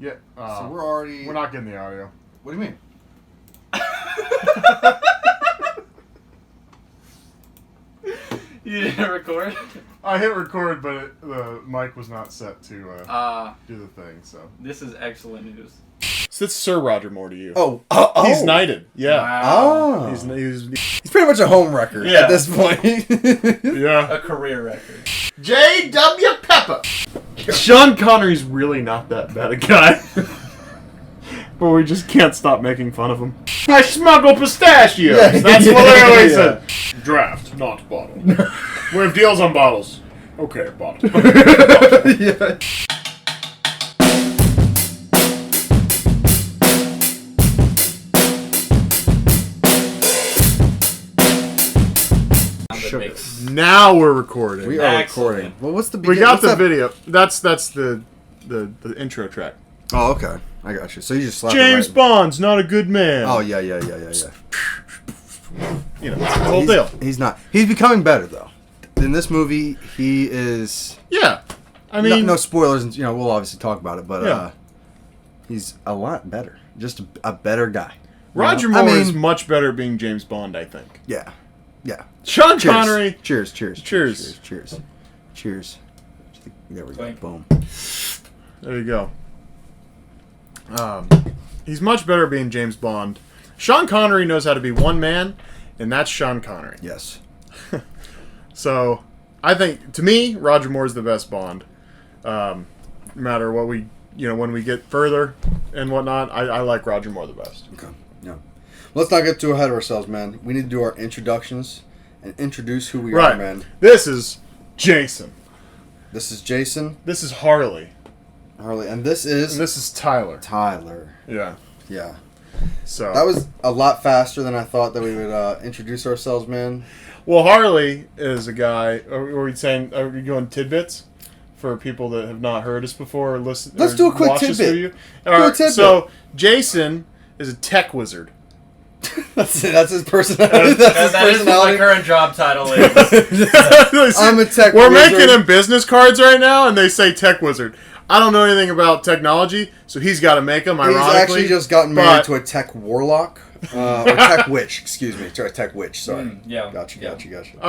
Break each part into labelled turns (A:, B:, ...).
A: Yeah.
B: So we're already...
A: We're not getting the audio.
B: What do you mean?
C: You didn't record?
A: I hit record, but the mic was not set to do the thing, so...
C: This is excellent news.
A: So it's Sir Roger Moore to you.
B: Oh.
A: He's knighted. Yeah.
B: Oh.
A: He's
B: pretty much a home wrecker
C: Yeah.
B: at this point.
A: yeah.
C: A career record.
B: J.W. Pepper.
A: Sean Connery's really not that bad a guy. But we just can't stop making fun of him. I smuggle pistachios.
B: Yeah.
A: That's what they always
B: Yeah.
A: said. Draft, not bottle. We have deals on bottles. Okay, bottle.
B: Yeah.
A: Now we're recording.
B: We are
C: Excellent.
B: recording. Well, what's the
A: We got the video. That's the intro track.
B: Oh, okay. I got you. So you just slapped
A: James
B: it right.
A: Bond's not a good man.
B: Oh, yeah. You
A: You know, it's the whole deal.
B: He's not. He's becoming better, though. In this movie, he is...
A: Yeah. I mean...
B: No spoilers, and we'll obviously talk about it, but
A: Yeah.
B: he's a lot better. Just a better guy.
A: Roger
B: You know?
A: Moore is much better at being James Bond, I think.
B: Yeah. Yeah.
A: Sean
B: Cheers.
A: Connery...
B: Cheers. There we go.
C: Clink.
B: Boom.
A: There you go. He's much better at being James Bond. Sean Connery knows how to be one man, and that's Sean Connery.
B: Yes.
A: So, I think, to me, Roger Moore's the best Bond. No matter what we, when we get further and whatnot, I like Roger Moore the best.
B: Okay. Yeah. Let's not get too ahead of ourselves, man. We need to do our introductions and introduce who we are, man.
A: This is Jason.
B: This is Jason,
A: This is Harley.
B: Harley, and this is
A: And this is Tyler.
B: Tyler.
A: Yeah.
B: Yeah.
A: So
B: That was a lot faster than I thought that we would introduce ourselves, man.
A: well, Harley is a guy. Are we saying? Are we going tidbits for people that have not heard us before or listen?
B: Let's
A: or
B: do a quick
A: watched us
B: tidbit.
A: review?
B: Do a
A: All right,
B: tidbit.
A: so Jason is a tech wizard.
B: That's it. That's his personality. That's his
C: That is what my
B: personality.
C: current job title is.
B: I'm a tech
A: We're
B: wizard.
A: making him business cards right now, and they say tech wizard. I don't know anything about technology, so he's got to make them.
B: He's
A: Ironically,
B: actually just gotten married
A: but-
B: to a tech warlock. Or tech witch, excuse me. Sorry, tech witch, sorry.
C: Yeah.
B: Gotcha.
A: I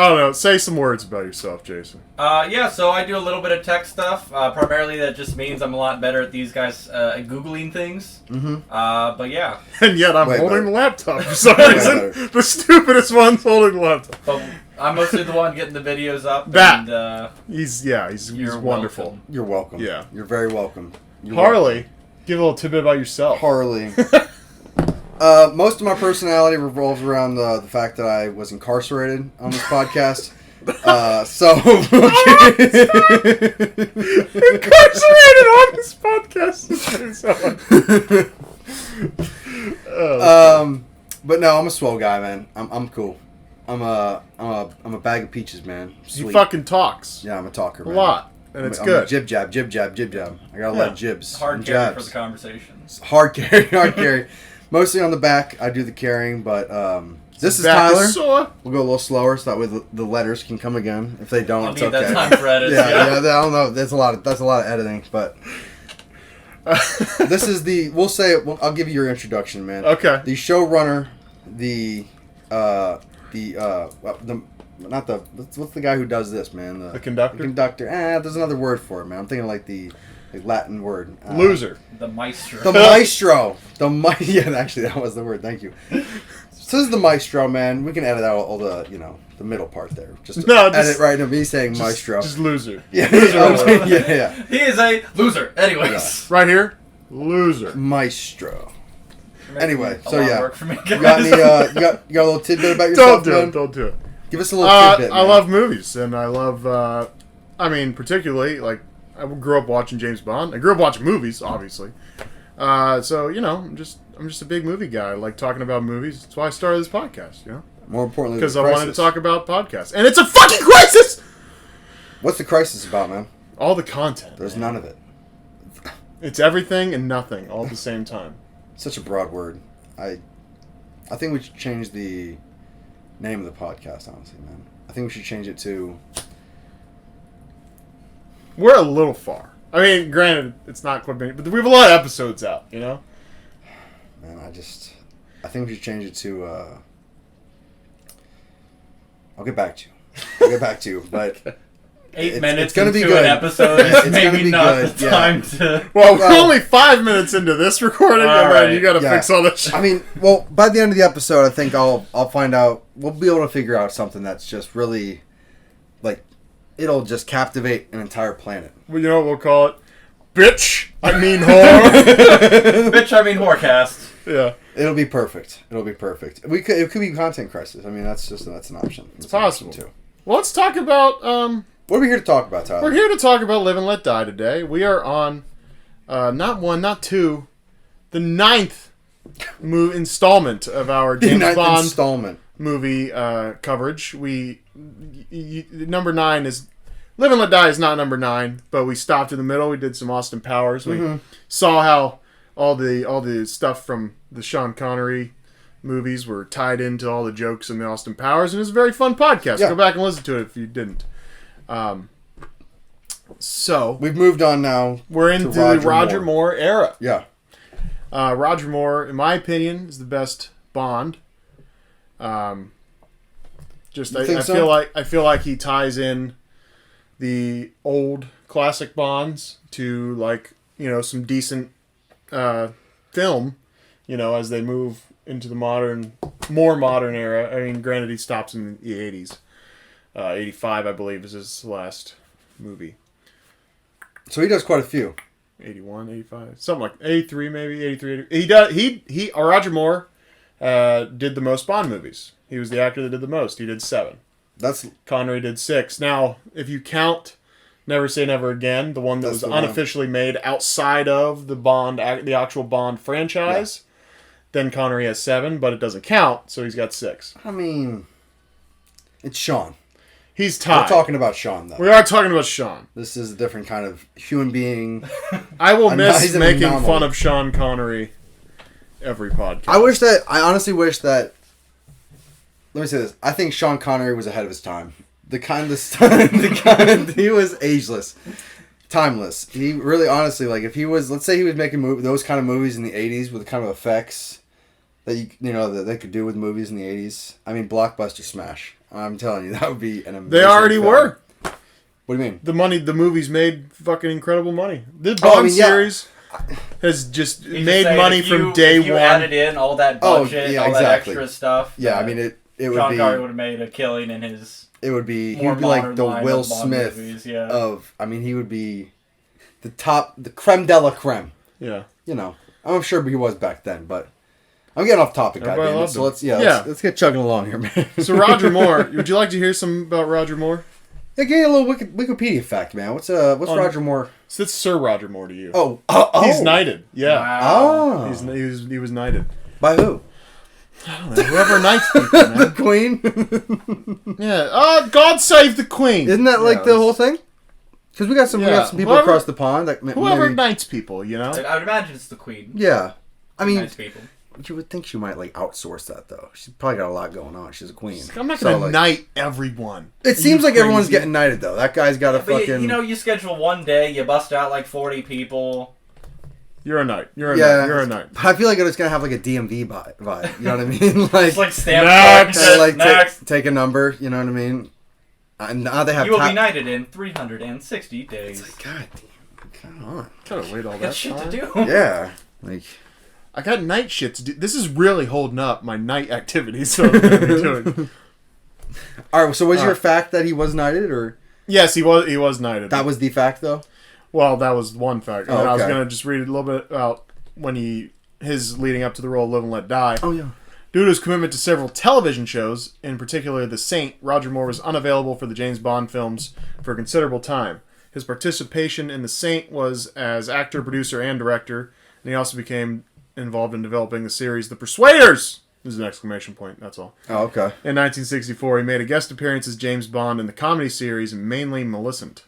A: don't know. Say some words about yourself, Jason.
C: Yeah, so I do a little bit of tech stuff. Primarily that just means I'm a lot better at these guys at Googling things.
B: Mm-hmm.
C: But yeah.
A: And yet I'm
B: Way
A: holding
B: better.
A: the laptop for some
B: Way
A: reason.
B: better.
A: The stupidest one's holding the laptop.
C: But I'm mostly the one getting the videos up.
A: That.
C: And,
A: He's
C: You're
A: wonderful.
C: welcome.
B: You're welcome.
A: Yeah.
B: You're very welcome. You're
A: Harley, give a little tidbit about yourself.
B: Harley. Most of my personality revolves around the fact that I was incarcerated on this podcast.
A: Incarcerated on this podcast.
B: But no, I'm a swell guy, man. I'm cool. I'm a bag of peaches, man.
A: He
B: Sweet.
A: fucking talks
B: Yeah, I'm a talker,
A: a
B: man.
A: lot, and it's
B: I'm
A: good.
B: a jib jab. I got a lot of jibs.
C: hard
B: and
C: carry for
B: jabs.
C: the conversations.
B: Hard carry. Mostly on the back, I do the carrying, but this is
A: Back
B: Tyler.
A: sore.
B: We'll go a little slower so that way the letters can come again. If they don't,
C: I'll
B: it's
C: need
B: okay.
C: that time for edits.
B: yeah, I don't know. That's a lot of editing, but this is I'll give you your introduction, man.
A: Okay.
B: The showrunner, what's the guy who does this, man?
A: The conductor?
B: The conductor. There's another word for it, man. I'm thinking like the Latin word.
A: Loser.
C: The maestro.
B: The maestro. Yeah, actually, that was the word. Thank you. So this is the maestro, man. We can edit out all the, the middle part there. Just edit right into me saying maestro.
A: Just loser.
B: Yeah,
A: Loser.
B: yeah.
C: He is a loser. Anyways.
A: Right here, loser.
B: Maestro.
C: Making
B: Anyway,
C: a
B: so
C: lot of
B: yeah.
C: work for me,
B: You got any? You got a little tidbit about yourself, man?
A: Don't do it.
B: Give us a little tidbit.
A: I
B: man.
A: love movies, and I love. Particularly like I grew up watching James Bond. I grew up watching movies, obviously. So I'm just a big movie guy. I like talking about movies. That's why I started this podcast.
B: More importantly,
A: Because
B: the
A: I wanted to
B: crisis.
A: talk about podcasts, and it's a fucking crisis.
B: What's the crisis about, man?
A: All the content.
B: There's
A: man.
B: none of it.
A: It's everything and nothing all at the same time.
B: Such a broad word. I think we should change the name of the podcast, honestly, man. I think we should change it to...
A: We're a little far. I mean, granted, it's not clipping, but we have a lot of episodes out, you know?
B: Man, I think we should change it to, I'll get back to you. But
C: 8 minutes
B: it's gonna
C: into
B: be good.
C: an episode
B: It's
C: is
B: gonna
C: maybe
B: be
C: not
B: good,
C: the
B: yeah.
C: time to...
A: Well, we're only 5 minutes into this recording,
C: All
A: and then
C: right.
A: you gotta
B: Yeah.
A: fix all that shit.
B: I mean, well, by the end of the episode, I think I'll find out. We'll be able to figure out something that's just really, like, it'll just captivate an entire planet.
A: Well, you know what we'll call it? Bitch! I mean whore!
C: Bitch, I mean Whorecast.
A: Yeah.
B: It'll be perfect. It could be content crisis. I mean, that's an option.
A: It's
B: an
A: possible.
B: option, too.
A: Well, let's talk about,
B: What are we here to talk about, Tyler?
A: we're here to talk about Live and Let Die today. We are on, not one, not two, the 9th installment of our
B: The
A: James
B: ninth
A: Bond
B: installment.
A: movie coverage. Number 9 is Live and Let Die is not number 9, but we stopped in the middle. We did some Austin Powers. We saw how all the stuff from the Sean Connery movies were tied into all the jokes in the Austin Powers, and it was a very fun podcast.
B: Yeah.
A: Go back and listen to it if you didn't. So
B: We've moved on now.
A: we're into
B: to
A: the Roger Moore era.
B: Yeah.
A: Roger Moore, in my opinion, is the best Bond. Just
B: You think so?
A: I feel like he ties in the old classic Bonds to, like, you know, some decent film, you know, as they move into the more modern era. I mean, granted, he stops in the 80s. 85, I believe, is his last movie.
B: So he does quite a few.
A: 81, 85, something like 83, maybe 83. He does. Roger Moore did the most Bond movies. He was the actor that did the most. He did 7.
B: That's
A: Connery did 6. Now, if you count Never Say Never Again, the one that
B: That's
A: was
B: the one.
A: unofficially made outside of the actual Bond franchise, then Connery has 7, but it doesn't count, so he's got 6.
B: I mean, it's Sean.
A: He's tied.
B: We're talking about Sean, though.
A: We are talking about Sean.
B: This is a different kind of human being.
A: I will miss
B: he's an
A: making
B: anomaly.
A: fun of Sean Connery every podcast.
B: I honestly wish that. Let me say this. I think Sean Connery was ahead of his time. He was ageless, timeless. He really, honestly, like, if he was, let's say he was making those kind of movies in the 80s with the kind of effects that that they could do with movies in the 80s. I mean, blockbuster smash. I'm telling you, that would be an amazing
A: They already
B: film.
A: were.
B: What do you mean?
A: The movies made fucking incredible money. The Bond series has just
C: You
A: made
C: say
A: money
C: if
A: from
C: you-
A: day
C: if you
A: one.
C: added in all that budget,
B: yeah,
C: all
B: exactly.
C: that extra stuff.
B: Yeah, I mean, it would
C: Sean
B: be.
C: Connery would have made a killing in his.
B: It would be. He
C: more
B: would be like
C: modern
B: the
C: line
B: Will
C: of Bond
B: Smith
C: movies, yeah.
B: of. I mean, he would be the creme de la creme.
A: Yeah.
B: You know, I'm sure he was back then, but I'm getting off topic,
A: Everybody
B: goddamn it.
A: loved
B: So
A: him.
B: let's get chugging along here, man.
A: So Roger Moore, would you like to hear some about Roger Moore?
B: Yeah, give me a little Wikipedia fact, man. What's Roger Moore?
A: So it's Sir Roger Moore to you.
B: Oh,
A: He's knighted. Yeah.
C: Wow.
B: Oh,
A: He was knighted.
B: by who?
A: I don't know. Whoever knights people,
B: The
A: man.
B: Queen.
A: Yeah. God save the Queen.
B: Isn't that like
A: Yeah,
B: the whole thing? Because we got some people
A: Whoever-
B: across the pond. Like,
A: Whoever
B: maybe,
A: knights people, you know?
C: I would imagine it's the Queen.
B: yeah. I mean,
C: Nice people.
B: you would think she might like outsource that though. She's probably got a lot going on. She's a queen.
A: I'm not
B: So,
A: going to
B: like,
A: knight everyone.
B: It seems
A: You
B: like everyone's
A: crazy.
B: getting knighted though. That guy's got a
C: But
B: fucking.
C: you schedule one day, you bust out like 40 people.
A: You're a knight. You're a
B: yeah,
A: knight. You're a knight.
B: I feel like it's gonna have like a DMV vibe. You know what I mean? Like,
C: It's like stamp
A: Next.
C: collection,
B: like
C: next.
B: take a number. You know what I mean? And now they have.
C: You will be knighted in 360 days.
B: God damn! Come on.
A: Gotta wait all
C: Got
A: that
C: shit to
A: time.
C: do.
B: Yeah. Like.
A: I got night shit to do. This is really holding up my night activities. So I'm gonna be doing.
B: All right. So was your fact that he was knighted, or
A: Yes, he was knighted.
B: that was the fact though?
A: Well, that was one fact. And
B: Oh,
A: then I was
B: okay.
A: gonna just read a little bit about when his leading up to the role of Live and Let Die.
B: Oh yeah.
A: Due to his commitment to several television shows, in particular The Saint, Roger Moore was unavailable for the James Bond films for a considerable time. His participation in The Saint was as actor, producer, and director, and he also became involved in developing the series The Persuaders! This is an exclamation point, that's all.
B: Oh okay.
A: In 1964, he made a guest appearance as James Bond in the comedy series Mainly Maleficent.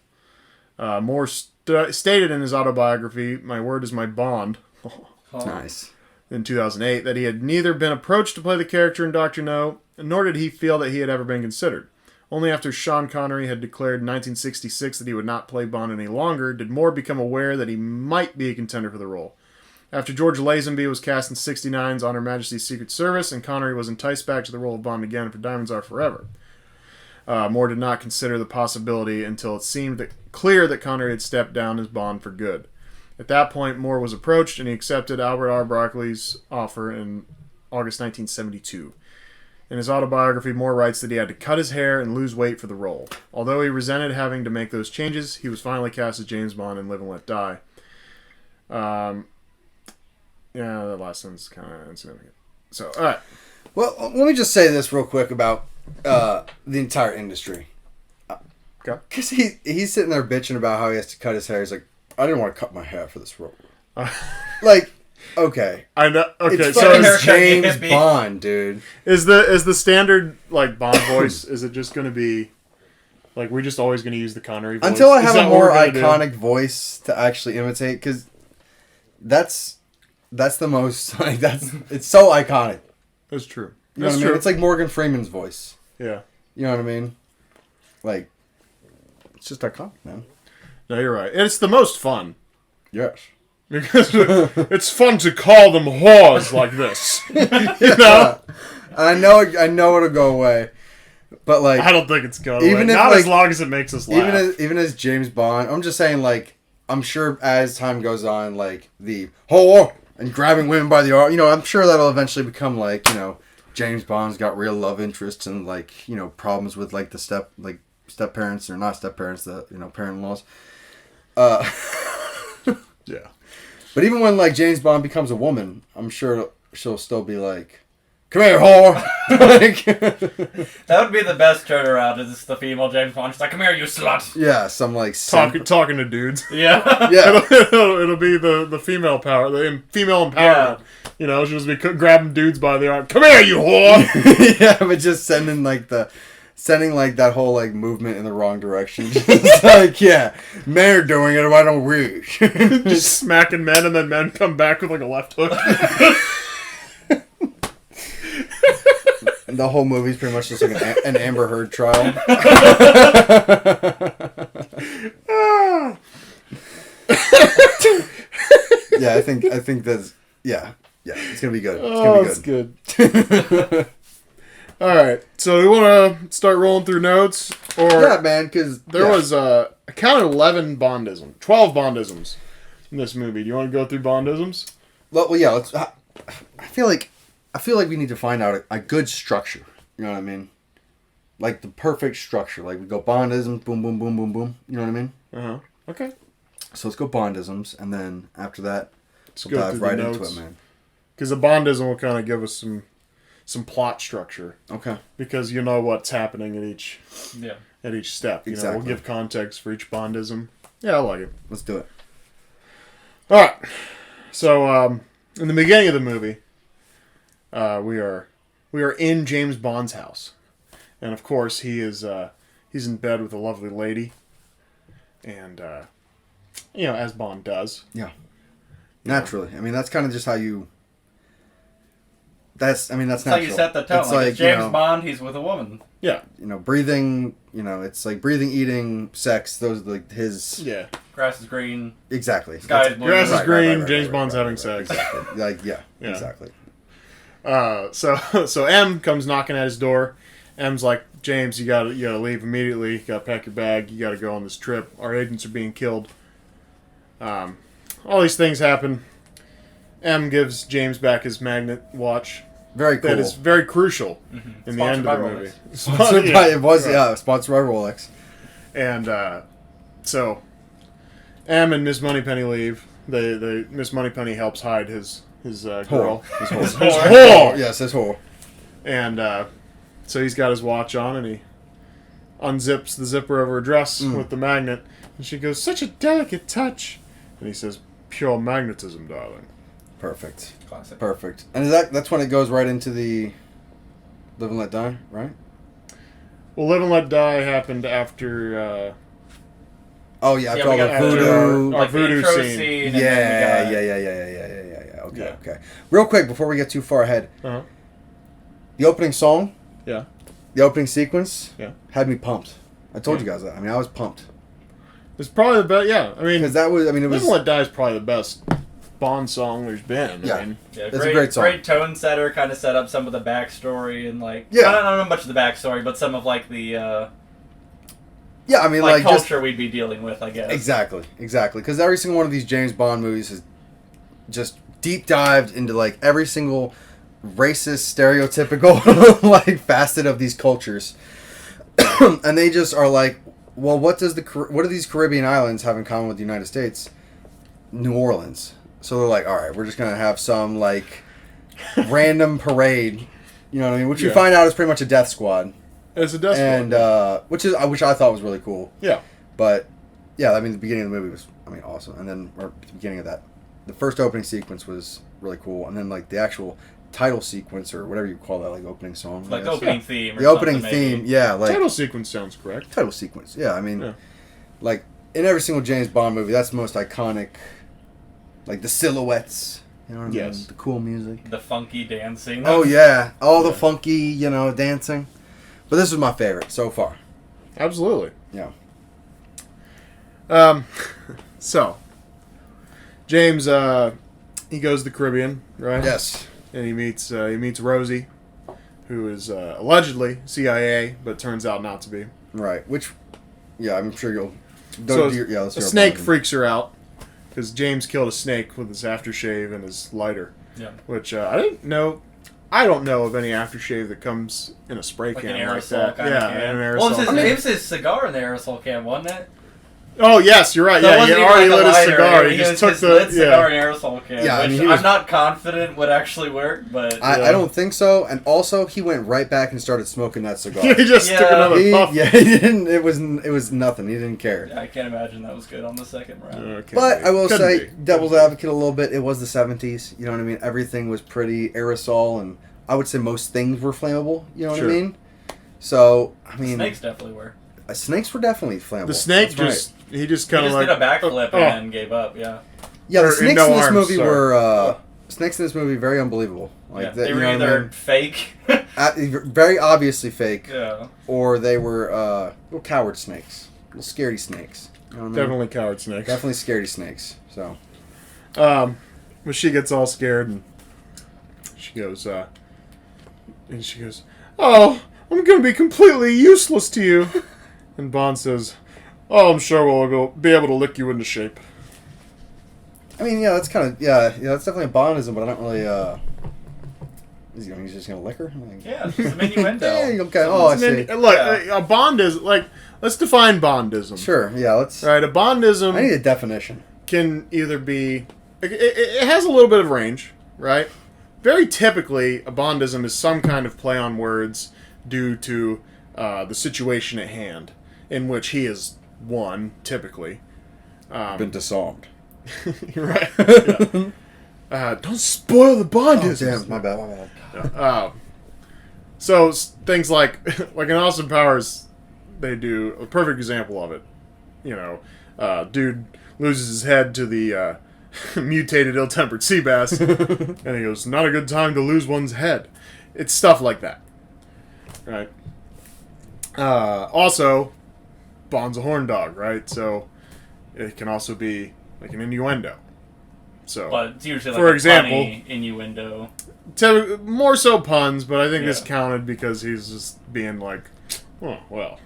A: Moore stated in his autobiography, My Word is My Bond,
B: Nice.
A: in 2008, that he had neither been approached to play the character in Dr. No, nor did he feel that he had ever been considered. Only after Sean Connery had declared in 1966 that he would not play Bond any longer did Moore become aware that he might be a contender for the role. After George Lazenby was cast in '69's On Her Majesty's Secret Service, and Connery was enticed back to the role of Bond again for Diamonds Are Forever. Moore did not consider the possibility until it seemed clear that Connery had stepped down as Bond for good. At that point, Moore was approached, and he accepted Albert R. Broccoli's offer in August 1972. In his autobiography, Moore writes that he had to cut his hair and lose weight for the role. Although he resented having to make those changes, he was finally cast as James Bond in Live and Let Die. Yeah, that last one's kind of insignificant. So, all right.
B: Well, let me just say this real quick about the entire industry.
A: Okay.
B: Because he's sitting there bitching about how he has to cut his hair. He's like, I didn't want to cut my hair for this role. Like, okay.
A: I know. Okay,
B: It's
A: so
B: fucking
C: is-
B: James
C: Hippie.
B: Bond, dude.
A: is the standard like Bond voice? Is it just going to be like we're just always going to use the Connery voice?
B: Until I
A: Is
B: have
A: that
B: a
A: what
B: more
A: we're gonna do?
B: iconic voice to actually imitate, because that's the most like it's so iconic.
A: That's true.
B: You know
A: That's
B: what I
A: true.
B: mean? It's like Morgan Freeman's voice.
A: Yeah.
B: You know what I mean? Like,
A: It's just iconic.
B: man.
A: No, you're right. It's the most fun.
B: Yes.
A: Because it's fun to call them whores like this. You know?
B: I know it'll go away, but like,
A: I don't think it's going
B: Even
A: away.
B: if,
A: Not
B: like-
A: as long as it makes us laugh.
B: even as James Bond, I'm just saying, like, I'm sure as time goes on, like the whore and grabbing women by the arm, you know, I'm sure that'll eventually become like, you know, James Bond's got real love interests and like, you know, problems with like the step parents or not step parents, the parent-in-laws.
A: Yeah.
B: But even when like James Bond becomes a woman, I'm sure she'll still be like, "Come here, whore!" Like,
C: That would be the best turnaround. Is the female James Bond? She's like, "Come here, you slut."
B: yeah, some like
A: Talking to dudes.
C: Yeah.
B: Yeah,
A: It'll be the female power, the female empowerment. You know, she'll just be grabbing dudes by the arm. Come here, you whore!
B: yeah, but just sending like that whole like movement in the wrong direction. Just like, yeah, men are doing it, why don't we?
A: Just smacking men, and then men come back with like a left hook.
B: And the whole movie's pretty much just like an Amber Heard trial. Yeah, I think that's it's gonna be good. It's gonna be good.
A: All right, so we want to start rolling through notes, or
B: Yeah, man, because
A: there was I counted 11 Bondisms, 12 Bondisms in this movie. Do you want to go through Bondisms?
B: Well, yeah. I feel like we need to find out a good structure. You know what I mean? Like the perfect structure. Like we go Bondisms, boom, boom, boom, boom, boom. You know what I mean?
A: Okay.
B: So let's go Bondisms, and then after that,
A: Let's
B: we'll
A: go
B: dive
A: through the
B: right into
A: notes.
B: it, man.
A: Because a Bondism will kind of give us some plot structure,
B: Okay.
A: because you know what's happening at each step. You know,
B: Exactly.
A: we'll give context for each Bondism. Yeah, I like it.
B: Let's do it.
A: All right. So, in the beginning of the movie, we are in James Bond's house, and of course he's in bed with a lovely lady, and as Bond does.
B: Yeah. Naturally. I mean, that's kind of just how you. That's
C: That's
B: natural.
C: how you set the tone.
B: It's
C: Like,
B: like,
C: it's James
B: you know,
C: Bond, he's with a woman.
A: Yeah.
B: breathing. It's like breathing, eating, sex. Those are like his.
A: Yeah.
C: Grass is green.
B: Exactly.
C: Sky is blue.
A: Grass is
B: Right,
A: green.
B: right,
A: James
B: right,
A: Bond's
B: right,
A: having
B: right,
A: sex.
B: Exactly. Like
A: Yeah.
B: exactly.
A: So M comes knocking at his door. M's like, James, you gotta leave immediately. You gotta pack your bag. You gotta go on this trip. Our agents are being killed. All these things happen. M gives James back his magnet watch.
B: Very cool.
A: That is very crucial in the end
C: Sponsored by
A: of the movie.
B: Sponsored by, it was sponsored by Rolex.
A: And so M and Miss Moneypenny leave. They Miss Moneypenny helps hide his girl.
B: His
A: His
B: whore.
A: whore.
B: Yes, his whore.
A: And so he's got his watch on, and he unzips the zipper of her dress with the magnet. And she goes, "Such a delicate touch." And he says, "Pure magnetism, darling."
B: Perfect.
C: Classic.
B: Perfect. And that's when it goes right into the Live and Let Die, right?
A: Well, Live and Let Die happened after...
B: Oh yeah, after
C: we
B: all
C: got
B: the voodoo.
A: Our
C: like the
A: voodoo
C: intro
A: scene.
C: scene. and
B: Yeah.
C: then we got-
B: Okay,
A: Yeah.
B: okay. Real quick before we get too far ahead,
A: Uh-huh.
B: the opening song.
A: Yeah.
B: the opening sequence
A: Yeah.
B: had me pumped. I told
A: Yeah.
B: you guys that. I mean, I was pumped
A: It's probably the best. Yeah, I mean,
B: because that was. I mean, it
A: Live
B: was.
A: and Let Die is probably the best Bond song there's been.
B: Yeah.
A: I mean,
C: Yeah,
B: It's a great song.
C: Great tone setter, kind of set up some of the backstory and like.
B: Yeah.
C: I don't know much of the backstory, but some of like the
B: Yeah, I mean,
C: like
B: like just
C: culture we'd be dealing with, I guess.
B: exactly. Because every single one of these James Bond movies is just deep dived into like every single racist, stereotypical like facet of these cultures, and they just are like, well, what do these Caribbean islands have in common with the United States? New Orleans. So they're like, all right, we're just gonna have some like random parade, you know what I mean? Which you
A: Yeah.
B: find out is pretty much a death squad,
A: it's a death
B: and
A: squad.
B: which I thought was really cool.
A: Yeah.
B: But yeah, I mean, the beginning of the movie was, I mean, awesome, and then or the beginning of that, the first opening sequence was really cool, and then like the actual title sequence or whatever you call that, like opening song, I
C: Like the
B: guess.
C: opening theme. Or
B: The opening
C: something, maybe.
B: theme, yeah, like
A: Title sequence sounds correct.
B: title sequence, yeah. I mean,
A: Yeah.
B: like in every single James Bond movie, that's the most iconic. Like the silhouettes, you know what I mean?
A: Yes.
B: The cool music.
C: The funky dancing.
B: Oh yeah, all the
A: Yeah.
B: funky, you know, dancing. But this was my favorite so far.
A: Absolutely.
B: Yeah.
A: So, James, he goes to the Caribbean, right?
B: Yes.
A: And he meets Rosie, who is allegedly CIA, but turns out not to be.
B: Right. Which, yeah, I'm sure you'll.
A: So
B: let's
A: a
B: hear
A: snake
B: about it.
A: freaks her out because James killed a snake with his aftershave and his lighter,
C: Yeah.
A: which I didn't know. I don't know of any aftershave that comes in a spray
C: Like
A: can
C: an
A: like
C: aerosol
A: that.
C: kind
A: Yeah,
C: of can.
A: an aerosol.
C: Well, it
A: I mean-
C: was his cigar in the aerosol can, wasn't it?
A: oh yes, you're right.
C: So it
A: Yeah, he
C: wasn't
A: had
C: even
A: already
C: like a
A: lit his
C: lighter,
A: cigar. He
C: was
A: just took
C: his
A: the
C: lit cigar
A: yeah.
C: in aerosol can,
B: Yeah, I
C: which
B: mean, he was-
C: I'm not confident would actually work, but
B: I don't think so. And also, he went right back and started smoking that cigar.
A: he just took
C: Yeah.
A: another puff.
B: He didn't. It was nothing. He didn't care.
C: I can't imagine that was good on the second round.
A: Okay,
B: But I will
A: couldn't
B: say,
A: be.
B: devil's advocate a little bit. It was the 70s. You know what I mean? Everything was pretty aerosol, and I would say most things were flammable. You know what
A: Sure.
B: I mean? So I mean,
C: Snakes definitely were.
B: snakes were definitely flammable.
A: The snake
B: That's right.
A: just he just
C: He
A: kind of
C: just
A: like
C: did a backflip
A: oh,
C: and then gave up. Yeah,
B: Yeah, the
A: Or
B: snakes
A: no
B: in this
A: arms,
B: movie
A: sorry.
B: were snakes in this movie very unbelievable. Like
C: yeah.
B: that,
C: They
B: you
C: were
B: know what I
C: either
B: mean?
C: fake.
B: Very obviously fake,
C: Yeah.
B: or they were little coward snakes, little scaredy snakes. You know what I mean?
A: definitely coward snake.
B: Definitely scaredy snakes. So
A: But she gets all scared and she goes, "Oh, I'm gonna be completely useless to you." And Bond says, "Oh, I'm sure we'll be able to lick you into shape."
B: I mean, yeah, that's kind of that's definitely a Bondism, but I don't really. He's just gonna lick her. Like,
C: Yeah, it's just an innuendo.
B: Yeah, okay. Oh, I
A: And then,
B: see.
A: look,
C: Yeah.
A: a Bond is like, let's define Bondism.
B: Sure. Yeah. Let's.
A: Right, a Bondism
B: I need a definition.
A: can either be it has a little bit of range, right? Very typically, a Bondism is some kind of play on words due to the situation at hand, in which he is one, typically.
B: Been disarmed.
A: You're right. Yeah. Don't spoil the Bondism.
B: Oh, damn, my bad.
A: So things like in Austin Powers, they do a perfect example of it. You know, dude loses his head to the mutated ill-tempered sea bass, and he goes, "Not a good time to lose one's head." It's stuff like that, right? Also, Bond's a horn dog, right? So it can also be like an innuendo. So,
C: But it's usually like
A: For
C: a
A: example-
C: funny innuendo.
A: more so puns, but I think this
C: Yeah.
A: counted because he's just being like, "Oh well,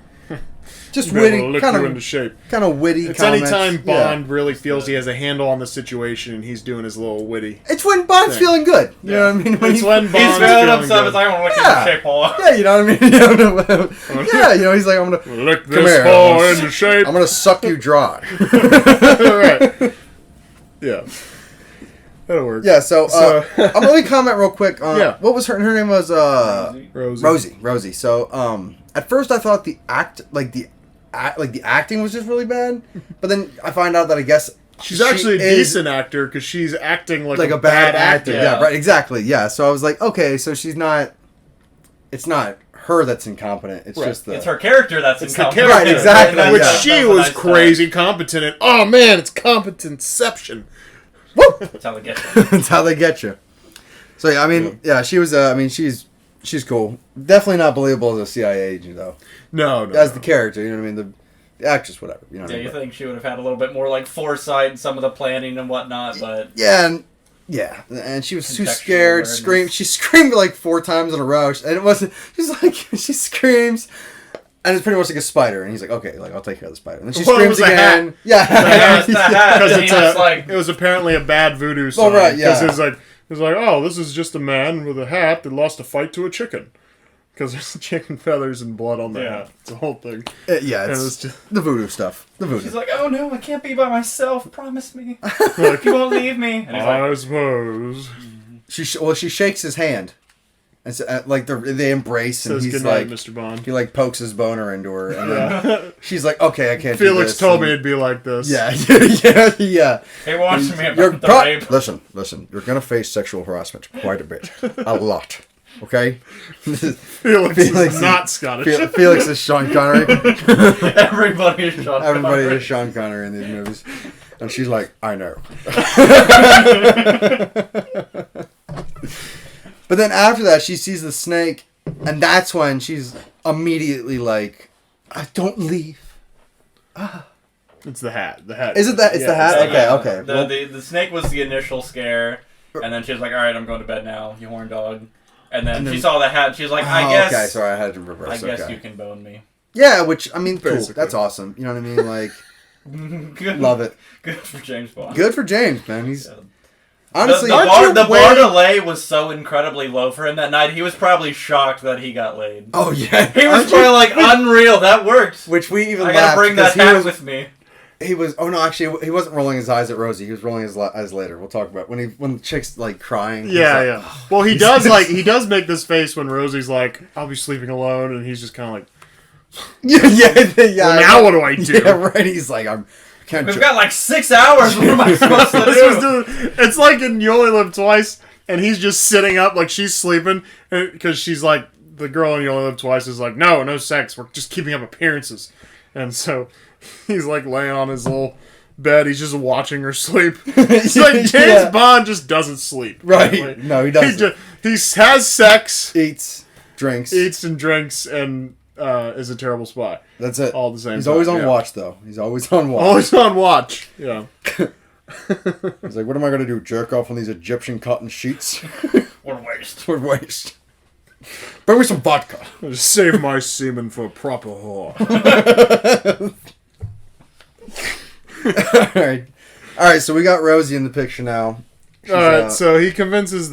B: Just
A: be able to
B: witty,
A: lick
B: kind
A: you
B: of
A: into shape."
B: witty.
A: It's
B: comments.
A: anytime
B: Yeah.
A: Bond really feels he has a handle on the situation and he's doing his little witty.
B: It's when Bond's
A: thing.
B: feeling good. You know what I mean? When
A: It's
B: he-
A: when
C: He's
A: Bond's
C: feeling
A: feeling
C: upset. It's
A: good.
C: like, I want to
B: Yeah.
C: lick your shape hole.
B: Yeah, you know what I mean. Yeah, you know, he's like, I'm gonna
A: Lick
B: Come
A: this
B: here,
A: ball
B: I'm
A: into shape.
B: I'm gonna suck you dry.
A: Right. Yeah. That'll work.
B: Yeah. So,
A: So-
B: I'm gonna comment real quick.
A: Yeah.
B: What was her name was
A: Rosie.
B: Rosie. So, at first I thought the acting was just really bad, but then I find out that I guess
A: She's
B: she
A: actually a
B: is
A: decent actor because she's acting like
B: a bad actor.
C: Yeah.
B: Yeah. Right. Exactly. Yeah. So I was like, okay, so she's not. It's not her that's incompetent. It's
A: Right.
B: just the.
C: It's her character that's
A: It's the
C: incompetent.
A: character.
B: Right, exactly,
C: And
A: Which
B: yeah.
A: she
C: that's a
A: was
C: nice
A: crazy competent in. Oh man, it's competentception.
B: Woo!
C: touch. That's how they get you.
B: That's how they get you. So yeah, I mean, yeah, she was. I mean, she's She's cool. Definitely not believable as a CIA agent, though.
A: No.
B: As the character, you know what I mean? The actress, whatever. You know what I
C: Yeah,
B: mean?
C: you think she would have had a little bit more like foresight in some of the planning and whatnot, but
B: And she was too
C: Contextual
B: scared.
C: awareness.
B: She screamed like 4 times in a row, and it wasn't. She's like, she screams, and it's pretty much like a spider. And he's like, okay, like I'll take care of the spider. And then she
A: Well, it
B: screams
A: was a
B: again.
A: hat.
B: Yeah,
C: it's the hat.
A: Because
C: and
A: it's
C: he's like,
A: it was apparently a bad voodoo sign.
B: right, yeah.
A: Because it's like, oh, this is just a man with a hat that lost a fight to a chicken. Because there's chicken feathers and blood on the
C: Yeah.
A: hat. It's a whole thing.
B: yeah,
A: And
B: it's
A: it's just
B: the voodoo stuff. The voodoo.
C: she's like, oh no, I can't be by myself. Promise me,
A: like,
C: you won't leave me. And he's like,
A: I suppose.
B: She shakes his hand, and so, like they embrace, and
A: Says
B: he's
A: goodnight,
B: like,
A: Mr. Bond.
B: he like pokes his boner into her, and then she's like, okay, I can't. do
A: Felix
B: this,
A: told
B: and-
A: me it'd be like this.
B: Yeah, yeah.
C: he wants me
B: You're
C: about the rape.
B: Listen. You're gonna face sexual harassment quite a bit, a lot. Okay.
A: Felix is not Scottish.
B: Felix is Sean Connery.
C: Everybody is Sean
B: Everybody
C: Connery.
B: is Sean Connery in these movies, and she's like, I know. But then after that, she sees the snake, and that's when she's immediately like, "Don't leave."
A: It's the hat. The hat.
B: Is it that? It's the hat. Okay. Well,
C: The snake was the initial scare, and then she was like, all right, I'm going to bed now, you horn dog. And then she saw the hat, and she's like, I guess.
B: Okay, sorry, I had to reverse.
C: I guess
B: okay.
C: you can bone me.
B: Yeah, which I mean, cool.
A: Basically.
B: That's awesome. You know what I mean? Like,
C: Good,
B: love it.
C: Good for James Bond.
B: Good for James, man. He's
C: Yeah.
B: honestly.
C: the bar to lay was so incredibly low for him that night. He was probably shocked that he got laid.
B: Oh yeah,
C: He was
B: Aren't you-
C: probably like, unreal, that worked.
B: Which we even
C: I
B: laughed
C: gotta bring that
B: because
C: hat
B: he was,
C: with me.
B: he was. Oh no, actually, he wasn't rolling his eyes at Rosie. He was rolling his eyes later. We'll talk about when the chick's like crying. he's
A: Yeah,
B: like,
A: yeah. Well, he does make this face when Rosie's like, "I'll be sleeping alone," and he's just kind of like,
B: yeah.
A: well, now what do I do?
B: Yeah, right. He's like, I can't.
C: We've got like 6 hours. What am I supposed to
A: This
C: do?
A: was it's like in You Only Live Twice, and he's just sitting up like she's sleeping, because she's like, the girl in You Only Live Twice is like, no sex, we're just keeping up appearances, and so he's like laying on his little bed, he's just watching her sleep. It's like James
B: Yeah.
A: Bond just doesn't sleep.
B: Right.
A: Like,
B: No, he doesn't.
A: He has sex,
B: Eats, drinks.
A: eats and drinks, and is a terrible spy.
B: That's it.
A: All the same.
B: He's
A: time,
B: always on
A: yeah.
B: watch, though. He's always on watch.
A: Always on watch. Yeah.
B: He's like, what am I going to do? Jerk off on these Egyptian cotton sheets?
C: What a waste.
B: For waste. Bring me some vodka.
A: I'll just save my semen for a proper whore.
B: All right. So we got Rosie in the picture now. She's,
A: Alright, so he convinces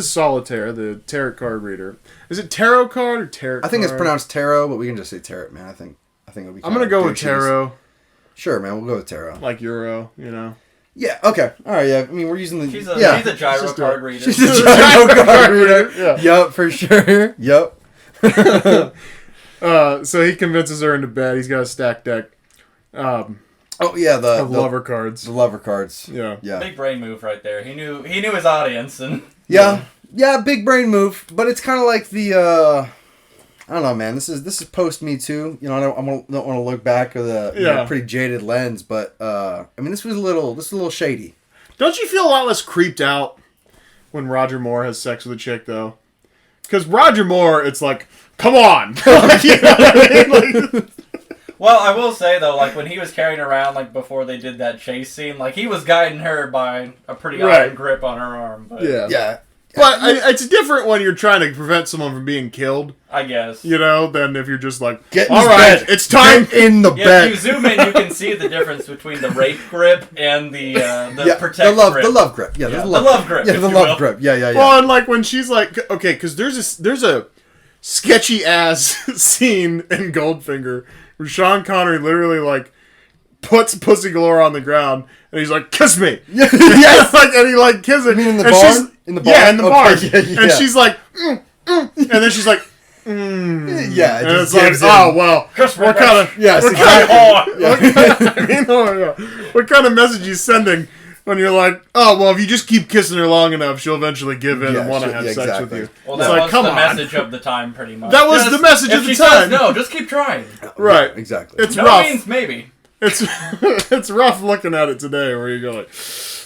A: Solitaire, the tarot card reader. Is it tarot card or tarot?
B: I think it's
A: card?
B: pronounced tarot, but we can just say tarot, man. I think it'll be.
A: I'm gonna go with
B: douchey.
A: tarot,
B: Sure, man. We'll go with tarot.
A: like Euro. You know.
B: Yeah. Okay. All right. Yeah. I mean, we're using the.
C: She's a gyro
A: just
C: card
A: a-
C: reader.
B: She's a gyro card reader.
A: Yeah.
B: Yup, for sure. Yup.
A: So he convinces her into bed. He's got a stack deck
B: Oh yeah, the
A: of lover cards.
B: the lover cards.
A: Yeah.
B: Yeah.
C: Big brain move right there. He knew his audience, and
B: Yeah. Big brain move, but it's kind of like the I don't know, man. This is post Me Too. You know, I don't want to look back with a pretty jaded lens, but I mean, this was a little shady.
A: Don't you feel a lot less creeped out when Roger Moore has sex with a chick, though? Because Roger Moore, it's like, come on. You know what I mean? Like,
C: well, I will say though, like when he was carrying her around, like before they did that chase scene, like he was guiding her by a pretty
A: Right.
C: iron grip on her arm. But
A: yeah.
B: Yeah.
A: But it's different when you're trying to prevent someone from being killed,
C: I guess.
A: you know, than if you're just like,
B: Get in
A: all
B: his
A: right,
B: bed.
A: it's time.
B: Get in the
C: Yeah,
B: bed.
C: if you zoom in, you can see the difference between the rape grip and the protect
B: the love
C: grip.
B: the love grip. Yeah,
C: Yeah,
B: the
C: the
B: love,
C: love grip,
B: Yeah,
C: if
B: the
C: you
B: love
C: will.
B: grip. Yeah.
A: Well, and like when she's like, okay, because there's a sketchy ass scene in Goldfinger where Sean Connery literally like puts Pussy Galore on the ground and he's like, kiss me.
B: Yes.
A: Like, and he like kisses her.
B: You mean in the
A: And
B: barn?
A: she's-
B: In the
A: Yeah,
B: barn?
A: in the
B: Okay,
A: barn.
B: yeah.
A: And she's like, and then she's like,
B: Yeah, it
A: and
B: just
A: it's like,
B: gives in.
A: oh well,
C: Kiss me,
A: what kind of
B: Yes,
A: what
B: exactly.
A: kind of I mean, oh, yeah. What kind of message you sending when you're like, oh well, if you just keep kissing her long enough, she'll eventually give in
B: Yeah,
A: and want to
B: she'll-
A: have
B: yeah,
A: sex
B: exactly.
A: with you.
C: Well,
A: It's
C: that
A: like,
C: was
A: come
C: the
A: on.
C: message of the time, pretty much.
A: That was
C: Just-
A: the message
C: if
A: of the
C: she says
A: time.
C: no, just keep trying.
A: Right.
B: Exactly.
A: It's
C: No
A: rough.
C: means maybe.
A: It's it's rough looking at it today, where you go like,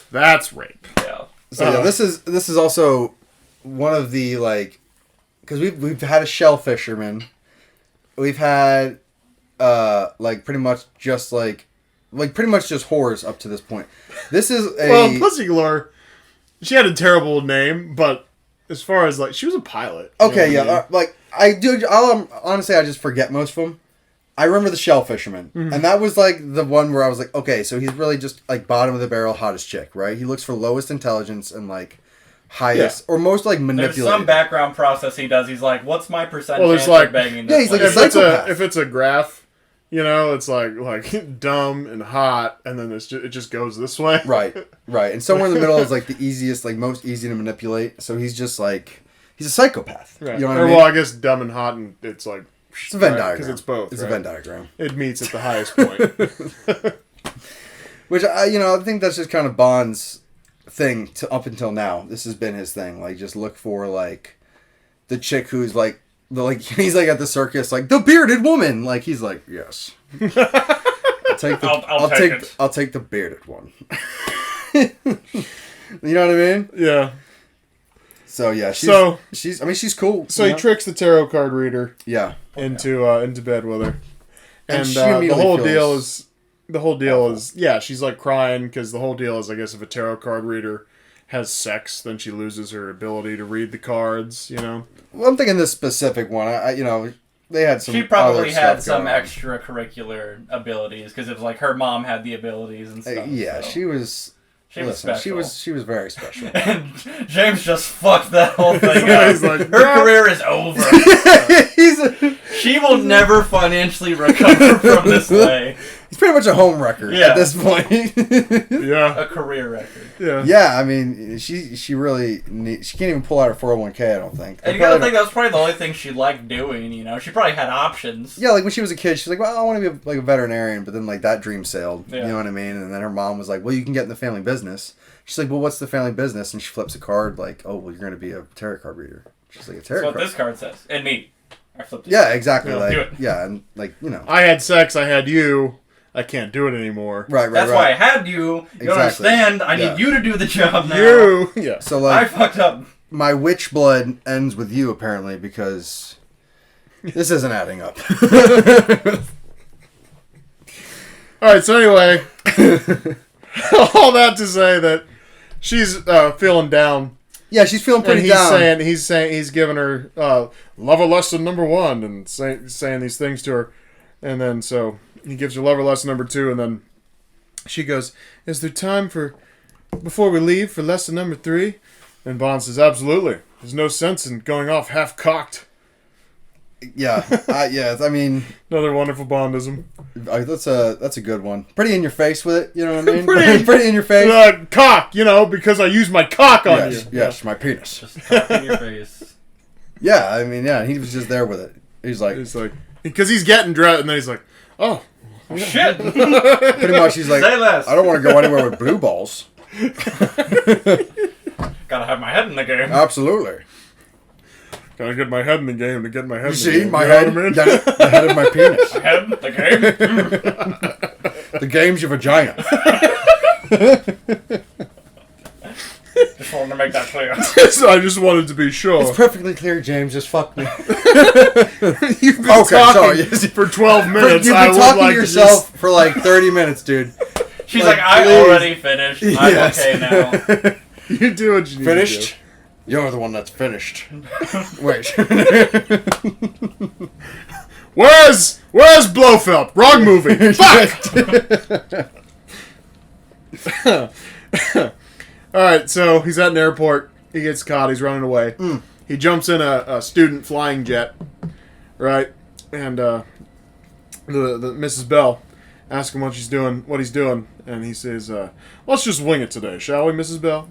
A: that's rape.
C: Yeah.
B: So yeah, this is also one of the like, because we've had a shell fisherman, we've had like pretty much just pretty much just whores up to this point. This is a
A: Well, Pussy Galore, she had a terrible name, but as far as like, she was a pilot. You
B: okay,
A: know what I
B: yeah,
A: mean?
B: like I do. Honestly, I just forget most of them. I remember the shell fisherman, and that was like the one where I was like, okay, so he's really just like bottom of the barrel, hottest chick, right? He looks for lowest intelligence and like highest or most like
C: There's
B: manipulated.
C: some background process he does. He's like, "What's my percent
A: Well, there's
C: chance
A: like-
C: of banging
B: Yeah,
C: this?"
B: he's like
C: lady?"
B: a psychopath.
A: if it's a graph, you know, it's like dumb and hot, and then it just goes this way.
B: Right. And somewhere in the middle is like the easiest, like most easy to manipulate. So he's just like he's a psychopath.
A: Right.
B: You know what
A: Or,
B: I mean?
A: well, I guess dumb and hot, and it's like
B: It's a Venn
A: right,
B: diagram.
A: because it's both.
B: It's
A: right?
B: a Venn diagram.
A: It meets at the highest point.
B: Which I think that's just kind of Bond's thing to up until now. This has been his thing. Like, just look for like the chick who's like he's like at the circus, like the bearded woman. Like he's like, yes. I'll take the
C: I'll take it.
B: I'll take the bearded one. You know what I mean?
A: Yeah.
B: So yeah, she's cool.
A: So
B: you
A: he
B: know?
A: tricks the tarot card reader
B: Yeah.
A: into bed with her,
B: And
A: and
B: she
A: the
B: immediately
A: whole
B: feels
A: deal is yeah, she's like crying because the whole deal is, I guess, if a tarot card reader has sex, then she loses her ability to read the cards. You know.
B: Well, I'm thinking this specific one. They had some.
C: She probably
B: other
C: had
B: stuff
C: some
B: going on.
C: extracurricular abilities because it was like her mom had the abilities and stuff.
B: Yeah,
C: so.
B: she was.
C: She was
B: Listen,
C: special.
B: she was very special.
C: And James just fucked that whole thing
A: Yeah,
C: up.
A: he's like,
C: Her career is over. She will never financially recover from this way.
B: He's pretty much a home wrecker
C: Yeah.
B: at this point.
A: Yeah.
C: A career record.
A: Yeah.
B: Yeah, I mean, she really she can't even pull out her 401k. I don't think.
C: And you gotta think that was probably the only thing she liked doing, you know? She probably had options.
B: Yeah, like when she was a kid, she's like, "Well, I want to be like a veterinarian," but then like that dream sailed.
C: Yeah.
B: You know what I mean? And then her mom was like, "Well, you can get in the family business." She's like, "Well, what's the family business?" And she flips a card like, "Oh, well, you're going to be a tarot card reader." She's like, "A tarot
C: That's what
B: card."
C: this card says. And me. I flipped it.
B: Yeah, exactly.
A: Yeah.
B: Like,
C: Do it.
B: yeah, and like
A: I had sex. I had you. I can't do it anymore.
B: right.
C: That's why I had you. You
B: Exactly.
C: don't understand. I
B: Yeah.
C: need you to do the job now.
A: You. Yeah.
B: So
C: I
B: like,
C: fucked up.
B: my witch blood ends with you apparently because this isn't adding up.
A: All right. So anyway, all that to say that she's feeling down.
B: Yeah, she's feeling
A: And
B: pretty down.
A: he's giving her lover lesson number 1 and saying these things to her, and then so he gives her lover lesson number 2, and then she goes, "Is there time before we leave for lesson number 3?" And Bond says, "Absolutely. There's no sense in going off half cocked."
B: Yeah, yeah. I mean,
A: Another wonderful Bondism.
B: that's a good one. Pretty in your face with it. You know what I mean?
A: Pretty-
B: pretty in your face.
A: Cock, because I used my cock on
B: Yes,
A: you.
B: yes, my penis.
C: Just cock in your face.
B: Yeah, I mean, yeah. He was just there with it. He's like,
A: It's like because he's getting dressed, and then he's like, "Oh,
C: Shit.
B: pretty much. He's like,
C: Say less.
B: I don't want to go anywhere with blue balls.
C: Gotta have my head in the game.
B: Absolutely.
A: gotta get my head in the game to get my head."
B: You
A: in
B: see,
A: the game.
B: my
A: You know
B: head,
A: what I mean?
B: the head of my penis.
C: My head in the game.
B: The game's your vagina.
C: Just wanted to make that clear.
A: So I just wanted to be sure.
B: It's perfectly clear, James. Just fuck me.
A: You've been
B: Okay,
A: talking
B: sorry, yes.
A: for 12 minutes.
B: You've
A: I
B: been
A: would
B: talking
A: like
B: to
A: to
B: yourself for like 30 minutes, dude.
C: She's
B: Like,
C: like, I
B: please.
C: already finished. I'm
B: Yes.
C: okay now.
A: You do what you need
B: Finished?
A: to
B: You're the one that's finished. Wait.
A: do. Where's Blofeld? Wrong movie. Fuck! Alright, so he's at an airport. He gets caught. He's running away. He jumps in a student flying jet. Right? And the Mrs. Bell asks him what he's doing. And he says, let's just wing it today, shall we, Mrs. Bell?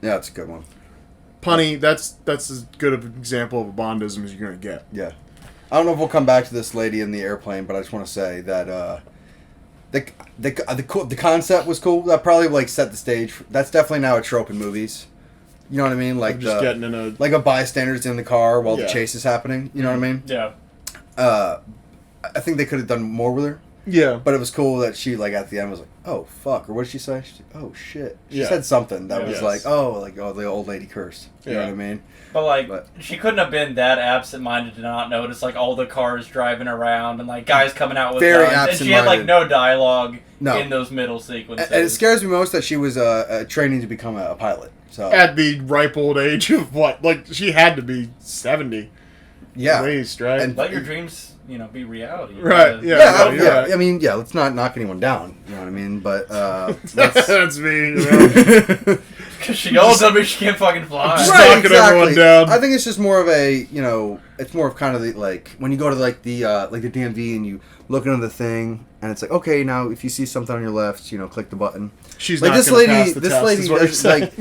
B: Yeah, that's a good one.
A: Punny, that's as good of an example of a Bondism as you're going to get.
B: Yeah. I don't know if we'll come back to this lady in the airplane, but I just want to say that the concept was cool. That probably like set the stage. That's definitely now a trope in movies. You know what I mean? Like
A: Just getting in a...
B: like a bystander's in the car while the
A: Yeah.
B: chase is happening. You know what I mean?
C: Yeah.
B: I think they could have done more with her.
A: Yeah.
B: But it was cool that she, like, at the end was like, oh, fuck. Or what did she say? She's like, oh, shit. She
A: Yeah.
B: said something that was
A: Yes.
B: like, oh, the old lady cursed. You know
A: Yeah.
B: what I mean?
C: But like,
B: But-
C: she couldn't have been that absent-minded to not notice like all the cars driving around and like guys coming out with
B: Very
C: guns, and she had like
B: absent-minded.
C: no dialogue
B: No.
C: in those middle sequences.
B: And it scares me most that she was training to become a pilot. So
A: At the ripe old age of what? Like, she had to be 70
B: yeah.
A: at least, right?
B: And-
C: Let your dreams, be reality.
A: Right,
C: Because-
A: yeah.
B: Yeah,
A: you're
B: yeah.
A: right.
B: I mean, yeah. Let's not knock anyone down. You know what I mean? But that's
A: That's me. You know?
C: Because she yells at me, she can't fucking fly.
A: Just
B: right.
A: knocking everyone down.
B: I think it's just more of a it's more of kind of the like when you go to like the DMV and you look into the thing and it's like, okay, now if you see something on your left, click the button.
A: She's
B: Like
A: not
B: this
A: gonna pass
B: lady,
A: the
B: this
A: test,
B: lady
A: is what you're
B: is,
A: saying.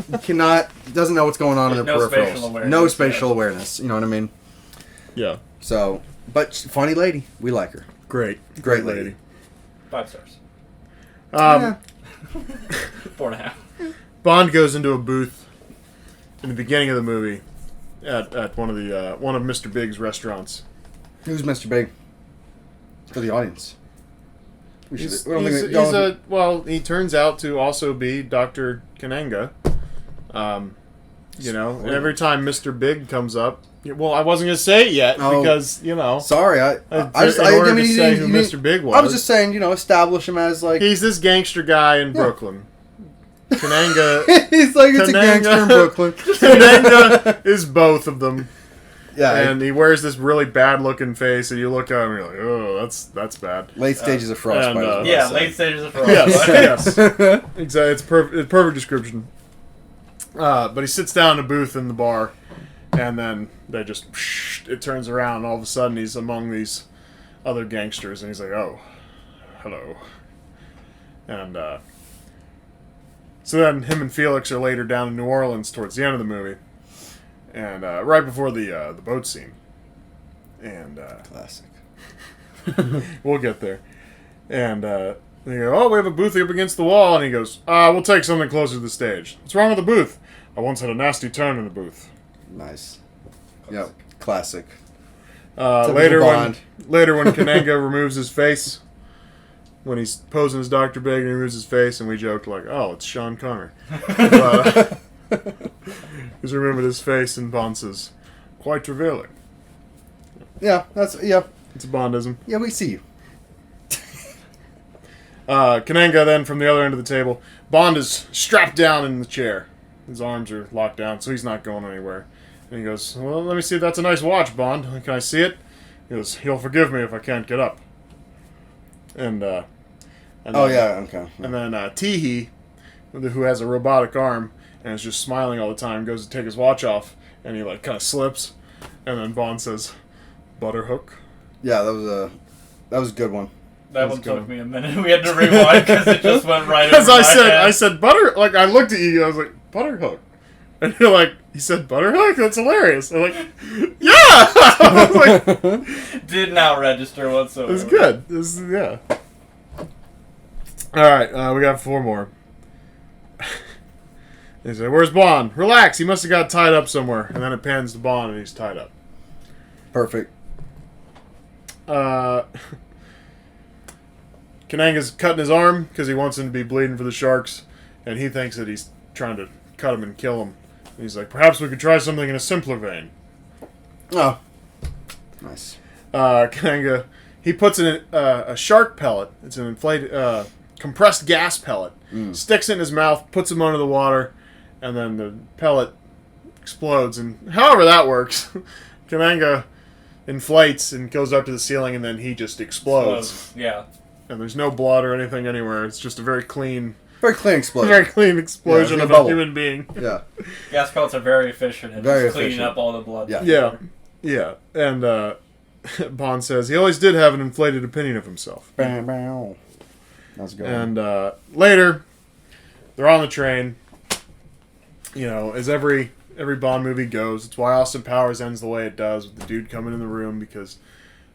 B: doesn't know what's going on in
C: There's
B: their
C: no
B: peripherals.
C: spatial awareness,
B: No spatial
C: yes.
B: awareness. You know what I mean?
A: Yeah.
B: So, but funny lady, we like her.
A: Great.
B: Great lady.
C: 5 stars.
A: Um,
C: 4.5.
A: Bond goes into a booth in the beginning of the movie at one of Mr. Big's restaurants.
B: Who's Mr. Big? For the audience. We should.
A: He's,
B: we don't
A: he's,
B: think
A: he's a well. He turns out to also be Dr. Kananga. And every time Mr. Big comes up, well, I wasn't gonna say it yet
B: Oh.
A: because
B: Sorry, I just
A: in
B: I
A: order
B: mean,
A: to say who Mr. Big was.
B: I was just saying, establish him as like
A: He's this gangster guy in Brooklyn. Kananga.
B: he's like it's a gangster in Brooklyn.
A: Kananga is both of them.
B: Yeah,
A: And he wears this really bad looking face, and you look at him and you're like, oh, that's bad.
B: late stages of frostbite.
A: and,
B: is what
C: Yeah,
B: I
C: late
B: said.
C: stages of fraud.
A: Yes, yes. Exactly. It's perfect description. But he sits down in a booth in the bar, and then it turns around, and all of a sudden he's among these other gangsters, and he's like, oh, hello. And so then him and Felix are later down in New Orleans towards the end of the movie, and right before the boat scene. And
B: Classic.
A: we'll get there. And they go, oh, we have a booth up against the wall. And he goes, we'll take something closer to the stage. What's wrong with the booth? I once had a nasty turn in the booth.
B: Nice. Yep. Classic.
A: Later
B: Bond.
A: when Kananga removes his face, when he's posing as Dr. Big and he removes his face, and we joked like, oh, it's Sean Connery. He's removed his face, and Bond says, quite revealing.
B: Yeah,
A: It's a Bondism.
B: yeah. We see you.
A: Kananga then from the other end of the table. Bond is strapped down in the chair. His arms are locked down, so he's not going anywhere. And he goes, well, let me see. That's a nice watch, Bond. Can I see it? He goes, you'll forgive me if I can't get up. And
B: Oh
A: then,
B: yeah. Okay.
A: And then Teehee, who has a robotic arm and is just smiling all the time, goes to take his watch off, and he kind of slips. And then Bond says, Butterhook.
B: Yeah, that was a good one.
C: That
A: Let's
C: one
A: go.
C: took me a minute. We had to rewind because it just went right over
A: Because
C: my
A: I
C: head.
A: said butter. Like I looked at you, I was like Butterhook, and you're like, he said Butterhook. That's hilarious. I'm like, yeah. I was like,
C: Did not register whatsoever.
A: it's good. Yeah. All right, we got 4 more. He said, "Where's Bond? Relax. He must have got tied up somewhere." And then it pans to Bond, and he's tied up.
B: Perfect.
A: Kananga's cutting his arm because he wants him to be bleeding for the sharks, and he thinks that he's trying to cut him and kill him. And he's like, perhaps we could try something in a simpler vein.
B: Oh. Nice.
A: Kananga, he puts in a shark pellet. It's an inflated, compressed gas pellet. Sticks it in his mouth, puts him under the water, and then the pellet explodes. And however that works, Kananga inflates and goes up to the ceiling, and then he just explodes.
C: Yeah.
A: And there's no blood or anything anywhere. It's just a very clean
B: Explosion.
A: explosion
B: Yeah,
A: of
B: a
A: a
B: bubble.
A: human being.
B: Yeah.
C: Gas pellets are very efficient in
B: Very
C: just cleaning
B: efficient.
C: up all the blood.
B: Yeah.
A: Yeah. Yeah. And Bond says he always did have an inflated opinion of himself.
B: Bam, bam. That's a good. one.
A: And later, they're on the train. As every Bond movie goes. It's why Austin Powers ends the way it does, with the dude coming in the room, because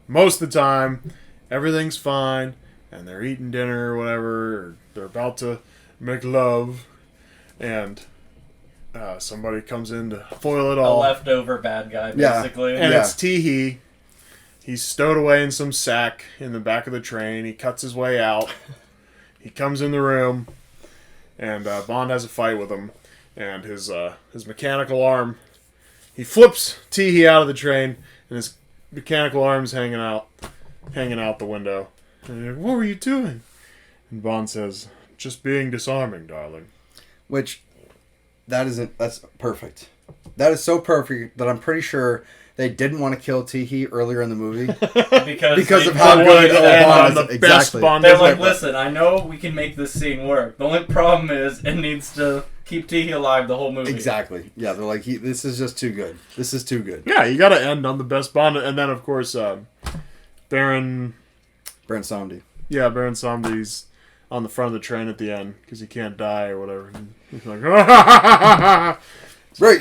A: most of the time, everything's fine, and they're eating dinner or whatever, or they're about to make love, and somebody comes in to foil it
C: A
A: all.
C: leftover bad guy,
B: Yeah.
C: basically.
A: And
B: Yeah.
A: it's Teehee. He's stowed away in some sack in the back of the train. He cuts his way out. He comes in the room, and Bond has a fight with him. And his mechanical arm, he flips Teehee out of the train, and his mechanical arm's hanging out the window. And he's like, "What were you doing?" And Bond says, "Just being disarming, darling."
B: Which, that's perfect. That is so perfect that I'm pretty sure they didn't want to kill Teehee earlier in the movie because of how good Bond is. Exactly.
C: They're like, listen, I know we can make this scene work. The only problem is it needs to keep Teehee alive the whole movie.
B: Exactly. Yeah, they're like, this is just too good. This is too good.
A: Yeah, you got to end on the best Bond, and then of course, Baron
B: Samedi.
A: Yeah, Baron Samedi's on the front of the train at the end because he can't die or whatever. He's like,
B: right?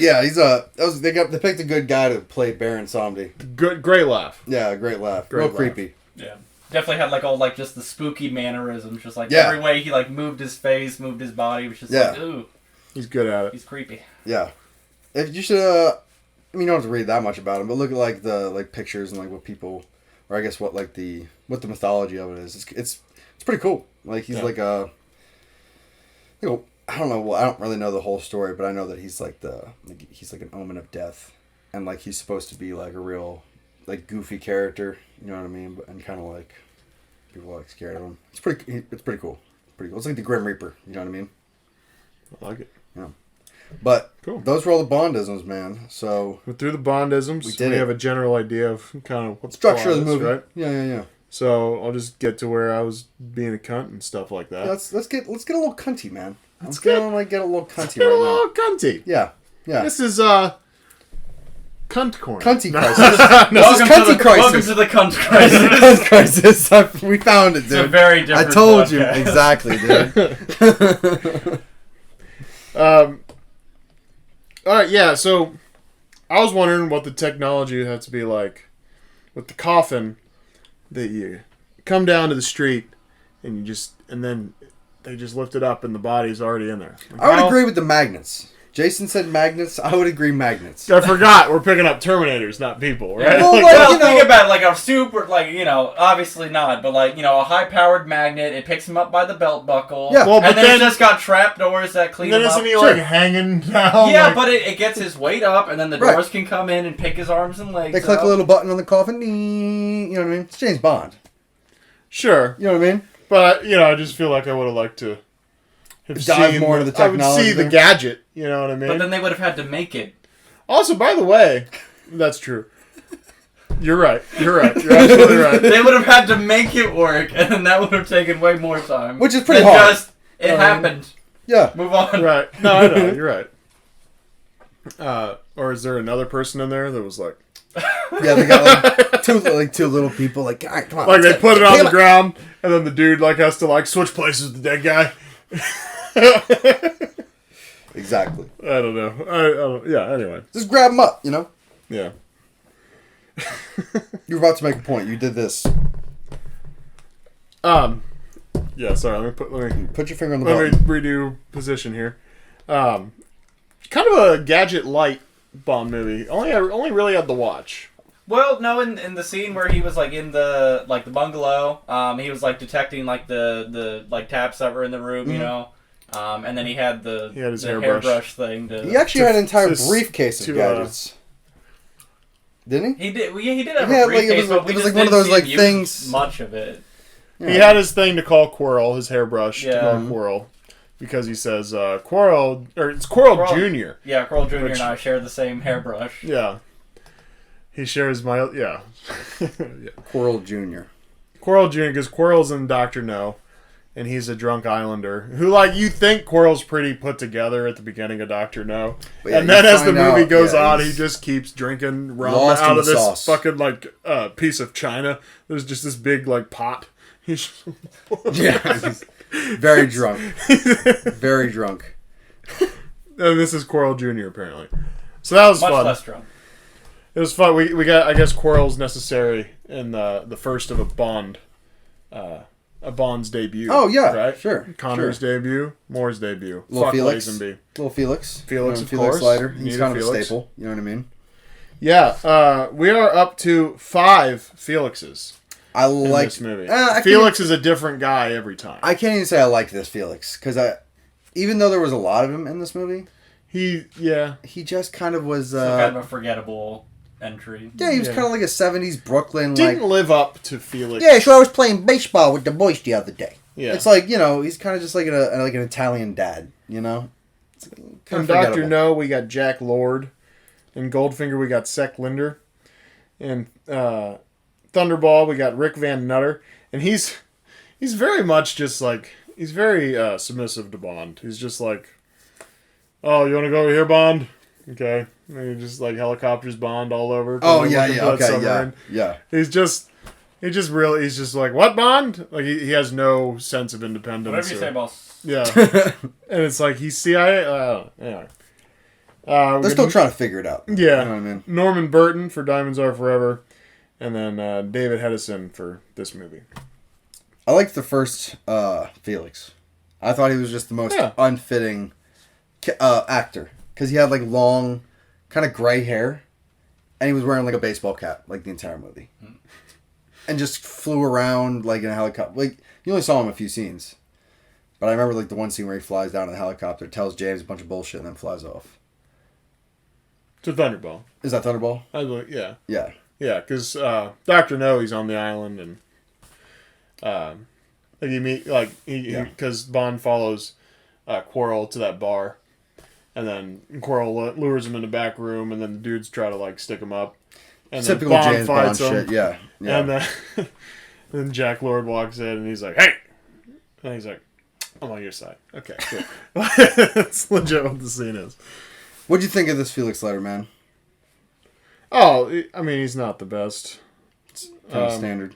B: Yeah, they picked a good guy to play Baron Samedi.
A: Great laugh.
B: Yeah, great laugh. Real creepy.
C: Yeah. Definitely had like all like just the spooky mannerisms, just like
B: Yeah.
C: every way he like moved his face, moved his body, it was just like, ooh,
A: He's good at it.
C: he's creepy.
B: Yeah. If you should, I mean, you don't have to read that much about him, but look at like the pictures and like what people, or I guess what the mythology of it is. It's pretty cool. Like he's like a, I don't know. Well, I don't really know the whole story, but I know that he's like he's like an omen of death, and like he's supposed to be like a real like goofy character. You know what I mean? And kind of like people are like scared of him. It's pretty cool. Pretty cool. It's like the Grim Reaper. You know what I mean?
A: I like it.
B: Yeah. But
A: cool.
B: Those were all the Bondisms, man. So
A: we're through the Bondisms. We have a general idea of kind of what
B: structure of the movie,
A: right?
B: Yeah.
A: So I'll just get to where I was being a cunt and stuff like that.
B: Yeah, let's get a little cunty, man.
A: Let's
B: get a little cunty
A: right
B: now.
A: A little cunty.
B: Yeah.
A: This is cunt corner.
B: Cunty crisis.
C: This
B: is cunty crisis.
C: Welcome to the cunt crisis.
B: Cunt crisis. We found it, dude.
C: It's a very different
B: I told
C: podcast.
B: you exactly, dude.
A: All right, yeah. So I was wondering what the technology had to be like with the coffin that you come down to the street and then they just lift it up and the body's already in there. Like,
B: I would agree with the magnets. Jason said magnets. I would agree magnets.
A: I forgot we're picking up Terminators, not people, right?
B: Well,
C: Well, think about it, like a super, like, obviously not, but like, a high-powered magnet, it picks him up by the belt buckle.
B: Yeah.
A: Well, but
C: and then it's just got trap doors that clean him up.
A: Then isn't he like hanging down?
C: Yeah,
A: like...
C: but it gets his weight up, and then the doors can come in and pick his arms and legs
B: They click
C: up.
B: a little button on the coffin. You know what I mean? It's James Bond.
A: Sure.
B: You know what I mean?
A: But, I just feel like I would have liked to have
B: dive more into the technology.
A: I would see the gadget, you know what I mean?
C: But then they would have had to make it.
A: Also, by the way, that's true. You're right. You're absolutely right.
C: They would have had to make it work, and then that would have taken way more time.
B: Which is pretty
C: than
B: hard.
C: Just, it happened.
B: Yeah.
C: Move on.
A: Right. No, I know. You're right. Or is there another person in there that was like...
B: Yeah, they got two little people like, all right, come on.
A: Like they put it on the ground, and then the dude has to switch places with the dead guy.
B: Exactly.
A: I don't know. I don't. Yeah. Anyway.
B: Just grab them up.
A: Yeah.
B: You were about to make a point. You did this.
A: Yeah. Sorry. Let me
B: put your finger on the
A: button.
B: button.
A: Let me redo position here. Kind of a gadget light Bond movie. Only really had the watch.
C: Well, no, in the scene where he was in the the bungalow, he was detecting the taps that were in the room, and then he had his hairbrush thing.
B: He actually had an entire briefcase of gadgets. Didn't he?
C: He did. Well, yeah, he did have a briefcase, but we just
B: one of those
C: didn't
B: things.
C: Much of it.
A: Yeah. He had his thing to call Quirrell, his hairbrush to call Quirrell. Because he says Quirrell, or it's Quirrell Jr.
C: Yeah, Quirrell Jr. and I share the same hairbrush.
A: Yeah. He shares my... Yeah.
B: Quirrell Jr.
A: Quirrell Jr. because Quirrell's in Dr. No. And he's a drunk islander. Who, you think Quirrell's pretty put together at the beginning of Dr. No.
B: Yeah,
A: and then as the movie goes on,
B: he's
A: he just keeps drinking rum out of this
B: sauce.
A: fucking, piece of china. There's just this big, pot. He's...
B: Yeah. Very drunk. Very drunk.
A: And this is Quirrell Jr. apparently. So that was
C: Much
A: fun.
C: less drunk.
A: It was fun. We got, I guess, Quirrell's necessary in the first of a Bond's debut.
B: Oh yeah,
A: right.
B: Sure.
A: Connor's debut, Moore's debut.
B: Little
A: Fuck
B: Felix.
A: Lazenby.
B: Little Felix.
A: Felix, of
B: Felix
A: course.
B: Slider. He's
A: Needed
B: kind of
A: Felix.
B: a staple. You know what I mean?
A: Yeah, we are up to 5 Felixes
B: I
A: in
B: like
A: this movie.
B: I
A: Felix is a different guy every time.
B: I can't even say I like this Felix because even though there was a lot of him in this movie, he just kind of was
C: kind of a forgettable entry.
B: Yeah, he was kind of like a 70s Brooklyn.
A: Didn't live up to Felix.
B: Yeah, so I was playing baseball with the boys the other day.
A: Yeah,
B: it's like he's kind of just like an Italian dad.
A: From Dr. No, we got Jack Lord. In Goldfinger, we got Sek Linder. In Thunderball, we got Rick Van Nutter. And he's very much just like, he's very submissive to Bond. He's just like, oh, you want to go over here, Bond? Okay. And he just like helicopters Bond all over.
B: Oh, okay, yeah.
A: He's just like, what, Bond? Like, he has no sense of independence.
C: Whatever you say, boss.
A: Yeah. And it's like, he's CIA. Yeah.
B: They're still trying to figure it out.
A: Yeah.
B: You know what I mean?
A: Norman Burton for Diamonds Are Forever. And then David Hedison for this movie.
B: I liked the first Felix. I thought he was just the most unfitting actor. Because he had like long, kind of gray hair. And he was wearing like a baseball cap like the entire movie. And just flew around like in a helicopter. Like, you only saw him a few scenes. But I remember like the one scene where he flies down in a helicopter, tells James a bunch of bullshit, and then flies off.
A: To Thunderball.
B: Is that Thunderball?
A: Yeah.
B: Yeah.
A: Yeah, because Dr. No, he's on the island, and like you meet because Bond follows Quarrel to that bar, and then Quarrel lures him in the back room, and then the dudes try to like stick him up, and
B: typical
A: then Bond
B: James
A: fights
B: Bond
A: him,
B: shit. Yeah.
A: And then Jack Lord walks in, and he's like, "Hey," and he's like, "I'm on your side." Okay, cool. That's legit what the scene is.
B: What'd you think of this Felix Leiter, man?
A: Oh, I mean, he's not the best.
B: Kind of standard.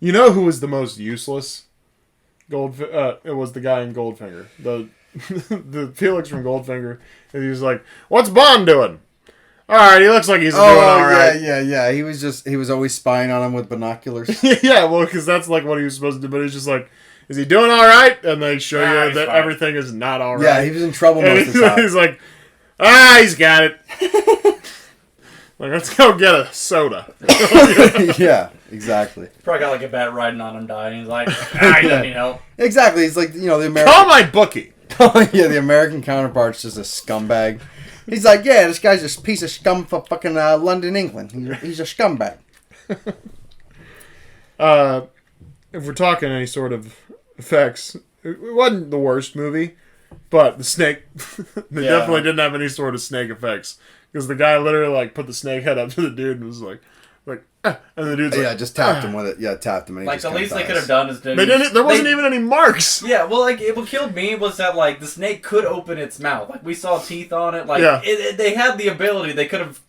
A: You know who was the most useless? It was the guy in Goldfinger. The Felix from Goldfinger. And he was like, "What's Bond doing?" All right, he looks like he's doing all right.
B: Yeah. He was always spying on him with binoculars.
A: Yeah, well, because that's like what he was supposed to do. But he's just like, "Is he doing all right?" And they show you that everything is not all right.
B: Yeah, he was in trouble most of the time.
A: He's like, he's got it. Like, let's go get a soda.
B: Yeah, exactly.
C: Probably got like a bat riding on him dying. He's like, he doesn't need help.
B: Exactly. He's like, the American...
A: Call my bookie.
B: Yeah, the American counterpart's just a scumbag. He's like, yeah, this guy's a piece of scum for fucking London, England. He's a scumbag.
A: If we're talking any sort of effects, it wasn't the worst movie, but the snake, they definitely didn't have any sort of snake effects. Because the guy literally like put the snake head up to the dude and was like, and the dude's like,
B: just tapped him with it. Yeah, tapped him. And
C: like the least they could have done is
A: there wasn't even any marks.
C: Yeah, well, like what killed me was that like the snake could open its mouth. Like we saw teeth on it. Like they had the ability. They could have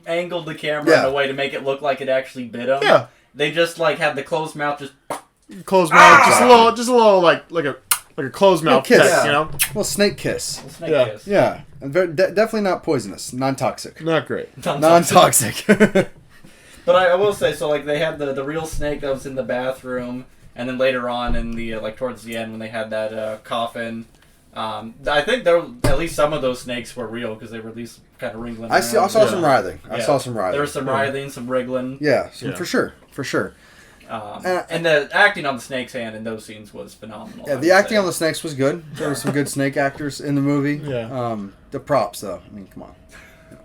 C: angled the camera in a way to make it look like it actually bit him.
A: Yeah.
C: They just like had the closed mouth, just
A: closed mouth, just a little like a closed mouth
B: kiss,
A: Well,
B: snake kiss.
C: Kiss.
B: Yeah, and definitely not poisonous, non-toxic.
A: Not great.
B: Non-toxic.
C: But I will say, so like they had the real snake that was in the bathroom, and then later on in the like towards the end when they had that coffin. I think at least some of those snakes were real because they were at least kind of wriggling.
B: I saw some writhing. I saw some writhing.
C: There was some writhing, some wriggling.
B: Yeah, for sure.
C: And the acting on the snake's hand in those scenes was phenomenal.
B: Yeah, the acting on the snakes was good. There were some good snake actors in the movie.
A: Yeah.
B: The props, though. I mean, come on.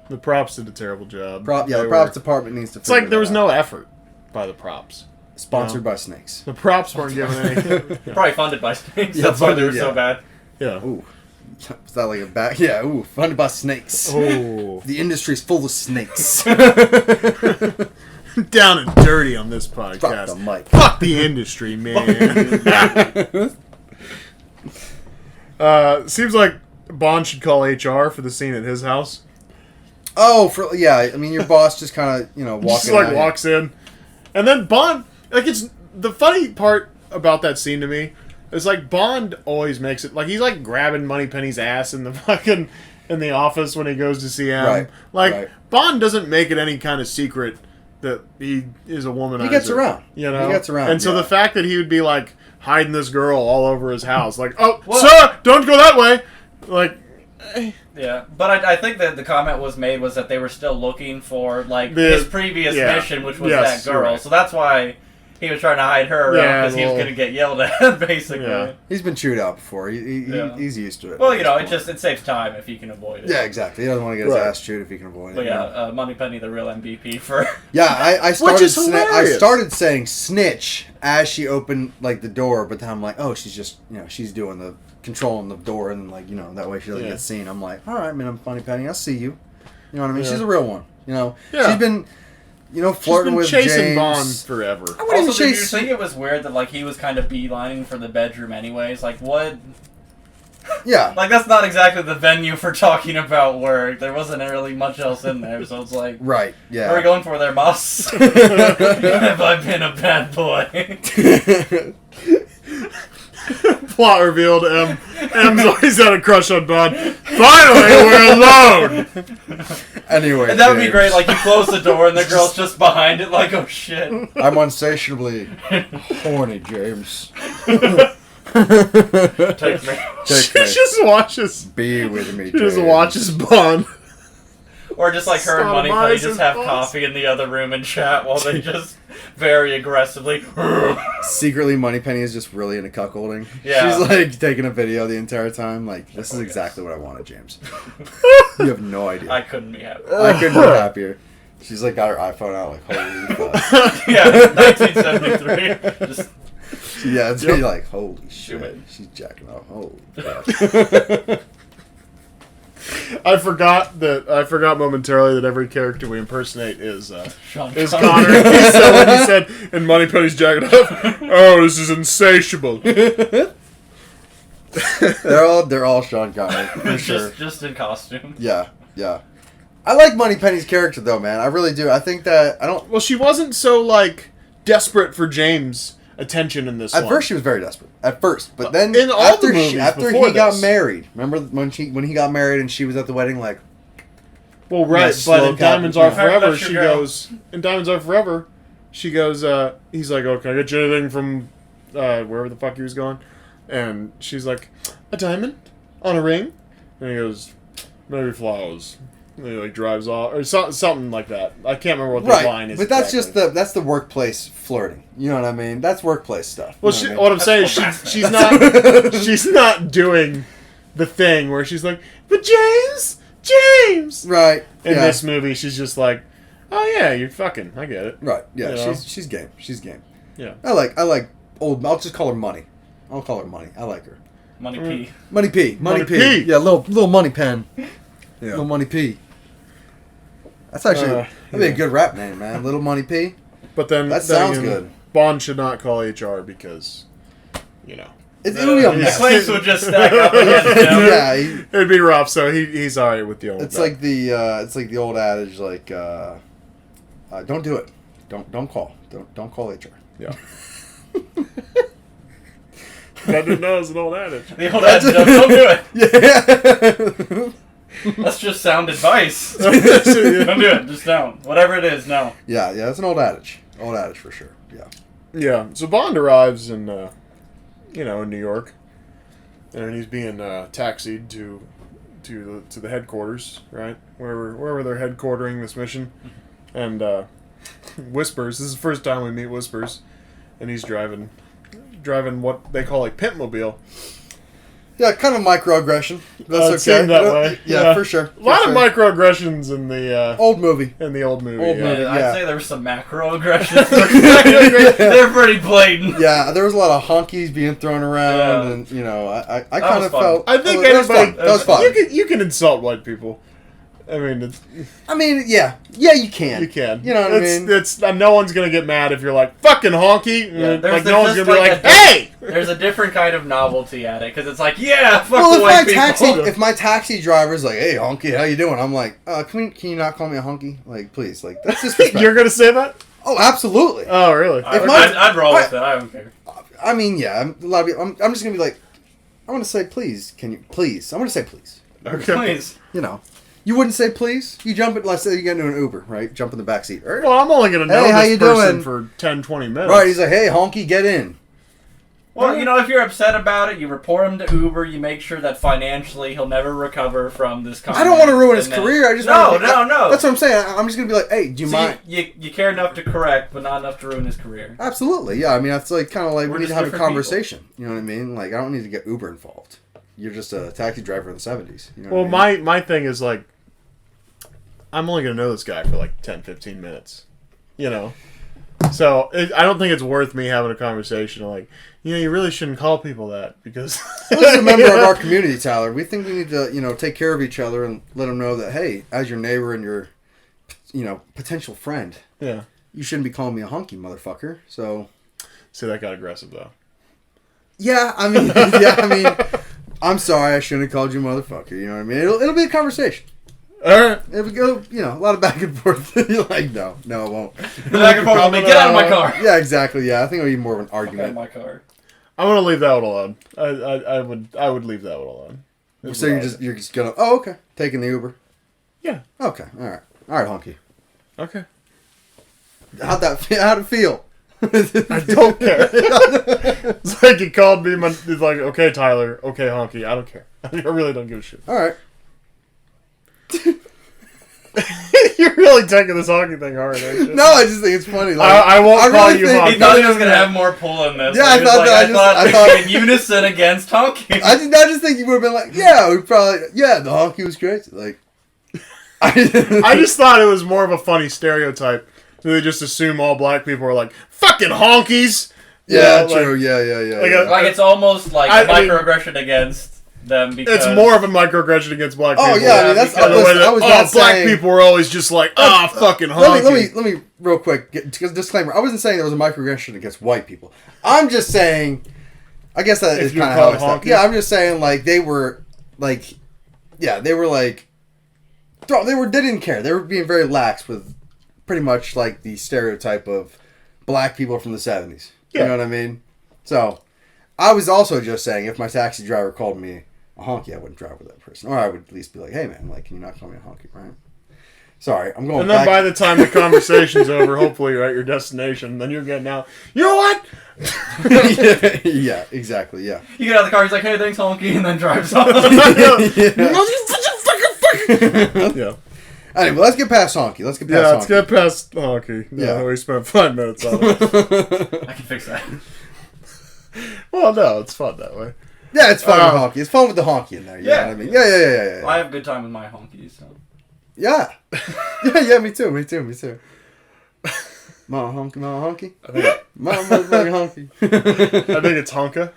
A: The props did a terrible job.
B: The props department needs to.
A: It's like there was no effort by the props.
B: Sponsored by snakes.
A: The props weren't given any.
C: Probably funded by snakes. That's why they were so bad.
A: Yeah.
B: Ooh. Was that like a back? Yeah. Ooh. Funded by snakes.
A: Oh.
B: The industry's full of snakes.
A: Down and dirty on this podcast.
B: Fuck the mic.
A: Fuck the industry, man. Seems like Bond should call HR for the scene at his house.
B: Oh, I mean, your boss just kind of
A: walks in, and then Bond. Like, it's the funny part about that scene to me is like Bond always makes it like he's like grabbing Moneypenny's ass in the office when he goes to see him. Bond doesn't make it any kind of secret that he is a womanizer.
B: He gets around.
A: He gets around. And so
B: the
A: fact that he would be like hiding this girl all over his house, like, "Oh, sir, don't go that way," like.
C: Yeah, but I think that the comment was made was that they were still looking for like
A: The-
C: his previous mission, which was
A: Yes,
C: that girl.
A: you're right.
C: So that's why he was trying to hide her around
A: Yeah,
C: because he was
A: well-
C: going to get yelled at, basically.
A: Yeah.
B: He's been chewed out before.
C: Yeah.
B: He's used to it.
C: Well,
B: at
C: you know,
B: this
C: it saves time if he can avoid it.
B: point. Yeah, exactly. He doesn't want to get his
A: Right.
B: ass chewed if he can avoid it.
C: But yeah, Moneypenny, the real MVP for.
B: Yeah, I
A: Which
B: started.
A: is
B: I
A: hilarious.
B: started saying snitch as she opened like the door, but then I'm like, oh, she's just she's doing the controlling the door, and like that way she doesn't
A: Yeah.
B: get seen. I'm like, all right, man, I'm Moneypenny. I'll see you. You know what I mean?
A: Yeah.
B: She's a real one.
A: Yeah.
B: She's been
A: She's
B: flirting
A: been
B: with
A: chasing
B: James.
A: Bond forever.
B: I wouldn't even
C: Also, did you
B: chase.
C: think it was weird that like he was kind of beelining for the bedroom anyways? Like what?
B: Yeah,
C: Like that's not exactly the venue for talking about work. There wasn't really much else in there, so it's like,
B: right.
C: what are we
B: Yeah.
C: going for there, boss? Have I been a bad boy?
A: Plot revealed. M's always had a crush on Bond. Finally, we're alone.
B: Anyway,
C: And that would be
B: James,
C: great. Like you close the door and the girl's just behind it. Like, oh shit.
B: I'm insatiably horny, James.
C: Take me.
B: Take
A: She
B: me.
A: just watches.
B: Be with me,
A: She
B: James.
A: just watches Bond.
C: Or just like her and Moneypenny
A: Sodomize
C: just
A: his
C: have
A: boss.
C: coffee in the other room and chat while they just very aggressively.
B: Secretly, Moneypenny is just really into cuckolding.
C: Yeah.
B: She's like taking a video the entire time. Like, this is exactly what I wanted, James. You have no idea.
C: I couldn't be happy.
B: I couldn't be happier. She's like got her iPhone out, like, holy fuck.
C: Yeah, 1973. Just
B: Yeah, it's
A: Yep.
B: like, holy shit.
C: it.
B: She's jacking off. Holy fuck.
A: I forgot momentarily that every character we impersonate is
C: Sean
A: Connor.
C: Connery.
A: So when he said, and Moneypenny's jacket off, oh, this is insatiable.
B: they're all Sean Connery, for sure.
C: just in costume.
B: Yeah, yeah. I like Moneypenny's character though, man. I really do. I think that I don't.
A: Well, she wasn't so, like, desperate for James' attention in this
B: At
A: one.
B: first, she was very desperate. At first, but then
A: In all
B: after
A: the movies
B: after
A: before
B: he got
A: this.
B: married, remember when he got married and she was at the wedding, like,
A: Well, right,
B: Yes,
A: but
B: slow
A: in Diamonds Are
B: cap-
A: Forever,
C: That's your
A: she
C: girl.
A: goes. In Diamonds Are Forever, she goes. He's like, "Oh, can I get you anything from wherever the fuck he was going?" And she's like, "A diamond on a ring," and he goes, "Maybe flowers." And he like drives off or something like that. I can't remember what the line
B: right.
A: is.
B: But that's
A: exactly.
B: just that's the workplace flirting. You know what I mean? That's workplace stuff.
A: Well,
B: You know
A: what I'm
C: That's
A: saying is
C: harassment.
A: she's not doing the thing where she's like, "But James."
B: right.
A: In
B: yeah.
A: this movie, she's just like, "Oh yeah, you're fucking. I get it."
B: Right. Yeah.
A: You know?
B: She's game. She's game.
A: Yeah.
B: I like old. I'll just call her Money. I'll call her Money. I like her.
C: Money P.
B: Money P. Money,
A: Money
B: P.
A: P.
B: Yeah. Little Money Pen.
A: Yeah.
B: Little Money P. That's actually that'd be a
A: yeah.
B: good rap name, man. Little Money P.
A: But then
B: That
A: then
B: sounds
A: again,
B: good.
A: Bond should not call HR because, you know,
B: It would be a
C: The
B: mess.
C: claims would just stack up against him.
B: Yeah.
A: it'd be rough. So he's all right with the old.
B: It's like the old adage, like, don't do it. Don't call. Don't call HR.
A: yeah. I didn't know it was an old adage.
C: The old adage of, don't do it.
B: Yeah.
C: That's just sound advice.
A: yeah.
C: Don't do it. Just don't. Whatever it is, no.
B: Yeah, it's an old adage. Old adage for sure. Yeah.
A: Yeah. So Bond arrives in, in New York, and he's being taxied to the headquarters, right? Wherever they're headquartering this mission, and Whispers. This is the first time we meet Whispers, and he's driving what they call a pimpmobile.
B: Yeah, kind of microaggression.
A: It
B: That's okay.
A: seemed that way.
B: Yeah, for sure.
A: A lot
B: for
A: of
B: sure.
A: microaggressions in the
B: Old movie.
A: old movie.
B: Old
A: yeah.
B: movie.
C: I'd
B: Yeah.
C: say there was some macro aggressions. They're pretty blatant.
B: Yeah, there was a lot of honkies being thrown around,
C: Yeah.
B: and I
C: That
B: kind
C: was
B: of
C: fun.
B: felt.
A: I think
B: that was
A: anybody.
B: fun. That was fun.
A: You can insult white people. I mean, it's,
B: I mean, yeah, you can.
A: you can.
B: You know what I mean?
A: It's no one's gonna get mad if you're like fucking honky.
C: Yeah,
A: like no one's
C: just
A: gonna be
C: like
A: like, hey.
C: There's a different kind of novelty at it because it's like, yeah, fuck
B: Well,
C: the
B: if
C: white
B: my
C: people.
B: taxi, if my taxi driver's like, "Hey, honky, how you doing?" I'm like, "Can you not call me a honky? Like, please, like that's disrespectful."
A: You're gonna say that?
B: Oh, absolutely.
A: Oh, really?
C: I'd roll with it. I don't care.
B: I mean, yeah, a lot of people, I'm just gonna be like, I want to say please. Can you please? I'm gonna say please.
A: Okay.
C: Please.
B: You know, you wouldn't say please. You jump in. Let's say you get into an Uber, right? Jump in the back seat.
A: Well, I'm only gonna know
B: Hey, how
A: this
B: you
A: person
B: doing?
A: for 10, 20 minutes.
B: Right? He's like, "Hey, honky, get in."
C: Well, you know, if you're upset about it, you report him to Uber. You make sure that financially he'll never recover from this comment.
B: I don't want to ruin his career. I just
C: no.
B: That's what I'm saying. I'm just gonna be like, hey, do you mind?
C: You care enough to correct, but not enough to ruin his career.
B: Absolutely, yeah. I mean, that's like kind of like
C: We're
B: we need to
C: just
B: have a
C: different
B: conversation. You know what I mean? Like, I don't need to get Uber involved. You're just a taxi driver in the 70s. You know
A: Well,
B: what I mean?
A: my thing is like, I'm only gonna know this guy for like 10, 15 minutes, you know. So I don't think it's worth me having a conversation like, you know, you really shouldn't call people that because.
B: Well, as a member of our community, Tyler, we think we need to, you know, take care of each other and let them know that, hey, as your neighbor and your, you know, potential friend,
A: Yeah.
B: you shouldn't be calling me a hunky, motherfucker. So.
A: See, that got aggressive though.
B: Yeah, I mean, I'm sorry, I shouldn't have called you motherfucker. You know what I mean? It'll be a conversation.
A: All right.
B: It'll go, you know, a lot of back and forth. You're like, no, it won't.
C: Back and forth with me. Get out of my car.
B: Yeah, exactly. Yeah, I think it'll be more of an
C: Get out of
B: argument.
C: my car.
A: I'm gonna leave that one alone. I would leave that one alone.
B: So you're just gonna, oh, okay, taking the Uber.
A: Yeah.
B: Okay, all right, hunky.
A: Okay.
B: How'd it feel?
A: I don't care. It's like he called me. He's like, okay, Tyler. Okay, honky. I don't care. I really don't give a shit.
B: All right.
A: You're really taking this honky thing hard, aren't you?
B: No, I just think it's funny. Like,
A: I won't call you
B: think-
A: honky.
C: He thought he was gonna have more pull in this.
B: Yeah,
C: He was
B: I thought
C: in unison against honky.
B: I just think you would have been like, yeah, the honky was great. Like,
A: I just thought it was more of a funny stereotype. They just assume all black people are like fucking honkies.
B: yeah,
A: You know,
B: true,
A: like
B: yeah.
C: Like it's almost like
A: I
C: a
A: mean-
C: microaggression against them because
A: It's more of a microaggression against black people.
B: Oh yeah, I mean that's.
A: By the way
B: Listen,
A: that,
B: I was not
A: black
B: saying.
A: people were always just like, fucking honky.
B: Let me real quick because disclaimer. I wasn't saying there was a microaggression against white people. I'm just saying. I guess that
A: If
B: is
A: you
B: kind of
A: call
B: how I
A: it
B: said.
A: honky?
B: Yeah, I'm just saying like they were like, yeah, they were like, they didn't care. They were being very lax with pretty much like the stereotype of black people from the 70s.
A: Yeah.
B: You know what I mean? So I was also just saying if my taxi driver called me a honky, I wouldn't drive with that person. Or I would at least be like, hey man, like, can you not call me a honky, right? Sorry, I'm going
A: And then
B: back.
A: by the time the conversation's over, hopefully you're at your destination. Then you're getting out. You know what?
B: yeah, exactly, yeah.
C: you get out of the car, he's like, "Hey, thanks, honky," and then drives off.
A: Yeah.
B: Anyway, let's get past honky. Let's get past
A: Yeah,
B: honky.
A: let's get past honky.
B: Yeah.
A: Yeah, we spent 5 minutes on it.
C: I can fix that.
A: Well, no, it's fun that way.
B: Yeah, it's fun with honky. It's fun with the honky in there. You
C: Yeah.
B: know what I mean? Yeah.
C: Well, I have a good time with my honkies. So.
B: Yeah. yeah, me too. Ma honky.
A: I think,
B: Ma honky.
A: I think it's honka.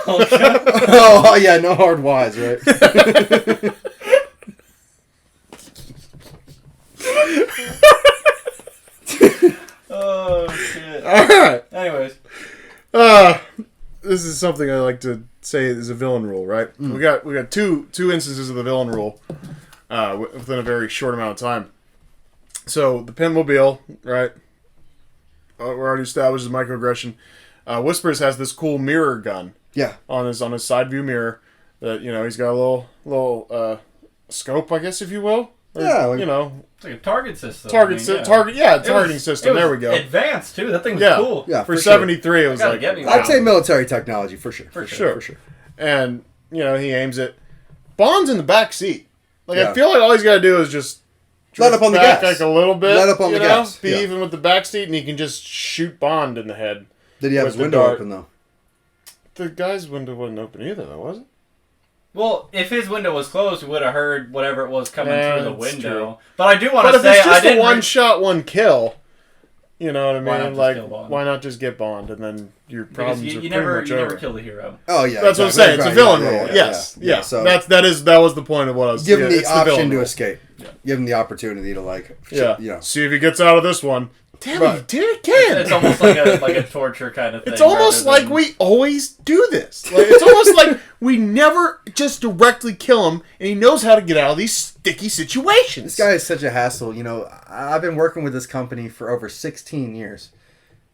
B: Oh, yeah, no hard Y's, right?
C: Oh shit.
A: All right.
C: Anyways,
A: This is something I like to say is a villain rule, right? We got two instances of the villain rule within a very short amount of time. So the Pinmobile, right? We're already established as microaggression. Whispers has this cool mirror gun
B: Yeah.
A: on his side view mirror that, you know, he's got a little scope, I guess, if you will. Or,
B: Yeah, like-
A: you know,
C: it's like a target system.
A: targeting
C: It was-
A: system.
C: it was
A: There we go.
C: Advanced too. That thing was
A: Yeah.
C: cool.
B: Yeah,
A: For
B: for sure.
A: 73, it was
C: Gotta
A: like,
C: get me
B: I'd
C: one.
B: say military technology, for sure.
C: For
A: sure.
B: For sure.
A: And, you know, he aims it. Bond's in the back seat. Like,
B: Yeah.
A: I feel like all he's got to do is just
B: Let up on the
A: back
B: gas.
A: like a little bit.
B: Let up on
A: you
B: the
A: know?
B: gas.
A: Be
B: Yeah.
A: even with the back seat, and he can just shoot Bond in the head.
B: Did he have
A: with
B: his
A: the
B: window
A: dart.
B: open, though?
A: The guy's window wasn't open either, though, was it?
C: Well, if his window was closed, we would have heard whatever it was coming
A: Yeah,
C: through the
A: that's
C: window.
A: true.
C: But I do want
A: But
C: to
A: if
C: say
A: it's
C: I
A: just a
C: didn't.
A: one-shot, one kill, you know what I mean?
C: Why not just
A: Like,
C: kill Bond?
A: why not just get Bond, and then your
C: because
A: problems
C: you
A: are
C: never
A: pretty much over.
C: kill the hero.
B: Oh, yeah.
A: That's what I'm
B: exactly.
A: saying. It's a
B: Right,
A: villain
B: yeah,
A: rule.
B: yeah,
A: Yes. Yeah.
B: So
A: That was the point of what I was.
B: give him
A: yeah,
B: the
A: it's villain
B: option to
A: rule.
B: escape.
C: Yeah.
B: Give him the opportunity to, like,
A: Yeah.
B: you know.
A: See if he gets out of this one. Damn
B: Right.
A: it, he did it again.
C: It's almost like a torture kind of thing.
A: It's almost
C: rather
A: like
C: than-
A: we always do this. Like, it's almost like we never just directly kill him, and he knows how to get out of these sticky situations.
B: This guy is such a hassle. You know, I've been working with this company for over 16 years.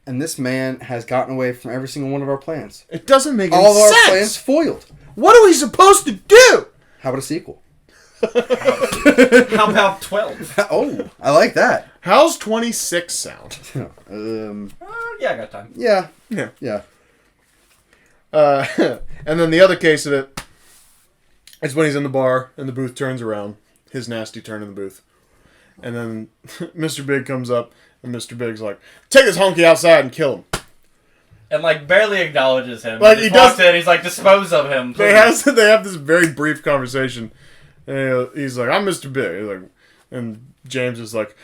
B: And this man has gotten away from every single one of our plans.
A: It doesn't make any
B: All of our
A: sense.
B: plans foiled.
A: What are we supposed to do?
B: How about a sequel?
C: How about 12?
B: Oh, I like that.
A: How's 26 sound?
C: Yeah, I got time.
B: Yeah.
A: Yeah.
B: Yeah.
A: And then the other case of it is when he's in the bar and the booth turns around. His nasty turn in the booth. And then Mr. Big comes up and Mr. Big's like, take this honky outside and kill him.
C: And like barely acknowledges him.
A: Like,
C: He
A: he
C: just walks
A: does-
C: in, he's like, dispose of him.
A: They
C: Please.
A: have this very brief conversation. And he's like, I'm Mr. Big. He's like, and James is like,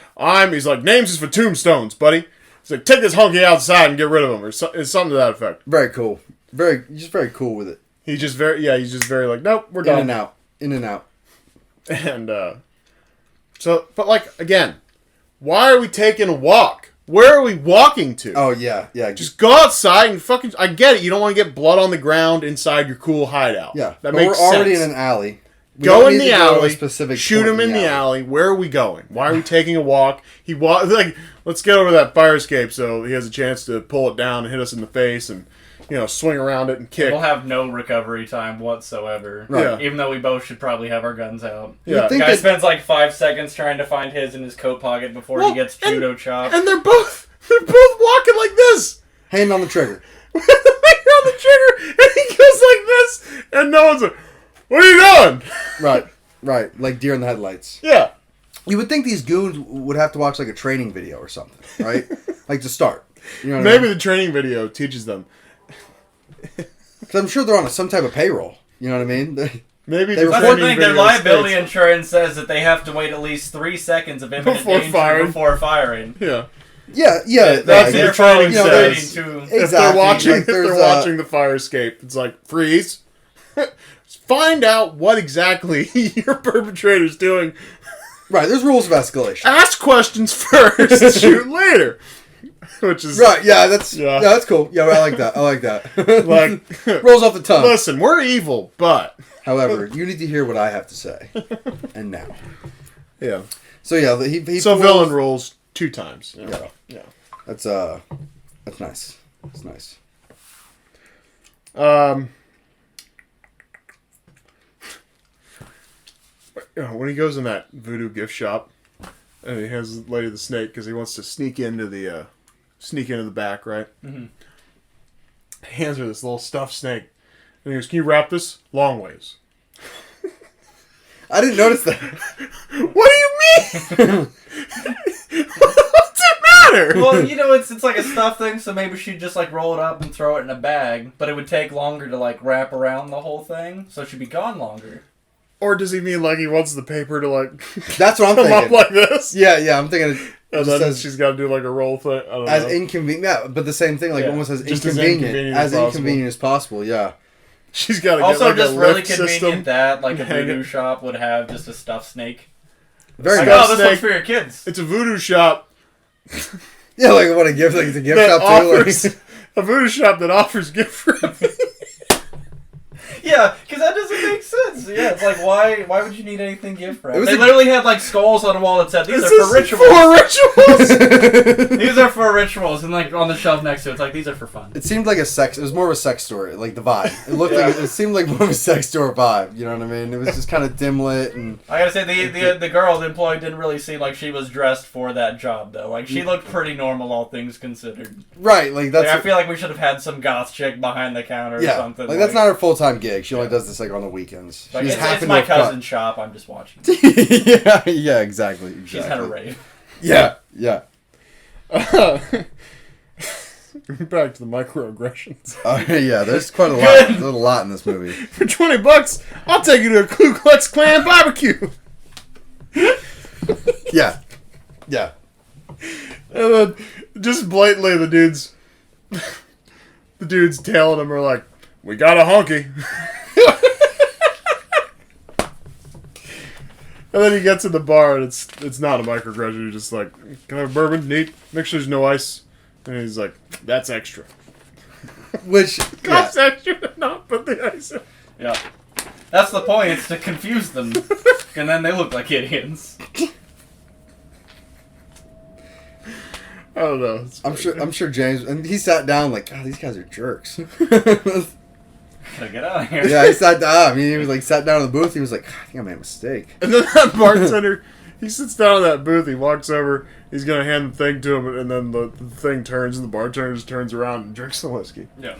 A: he's like, names is for tombstones, buddy. He's like, take this honky outside and get rid of him, or it's something to that effect.
B: Very cool. Just very cool with it.
A: He's just very like, nope, we're
B: In
A: done.
B: and out. In and out.
A: And, so, but like, again, why are we taking a walk? Where are we walking to?
B: Oh, yeah. Yeah.
A: Just go outside and fucking, I get it, you don't want to get blood on the ground inside your cool hideout.
B: Yeah.
A: That
B: But
A: makes
B: we're already
A: sense.
B: in an alley. We
A: Go
B: don't
A: in
B: need
A: the
B: to go to a
A: alley,
B: specific
A: shoot
B: point
A: him in the alley. Where are we going? Why are we taking a walk? Like, let's get over that fire escape so he has a chance to pull it down and hit us in the face and, swing around it and kick.
C: We'll have no recovery time whatsoever.
B: Right.
A: Yeah.
C: Even though we both should probably have our guns out.
A: Yeah.
B: You think
C: Guy
B: that-
C: spends like 5 seconds trying to find his in his coat pocket before
A: Well,
C: he gets
A: and-
C: judo chopped.
A: And they're both walking like this.
B: Hand on the trigger.
A: With the finger on the trigger, and he goes like this, and no one's like, what are you doing?
B: Right. Right. Like deer in the headlights.
A: Yeah.
B: You would think these goons would have to watch like a training video or something, right? Like to start. You know what I
A: Maybe
B: mean?
A: the training video teaches them.
B: Because I'm sure they're on some type of payroll. You know what I mean?
A: Maybe
B: They
A: the
C: That's
B: report
C: the
A: training
C: thing, their
A: video
C: liability
A: states-
C: insurance says that they have to wait at least 3 seconds of imminent
A: Before
C: danger
A: firing.
C: before firing.
A: Yeah.
B: Yeah.
C: That's
A: their
C: their
A: training
C: training
A: says-
C: to...
A: If they're
B: Exactly,
A: watching,
B: like,
A: if they're
B: there's,
A: watching the fire escape, it's like freeze. Find out what exactly your perpetrator's doing.
B: Right. There's rules of escalation.
A: Ask questions first, shoot later. Which is
B: Right. Yeah. That's
A: Yeah.
B: that's cool. Yeah. I like that. I like that.
A: like,
B: rolls off the tongue.
A: listen, we're evil, but
B: However, you need to hear what I have to say. And now.
A: yeah.
B: So yeah, he
A: So
B: pulls-
A: villain rules 2 times.
B: Yeah.
A: Yeah.
B: That's nice. That's nice.
A: When he goes in that voodoo gift shop, and he has Lady the Snake because he wants to sneak into the back, right?
C: Mm-hmm.
A: Hands her this little stuffed snake, and he goes, "Can you wrap this long ways?"
B: I didn't notice that.
A: What do you mean? What's it matter?
C: Well, it's like a stuff thing, so maybe she'd just like roll it up and throw it in a bag, but it would take longer to like wrap around the whole thing, so she'd be gone longer.
A: Or does he mean like he wants the paper to like
B: That's what I'm
A: come up
B: thinking.
A: like this?
B: Yeah, I'm thinking it
A: And
B: just
A: then
B: says
A: she's got to do like a roll thing. I don't
B: as
A: know.
B: inconvenient. Yeah, but the same thing, like
C: Yeah.
B: almost as
A: Just as
B: inconvenient,
A: inconvenient
B: as
A: as possible.
B: inconvenient as possible. Yeah.
A: She's got to
C: Also,
A: get like
C: just
A: a
C: really
A: lift
C: convenient
A: system.
C: that like a
A: Hang it.
C: voodoo shop would have just a stuffed snake.
B: Very
C: Like,
A: got
B: nice.
A: a
C: oh, this one's
A: snake.
C: for your kids.
A: It's a voodoo shop
B: Yeah, like what a gift, like it's a gift
A: that
B: shop too.
A: offers
B: Like,
A: a voodoo shop that offers gift wrapping.
C: Yeah, because that doesn't make sense. Yeah, it's like why would you need anything gift wrapped?
B: It was
C: They
B: a-
C: literally had like skulls on the wall that said these
A: This
C: are
A: is
C: for rituals.
A: For rituals.
C: These are for rituals, and like on the shelf next to it, it's like these are for fun.
B: it seemed like a sex. It was more of a sex store, like the vibe. It looked
C: Yeah.
B: like it seemed like more of a sex store vibe. You know what I mean? It was just kind of dim lit and
C: I gotta say the girl, the employee, didn't really seem like she was dressed for that job though. Like she looked pretty normal, all things considered.
B: right. Like that's
C: Like, I feel like we should have had some goth chick behind the counter or
B: yeah.
C: something.
B: Like that's not her full time gig. She only
C: Yeah.
B: does this like on the weekends.
C: Like,
B: She just
C: it's
B: happened
C: my
B: to have cut-
C: cousin's shop. I'm just watching.
B: yeah, exactly.
C: She's had a rave.
B: Yeah.
A: Back to the microaggressions.
B: Yeah, there's quite a lot.
C: Good.
B: There's a lot in this movie.
A: For $20, I'll take you to a Ku Klux Klan barbecue.
B: Yeah.
A: And then just blatantly the dudes tailing him are like, "We got a honky." And then he gets in the bar and it's not a microaggression. He's just like, "Can I have bourbon? Neat. Make sure there's no ice." And he's like, "That's extra."
B: Which yeah.
A: Costs extra to not put the ice in.
C: Yeah. That's the point. It's to confuse them, and then they look like idiots.
A: I don't know. It's
B: I'm
A: pretty
B: sure James and he sat down like, God, these guys are jerks.
C: Gotta get out of here.
B: Yeah, he sat down. I mean, he was like sat down in the booth. He was like, I think I made a mistake.
A: And then that bartender, he sits down in that booth. He walks over. He's gonna hand the thing to him, and then the thing turns, and the bartender just turns around and drinks the whiskey.
C: Yeah.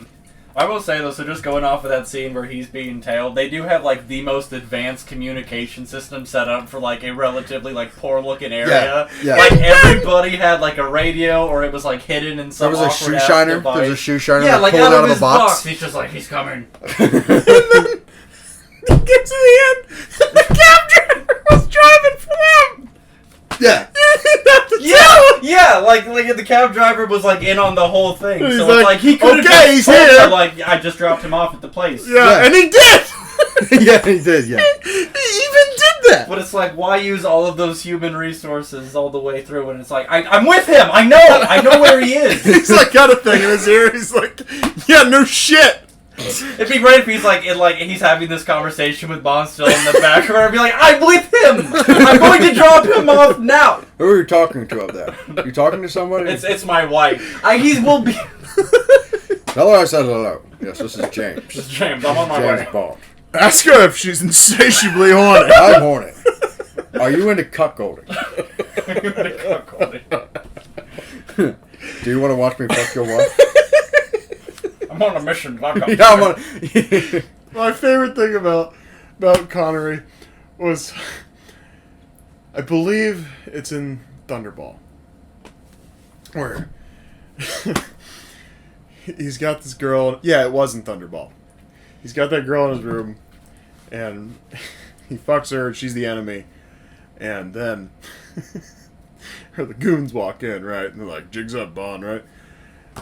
C: I will say though, so just going off of that scene where he's being tailed, they do have like the most advanced communication system set up for like a relatively like poor looking area.
B: Yeah.
C: Like everybody had like a radio, or it was like hidden in some.
B: There was a shoe
C: awkward-ass
B: shiner.
C: device.
B: There was a shoe shiner.
C: Yeah,
B: that
C: like
B: pulled
C: out
B: out
C: of
B: a
C: his
B: box.
C: He's just like, he's coming.
A: And then he gets to the end, and the cab driver was driving for them.
B: Yeah.
C: Yeah, like the cab driver was like in on the whole thing.
A: He's
C: So
A: like,
C: it's like he could have
A: "Okay, he's here."
C: Like I just dropped him off at the place.
A: Yeah, and he did.
B: Yeah, he did. Yeah.
A: He even did that.
C: But it's like, why use all of those human resources all the way through? And it's like, I'm with him. I know where he is.
A: He's like got a thing in his ear. He's like, yeah, no shit.
C: It'd be great if he's like, he's having this conversation with Bond still in the background. I'd be like, I'm with him. I'm going to drop him off now.
B: Who are you talking to up there? You talking to somebody?
C: It's my wife. He will be.
B: Tell her I said hello. Yes, this is James.
C: It's James. I'm on my
B: James
C: way.
B: Bond.
A: Ask her if she's insatiably horny.
B: I'm horny. Are you into cuckolding? Do you want to watch me fuck your wife?
C: I'm on a mission. Like
B: Yeah, I'm on.
A: My favorite thing about Connery was, I believe it's in Thunderball, where he's got this girl. Yeah, it was in Thunderball. He's got that girl in his room, and he fucks her, and she's the enemy. And then the goons walk in, right? And they're like, "Jigs up, Bond," right?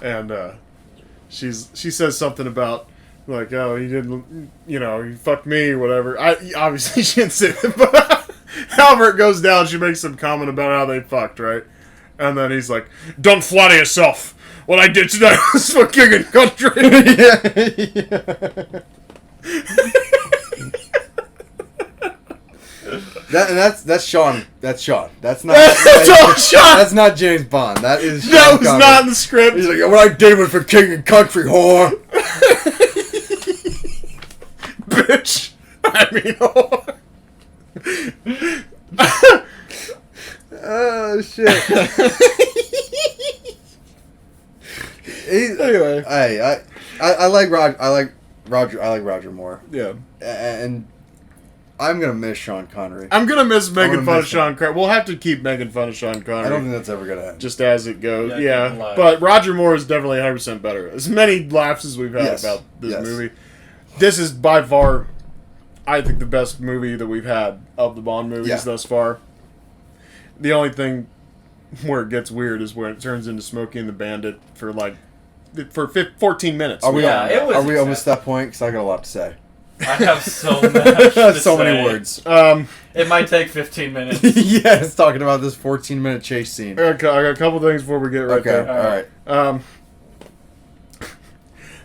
A: And she says something about, like, "Oh, he didn't, he fucked me," or whatever. Obviously she didn't say that, but however it goes down, she makes some comment about how they fucked, right? And then he's like, "Don't flatter yourself. What I did tonight was for king and country."
B: Yeah. That's Sean. That's Sean. That's not.
A: That's all Sean.
B: That's not James Bond. That is. Sean
A: That was
B: Connery.
A: not in the script.
B: He's like, what I did was for king and country, whore.
A: Bitch. I mean, whore.
B: Oh shit.
A: Anyway.
B: Hey, I like Roger. I like Roger Moore.
A: Yeah.
B: And I'm gonna miss Sean Connery.
A: I'm gonna miss making
B: gonna
A: fun of
B: miss
A: Sean Connery. We'll have to keep making fun of Sean Connery.
B: I don't think that's ever gonna happen.
A: Just as it goes.
C: Yeah,
A: Yeah.
C: keep him alive.
A: But Roger Moore is definitely 100% better. As many laughs as we've had
B: Yes.
A: about this
B: Yes.
A: movie, this is by far, I think, the best movie that we've had of the Bond movies
B: Yeah.
A: thus far. The only thing where it gets weird is where it turns into Smokey and the Bandit for 14 minutes.
B: Are we?
C: Yeah, it was
B: Are we almost
C: excessive.
B: that point? Because I got a lot to say.
C: I have so much to
B: So many
C: say.
B: words.
C: It might take 15 minutes.
B: Yes, talking about this 14-minute chase scene.
A: I got a couple things before we get right
B: Okay,
A: there.
B: all right.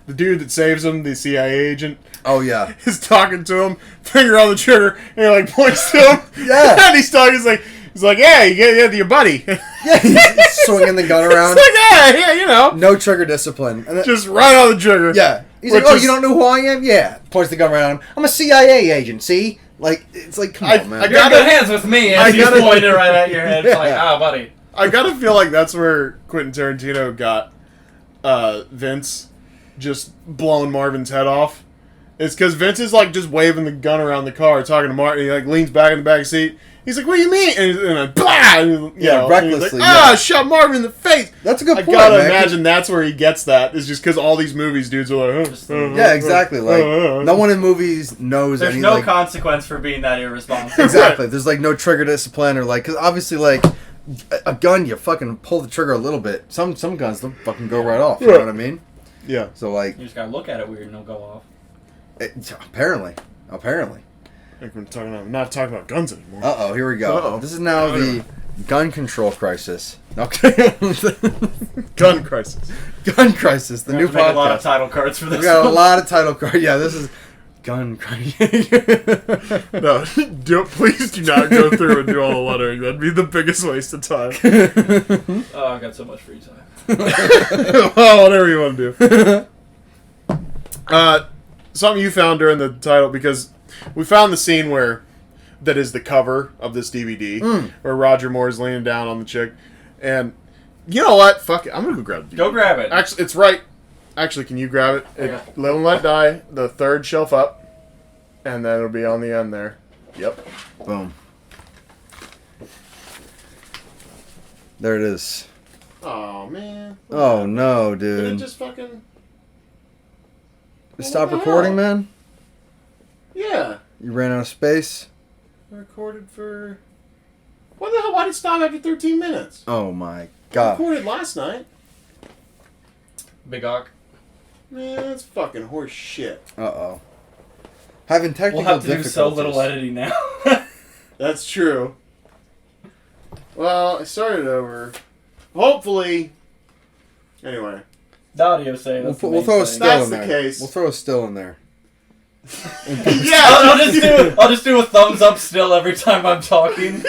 A: The dude that saves him, the CIA agent,
B: Oh yeah.
A: is talking to him, finger on the trigger, and he like points to him.
B: Yeah.
A: And he's talking. He's like, "Yeah, you get your buddy."
B: Yeah, he's swinging the gun around.
A: It's like, yeah,
B: No trigger discipline. And then,
A: just right on the trigger.
B: yeah. He's
A: Which
B: like, oh,
A: is-
B: you don't know who I am? Yeah. Points the gun around. I'm a CIA agent, see? Like, it's like, come on, man.
C: You're in good hands with me,
A: I
C: and he's
A: gotta-
C: pointing right at your head. It's like,
B: Yeah.
C: buddy.
A: I gotta feel like that's where Quentin Tarantino got Vince just blowing Marvin's head off. It's because Vince is like just waving the gun around the car, talking to Martin. He like leans back in the back seat. He's like, "What do you mean?" And like, blah! And, you know, and he's
B: recklessly,
A: like, "Ah,
B: yeah.
A: shot Marvin in the face."
B: That's a good
A: I
B: point,
A: gotta
B: man.
A: imagine that's where he gets that. Is just because all these movies dudes are like,
B: Yeah, exactly. Like, no one in movies knows
C: There's
B: any,
C: no
B: like,
C: consequence for being that irresponsible.
B: exactly. There's like no trigger discipline or like, because obviously like a gun, you fucking pull the trigger a little bit. Some guns don't fucking go right off. You know
A: Right.
B: what I mean?
A: Yeah.
B: So like,
C: You just gotta look at it weird and it'll go off.
B: apparently.
A: Like we're not talking about guns anymore.
B: Here we go.
A: Uh-oh.
B: This is now the gun control crisis. Okay.
A: Gun crisis.
B: Gun crisis. The
C: We
B: new
C: have to make a lot of
B: podcast.
C: title cards for this.
B: We got a
C: one.
B: lot of title cards. Yeah, this is gun crisis.
A: No, please do not go through and do all the lettering. That'd be the biggest waste of time.
C: Oh, I got so much free time.
A: Well, whatever you want to do. Something you found during the title, because we found the scene that is the cover of this DVD, where Roger Moore's leaning down on the chick, and you know what? Fuck it, I'm gonna go grab the DVD.
C: Go grab it.
A: Actually, it's right Actually, can you grab it?
C: Okay.
A: Live and Let Die, the third shelf up, and then it'll be on the end there. Yep.
B: Boom. There it is.
A: Oh man.
B: Oh no,
A: Did it
B: dude.
A: just fucking?
B: Stop
A: what the
B: recording,
A: hell?
B: man.
A: Yeah.
B: You ran out of space.
A: I recorded for. What the hell? Why did it stop after 13 minutes?
B: Oh my
A: I
B: god.
A: recorded last night.
C: Big Ock.
A: Man, that's fucking horse shit.
B: Uh-oh. Having technical
C: We'll have to do
B: difficulties.
C: so little editing now.
A: That's true. Well, I started over. Hopefully. Anyway.
C: The audio say
B: We'll,
C: that's the
B: we'll
C: main
B: throw a
C: thing.
B: still
A: That's
B: in
A: the
B: there.
A: case.
B: We'll throw a still in there.
A: Yeah!
C: I'll just do a thumbs up still every time I'm talking.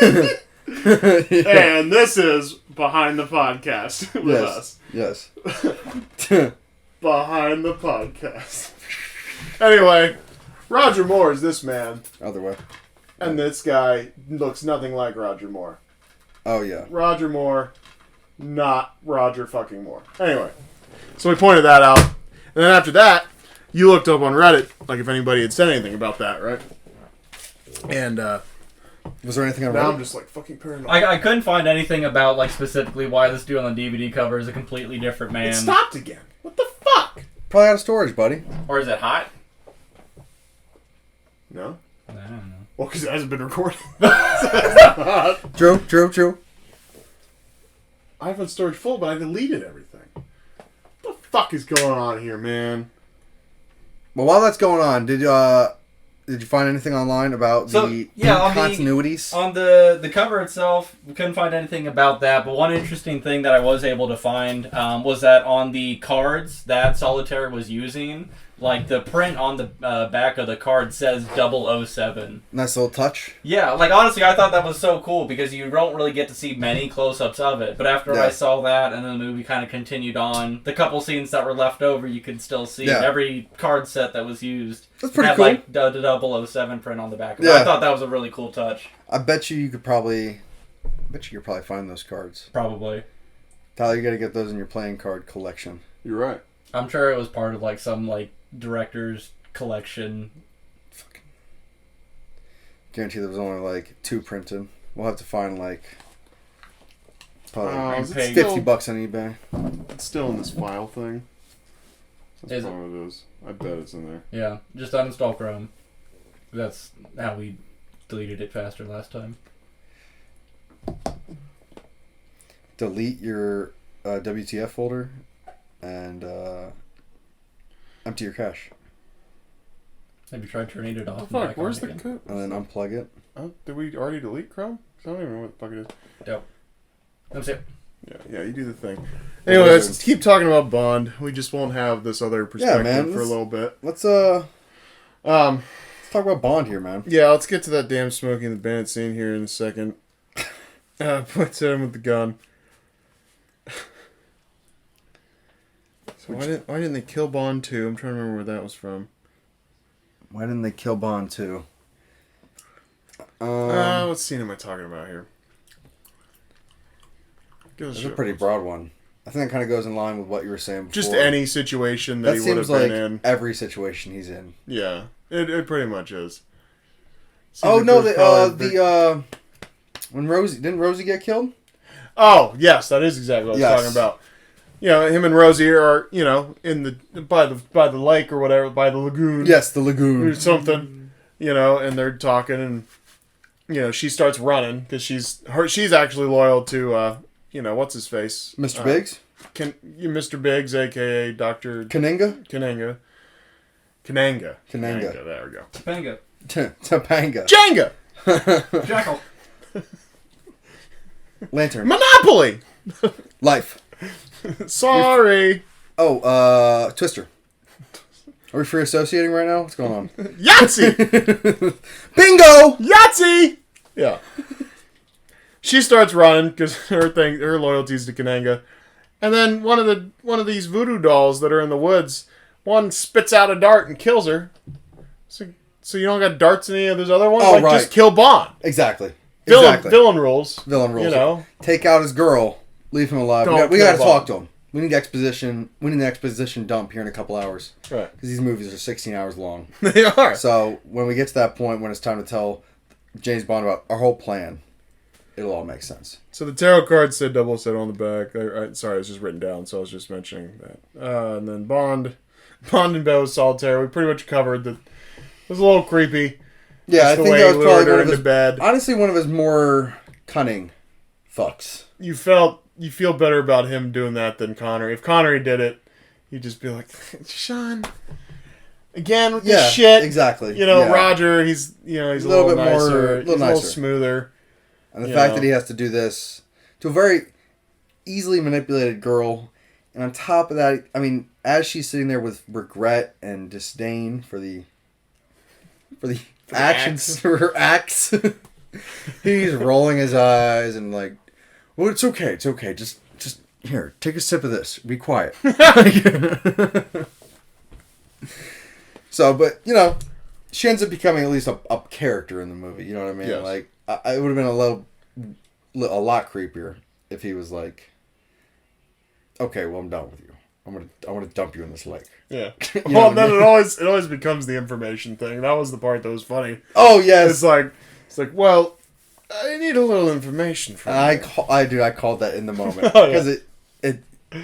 B: Yeah.
A: And this is Behind the Podcast with us.
B: Yes.
A: Behind the Podcast. Anyway, Roger Moore is this man,
B: Other way.
A: and this guy looks nothing like Roger Moore.
B: Oh yeah.
A: Roger Moore, not Roger fucking Moore. Anyway, so we pointed that out. And then after that, you looked up on Reddit, like if anybody had said anything about that, right? And
B: Was there anything on
A: now I'm
B: Reddit?
A: just like fucking paranoid.
C: I couldn't find anything about like specifically why this dude on the DVD cover is a completely different man.
A: It stopped again. What the fuck?
B: Probably out of storage, buddy.
C: Or is it hot?
A: No?
C: I don't know.
A: Well, because it hasn't been recorded.
B: True.
A: I have it storage full, but I deleted everything. What the fuck is going on here, man?
B: Well, while that's going on, did you find anything online about
C: So,
B: the
C: yeah, on the-
B: continuities?
C: On the cover itself, we couldn't find anything about that, but one interesting thing that I was able to find was that on the cards that Solitaire was using, like the print on the back of the card says 007.
B: Nice little touch.
C: Yeah, like honestly, I thought that was so cool because you don't really get to see many close-ups of it. But after
B: Yeah.
C: I saw that and then the movie kind of continued on, the couple scenes that were left over, you could still see
B: Yeah.
C: every card set that was used.
B: That's pretty
C: had
B: cool.
C: like the 007 print on the back of it.
B: Yeah.
C: I thought that was a really cool touch.
B: I bet you could probably find those cards.
C: Probably.
B: Tyler, you gotta get those in your playing card collection.
A: You're right.
C: I'm sure it was part of like some like director's collection.
B: Guarantee there was only like 2 printed. We'll have to find like probably
A: Is it
C: Pay-
A: still,
B: $50 on eBay.
A: it's still in this file thing? That's
C: Is it?
A: probably what it is. I bet it's in there.
C: Yeah, just uninstall Chrome. That's how we deleted it faster last time.
B: Delete your WTF folder and empty your cache.
C: Have you tried turning it off?
A: What
C: and
A: the fuck?
C: back
A: Where's
C: on
A: the
C: again?
A: code?
B: And then unplug it.
A: Oh, did we already delete Chrome? I don't even know what the fuck it is.
C: That's it.
A: Yeah, you do the thing. Anyway, let's keep talking about Bond. We just won't have this other perspective
B: man,
A: for a
B: let's-
A: little bit.
B: Let's
A: Um,
B: talk about Bond here, man.
A: yeah, let's get to that damn Smoking the Bandit scene here in a second. Puts him with the gun. So why didn't they kill Bond 2? I'm trying to remember where that was from.
B: Why didn't they kill Bond 2?
A: What scene am I talking about here? Give us
B: It's a
A: shit.
B: pretty broad one. I think that kind of goes in line with what you were saying before.
A: Just any situation that,
B: That
A: he would have
B: seems like
A: been in.
B: every situation he's in.
A: Yeah, it pretty much is. Seems
B: Oh
A: like
B: no,
A: there's probably
B: when Rosie get killed?
A: Oh yes, that is exactly what I was
B: Yes.
A: talking about. You know, him and Rosie are in the by the lake or whatever, by the lagoon.
B: Yes, the
A: Or
B: lagoon.
A: something. And they're talking, and she starts running because she's actually loyal to what's his face,
B: Mr. Biggs?
A: Mr. Biggs, aka Dr.
B: Kananga?
A: Kananga.
B: Kananga.
A: There we go.
C: Topanga.
B: Topanga.
A: Jenga.
C: Jackal.
B: Lantern.
A: Monopoly.
B: Life.
A: Sorry.
B: Oh, Twister. Are we free associating right now? What's going on?
A: Yahtzee.
B: Bingo!
A: Yahtzee. Yeah. She starts running because her loyalty's to Kananga, and then one of these voodoo dolls that are in the woods, one spits out a dart and kills her. So you don't got darts in any of those other ones?
B: Oh, right.
A: Just kill Bond.
B: Exactly.
A: Villain rules.
B: Villain rules.
A: You know.
B: Take out his girl. Leave him alive.
A: Don't
B: We got to
A: kill
B: talk
A: Bond.
B: to him. We need exposition. We need an exposition dump here in a couple hours.
A: Right.
B: Because these movies are 16 hours long.
A: They are.
B: So when we get to that point, when it's time to tell James Bond about our whole plan, it'll all make sense.
A: So the tarot card said 007 on the back. Sorry, it was just written down, so I was just mentioning that. And then Bond and Bell with Solitaire. We pretty much covered that. It was a little creepy.
B: Yeah,
A: Just
B: I
A: the
B: think
A: way
B: that
A: he
B: was
A: lured
B: probably
A: her
B: one of
A: into
B: his,
A: bed.
B: honestly, one of his more cunning fucks.
A: You feel better about him doing that than Connery. If Connery did it, you'd just be like, Sean, again with this shit.
B: Exactly.
A: You know,
B: Yeah.
A: Roger, he's a little
B: bit
A: nicer,
B: more,
A: he's a little smoother.
B: And the
A: You
B: fact
A: know.
B: that he has to do this to a very easily manipulated girl, and on top of that, I mean, as she's sitting there with regret and disdain for the actions, for her acts, he's rolling his eyes and like, well, it's okay, just here, take a sip of this, be quiet. So, but you know, she ends up becoming at least a character in the movie. You know what I mean?
A: Yes.
B: Like, it would have been a lot creepier if he was like, "Okay, well, I'm done with you. I'm gonna dump you in this lake."
A: Yeah.
B: You know
A: Well,
B: what I
A: then
B: mean?
A: it always becomes the information thing. That was the part that was funny.
B: Oh yes,
A: It's like, well, I need a little information from you.
B: I called that in the moment
A: Oh, yeah.
B: because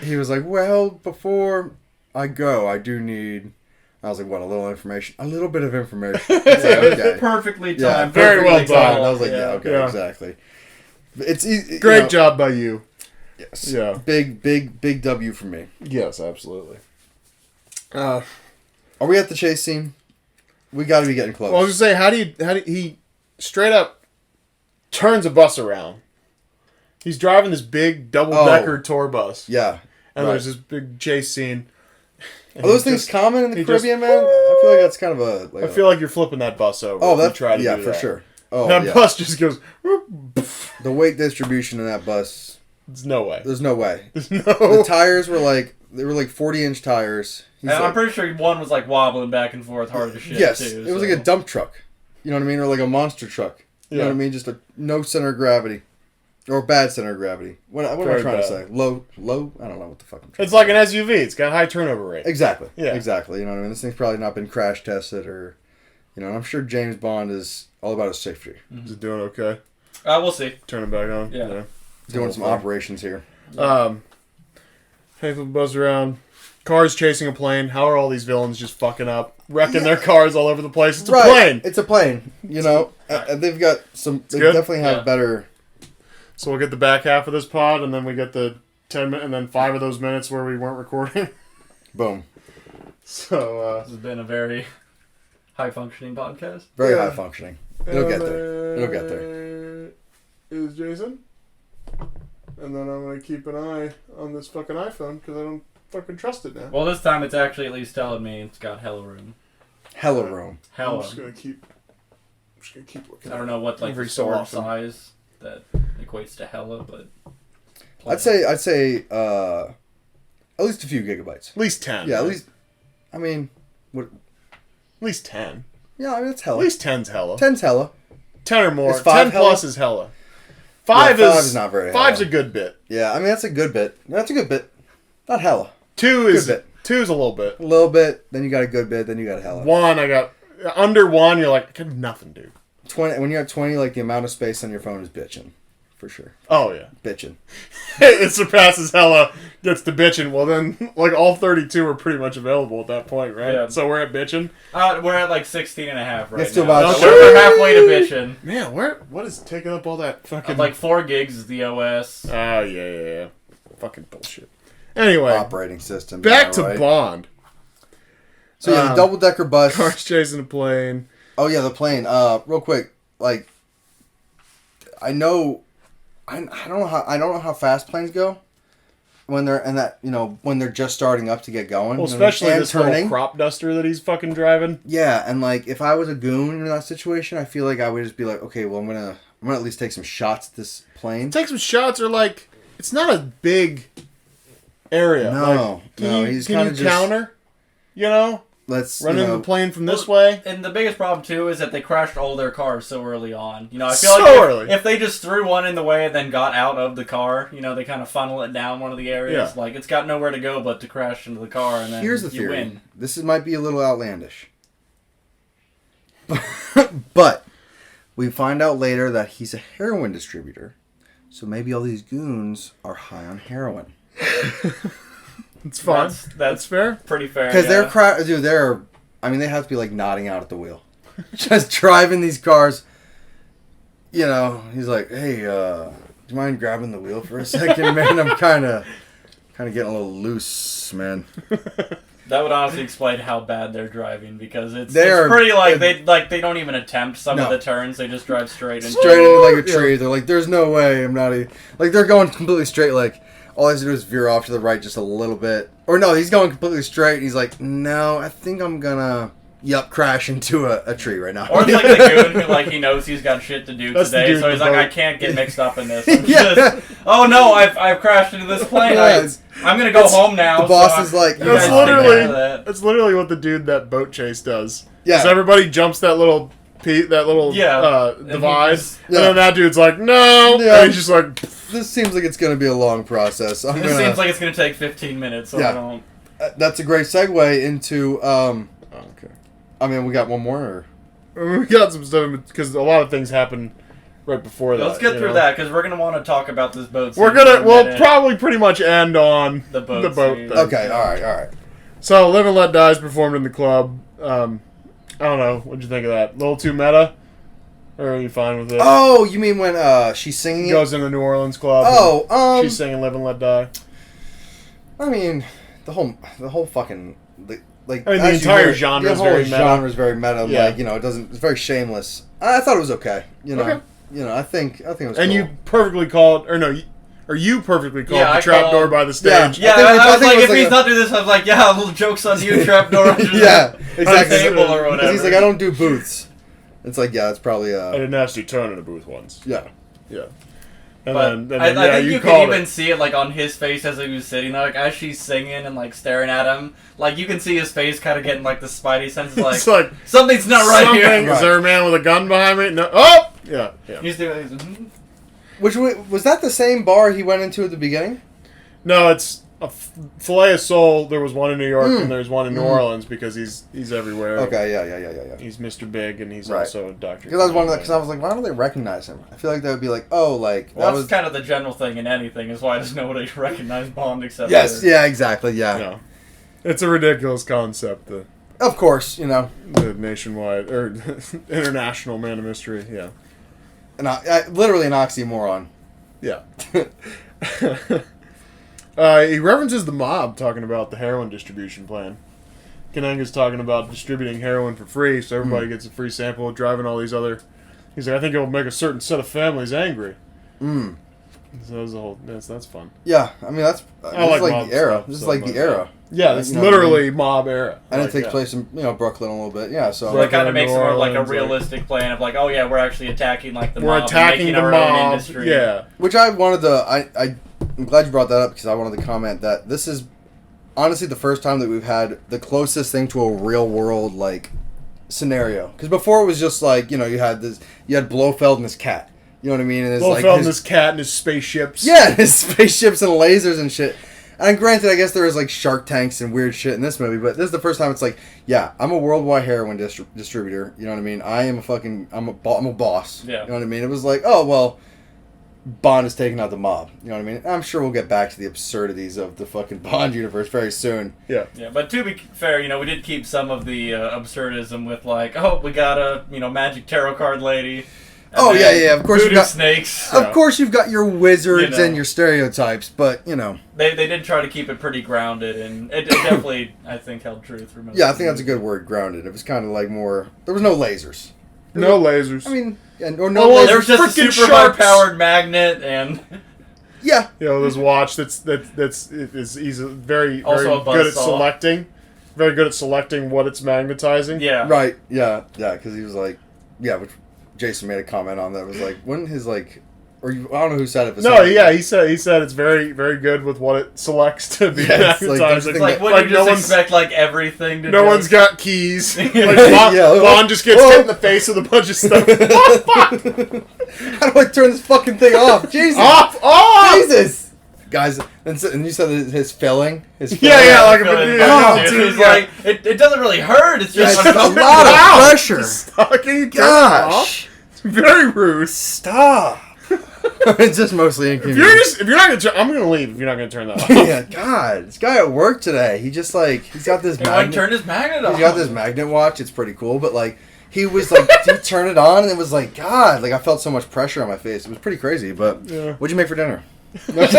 B: he was like, "Well, before I go, I do need." I was like, "What? A little information? A little bit of information." It's like, okay.
C: Perfectly timed.
B: Yeah,
A: very well
B: perfectly
A: done.
B: I was like,
C: Yeah.
B: "Yeah, okay,
A: Yeah.
B: exactly." It's easy.
A: Great job by you.
B: Yes.
A: Yeah.
B: Big W for me.
A: Yes, absolutely.
B: Are we at the chase scene? We got to be getting close.
A: Well, I was gonna say, how do he straight up turns a bus around? He's driving this big double-decker tour bus,
B: yeah.
A: and
B: right.
A: there's this big chase scene.
B: Are those things common in the
A: he
B: Caribbean,
A: just-
B: man? I feel like that's kind of a. Like
A: I feel like you're flipping that bus over.
B: Oh,
A: if you
B: that's
A: try to
B: yeah,
A: do
B: for
A: that.
B: sure. Oh,
A: That
B: yeah.
A: bus just goes.
B: The weight distribution in that bus.
A: There's no way.
B: There's no way.
A: There's no.
B: The tires were like 40-inch tires. He's
C: And I'm
B: like-
C: pretty sure one was like wobbling back and forth hard as shit.
B: yes,
C: too,
B: it was
C: so.
B: like a dump truck. You know what I mean, or like a monster truck. You know
A: Yeah.
B: what I mean? Just a no center of gravity, or bad center of gravity. What am I
A: Very
B: trying
A: bad.
B: to say? Low. I don't know what the fuck I'm trying.
A: It's like an SUV. It's got high turnover rate.
B: Exactly.
A: Yeah.
B: Exactly. You know what I mean? This thing's probably not been crash tested or, you know, and I'm sure James Bond is all about his safety.
A: Is it doing okay?
C: We'll see.
A: Turn it back on.
C: Yeah.
B: Doing some operations here.
A: Hey, flip the bus around. Cars chasing a plane. How are all these villains just fucking up, wrecking their cars all over the place? It's a plane.
B: It's a plane. You know, and they've got some. They
A: good?
B: definitely have
C: Yeah.
B: better.
A: So we'll get the back half of this pod, and then we get the 10 minutes, and then 5 of those minutes where we weren't recording.
B: Boom.
A: So,
C: This has been a very high functioning podcast.
B: Very
A: Yeah.
B: high functioning. It'll get there. It'll get there.
A: Is Jason? And then I'm gonna keep an eye on this fucking iPhone because I don't fucking trust it now.
C: Well, this time it's actually at least telling me it's got hella room.
B: Hella room.
A: I'm
C: Hella.
A: just gonna keep looking.
C: I don't know what like
A: Every
C: the
A: so
C: storage
A: often.
C: size that equates to hella, but
B: I'd say at least a few gigabytes.
A: At least 10.
B: Yeah, at least. I mean, what?
A: At least 10.
B: Yeah, I mean it's
A: At
B: hella.
A: least 10's hella.
B: 10's hella.
A: 10 or more.
B: Is 5
A: 10 plus
B: hella?
A: is hella. 5
B: Yeah,
A: is
B: 5 is not very
A: 5's
B: hella.
A: a good bit.
B: Yeah, I mean that's a good bit. That's a good bit. Not hella.
A: 2 is
B: Good
A: 2 is a little bit.
B: A little bit. Then you got a good bit. Then you got a hella.
A: 1 I got under 1 you're like I got nothing, dude.
B: 20. When you're at 20, like the amount of space on your phone is bitching, for sure.
A: Oh yeah.
B: Bitching.
A: It surpasses hella, gets to bitching. Well, then, like, all 32 are pretty much available at that point, right?
C: Yeah.
A: So we're at bitching.
C: we're at like 16 and a half right
B: It's
C: now.
B: about-
C: So we're halfway to bitching.
A: Man, what is taking up all that fucking...
C: Like 4 gigs is the OS.
A: Oh, yeah. Fucking bullshit. Anyway,
B: Operating system.
A: back
B: yeah,
A: to
B: right?
A: Bond.
B: So yeah, the double decker bus.
A: Cars chasing a plane.
B: Oh yeah, the plane. Real quick, like, I don't know how fast planes go when they're when they're just starting up to get going.
A: Well, especially
B: and
A: this little crop duster that he's fucking driving.
B: Yeah, and like if I was a goon in that situation, I feel like I would just be like, okay, well I'm gonna at least take some shots at this plane.
A: Take some shots or, like, it's not a big area.
B: No,
A: Like,
B: no,
A: can
B: he's
A: you
B: kinda just-
A: counter? You know?
B: let's
A: Run
B: you
A: into
B: know,
A: the plane from this way.
C: And the biggest problem too is that they crashed all their cars so early on. You know, I feel
A: So
C: like
A: early.
C: if they just threw one in the way and then got out of the car, you know, they kind of funnel it down one of the areas.
A: Yeah.
C: Like it's got nowhere to go but to crash into the car, and then
B: Here's the
C: you
B: theory.
C: win.
B: Might be a little outlandish. But we find out later that he's a heroin distributor. So maybe all these goons are high on heroin.
A: It's fun.
C: That's
A: fair.
C: pretty fair.
B: Because
C: yeah.
B: they have to be like nodding out at the wheel. Just driving these cars. You know, he's like, hey, do you mind grabbing the wheel for a second, man? I'm kind of getting a little loose, man.
C: That would honestly explain how bad they're driving, because it's
B: They're-
C: pretty like they don't even attempt some of
B: No.
C: the turns. They just drive straight into
B: Straight into like a tree. They're like, there's no way I'm not like they're going completely straight. Like all he has to do is veer off to the right just a little bit. Or no, he's going completely straight. And he's like, no, I think I'm gonna crash into a tree right now.
C: Or it's like the goon who, like, he knows he's got shit to do
A: That's the
C: today,
A: dude
C: so
A: in
C: he's
A: the
C: like,
A: boat.
C: I can't get mixed up in this. I'm
B: Yeah.
C: just, oh no, I've crashed into this plane.
B: Yeah,
C: I'm gonna go home now.
B: the boss
C: so
B: is like,
C: you
A: That's
C: guys take care of
A: literally
C: that.
A: that's literally what the dude that boat chase does.
B: Yeah.
A: So everybody jumps that little
C: Yeah. And he
A: divide,
C: just-
A: and then that dude's like, no,
B: Yeah.
A: and he's just like,
B: this seems like it's gonna be a long process.
C: This seems like it's gonna take 15 minutes. So
B: Yeah.
C: I don't.
B: That's a great segue into.
A: okay.
B: I mean, we got one more. Or?
A: We got some stuff because a lot of things happen right before that.
C: Let's get
A: you
C: through
A: know?
C: that, because we're gonna want to talk about this boat.
A: We're
C: scene for a
A: we'll
C: minute.
A: probably pretty much end on
C: The boat scene.
A: thing.
B: Okay, all right.
A: So, Live and Let Die is performed in the club. I don't know. What'd you think of that? A little too meta? Or are you fine with it?
B: Oh, you mean when she's singing
A: He
B: it?
A: goes in the New Orleans club.
B: Oh,
A: she's singing Live and Let Die.
B: I mean, the whole fucking like.
A: I mean, the
B: as you
A: entire
B: hear,
A: genre is
B: the whole
A: very meta.
B: genre is very meta.
A: Yeah.
B: Like, you know, it doesn't. It's very shameless. I thought it was okay. You know.
A: Okay.
B: You know, I think it was.
A: And
B: cool.
A: you perfectly called, or no, you perfectly called
C: Yeah,
A: the
C: I
A: trapdoor
C: called-
A: by the stage.
C: Yeah,
B: I think-
C: I
B: I
C: was
B: think
C: like,
B: it was
C: if
B: like
C: he's
B: a-
C: not doing this, I was like, yeah, little jokes on you, trapdoor under
B: Yeah,
C: the
B: exactly.
C: table or whatever.
B: He's like, I don't do booths. It's like, yeah, it's probably
A: I didn't actually turn in a booth once.
B: yeah.
A: Yeah. And
C: But
A: then
C: I
A: yeah,
C: think
A: you
C: you can
A: called
C: even
A: it.
C: see it like on his face as he was sitting there, like as she's singing and like staring at him. Like you can see his face kind of getting like the spidey senses, like,
A: It's like,
C: something's not right
A: something,
C: here.
A: is there a man with a gun behind me? No. Oh! Yeah.
C: He's doing.
B: Which was that the same bar he went into at the beginning?
A: No, it's a Filet of Soul. There was one in New York and there's one in New Orleans because he's everywhere.
B: Okay, yeah.
A: He's Mr. Big and he's
B: Right.
A: also a doctor.
B: Because I was wondering, because I was like, why don't they recognize him? I feel like that would be like, oh, like
C: Well,
B: that
C: that's
B: was.
C: kind of the general thing in anything, is why does nobody recognize Bond except
B: Yes,
C: for...
B: yeah, exactly, yeah.
A: No. It's a ridiculous concept, the
B: Of course, you know.
A: nationwide or international man of mystery. Yeah.
B: Literally an oxymoron.
A: Yeah. He references the mob talking about the heroin distribution plan. Kananga's talking about distributing heroin for free, so everybody gets a free sample, driving all these other. He's like, I think it will make a certain set of families angry.
B: Mm.
A: So that was the whole. That's fun.
B: Yeah, I mean that's
A: I like mob
B: the era.
A: stuff
B: This is
A: so
B: like
A: much.
B: the era,
A: Yeah, it's
B: You know what I
A: literally mob era.
B: and
A: Like,
B: it takes
A: yeah.
B: place in Brooklyn a little bit. Yeah, so
C: So it kind of
A: New
C: makes it more like a
A: Orleans, like-
C: realistic plan of like, oh yeah, we're actually attacking like the
A: We're
C: mob,
A: attacking
C: and
A: the
C: making our own
A: mob.
C: industry.
A: Yeah.
B: which I wanted to. I'm glad you brought that up because I wanted to comment that this is honestly the first time that we've had the closest thing to a real world like scenario. Because before it was just like you had Blofeld and his cat. You know what I mean? And it's
A: Blofeld
B: like
A: and his cat and his spaceships.
B: yeah, his spaceships and lasers and shit. And granted, I guess there was like Shark Tanks and weird shit in this movie, but this is the first time it's like, yeah, I'm a worldwide heroin distributor. You know what I mean? I'm a boss.
C: Yeah.
B: You know what I mean? It was like, oh well, Bond is taking out the mob. You know what I mean? I'm sure we'll get back to the absurdities of the fucking Bond universe very soon.
A: Yeah.
C: Yeah, but to be fair, we did keep some of the absurdism with like, oh, we got a magic tarot card lady. and
B: Oh,
C: then
B: yeah, of course you
C: voodoo
B: got-
C: snakes.
A: Yeah.
B: Of course, you've got your wizards
C: You know.
B: and your stereotypes, but you know,
C: They did try to keep it pretty grounded, and it definitely I think held true through most.
B: yeah, I
C: of
B: think
C: the
B: that's a good word, grounded. It was kind of like more. There was no lasers.
A: No lasers.
B: I mean, or no
A: Oh, well,
B: lasers.
C: There was just a
A: Frickin'
C: super
A: sharks.
C: high-powered magnet, and
B: Yeah.
A: this watch that's he's very
C: Also a
A: good at
C: buzzsaw.
A: selecting. Very good at selecting what it's magnetizing.
C: yeah,
B: Right. Yeah. Because he was like, yeah. Which Jason made a comment on that. It was like, wouldn't his like Or I don't know who said it. But
A: No, yeah, he said it's very, very good with what it selects to be
B: Yeah, it's like,
A: advertising.
C: It's like,
B: Like,
C: wouldn't you
A: no
C: just
A: one's-
C: expect, like, everything to
A: No
C: just-
A: one's got keys. Like,
B: Yeah.
A: Bond just gets hit in the face with a bunch of stuff.
B: How do I turn this fucking thing off? Jesus.
A: Off!
B: Jesus. Guys, and you said his filling? His
A: Yeah,
B: filling?
A: yeah, like a
C: Feeling
A: yeah,
C: bad,
A: no,
C: dude.
A: dude,
C: It's
A: yeah.
C: like, it doesn't really hurt. It's
B: Yeah,
C: just
B: it's a
C: uncomfortable.
B: lot of
A: Ow!
B: pressure.
A: Can you turn it off?
B: Gosh.
A: It's very rude.
B: Stop. It's just mostly
A: If
B: inconvenient.
A: you're not gonna turn, I'm gonna leave if you're not gonna turn that off.
B: Yeah, God. This guy at work today, he's got this
C: He wouldn't
B: magnet.
C: turn his magnet off.
B: He's got this magnet watch. It's pretty cool, but like he was like, he turned it on, and it was like, God, like I felt so much pressure on my face. It was pretty crazy. But
A: Yeah.
B: what'd you make for dinner?
C: But